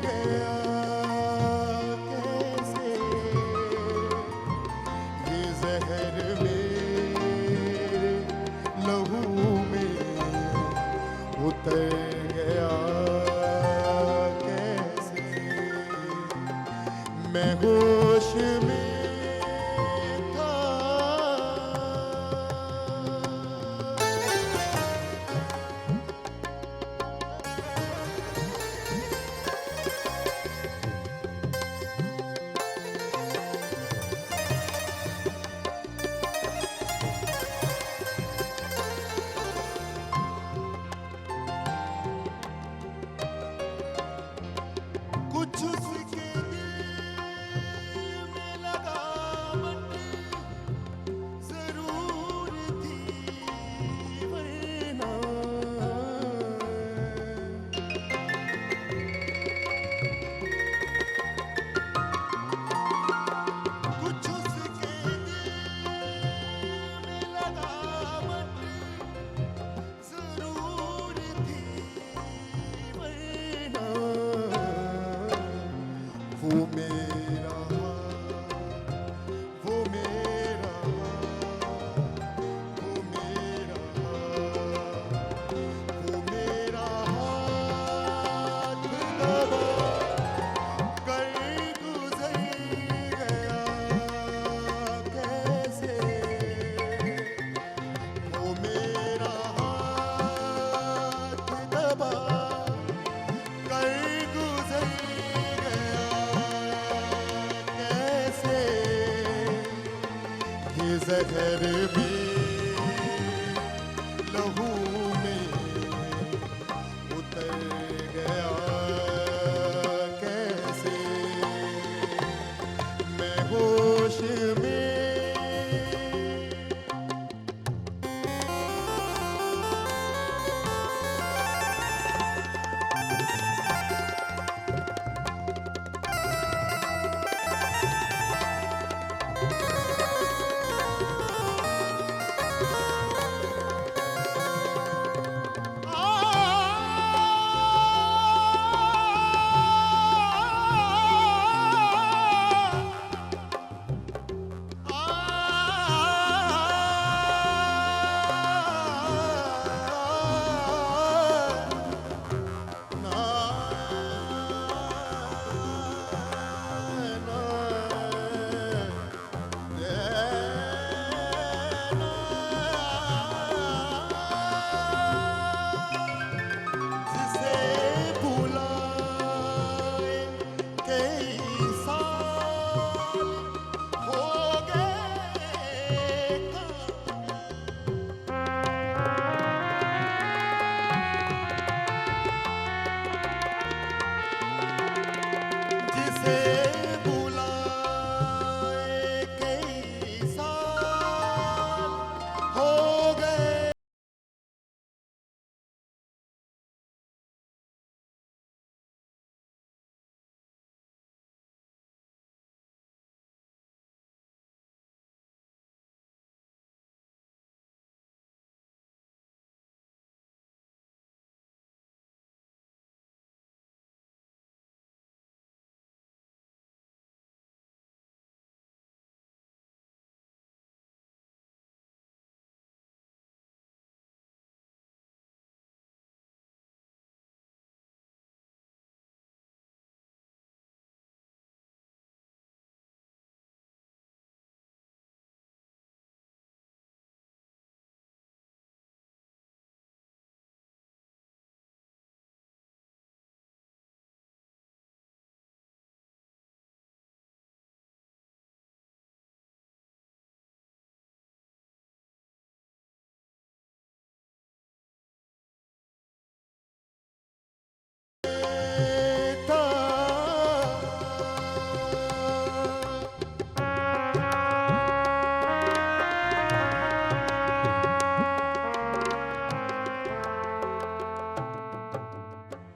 गया कैसे। ये जहर मेरे लहू में उतर गया कैसे। मैं होश में था। घर में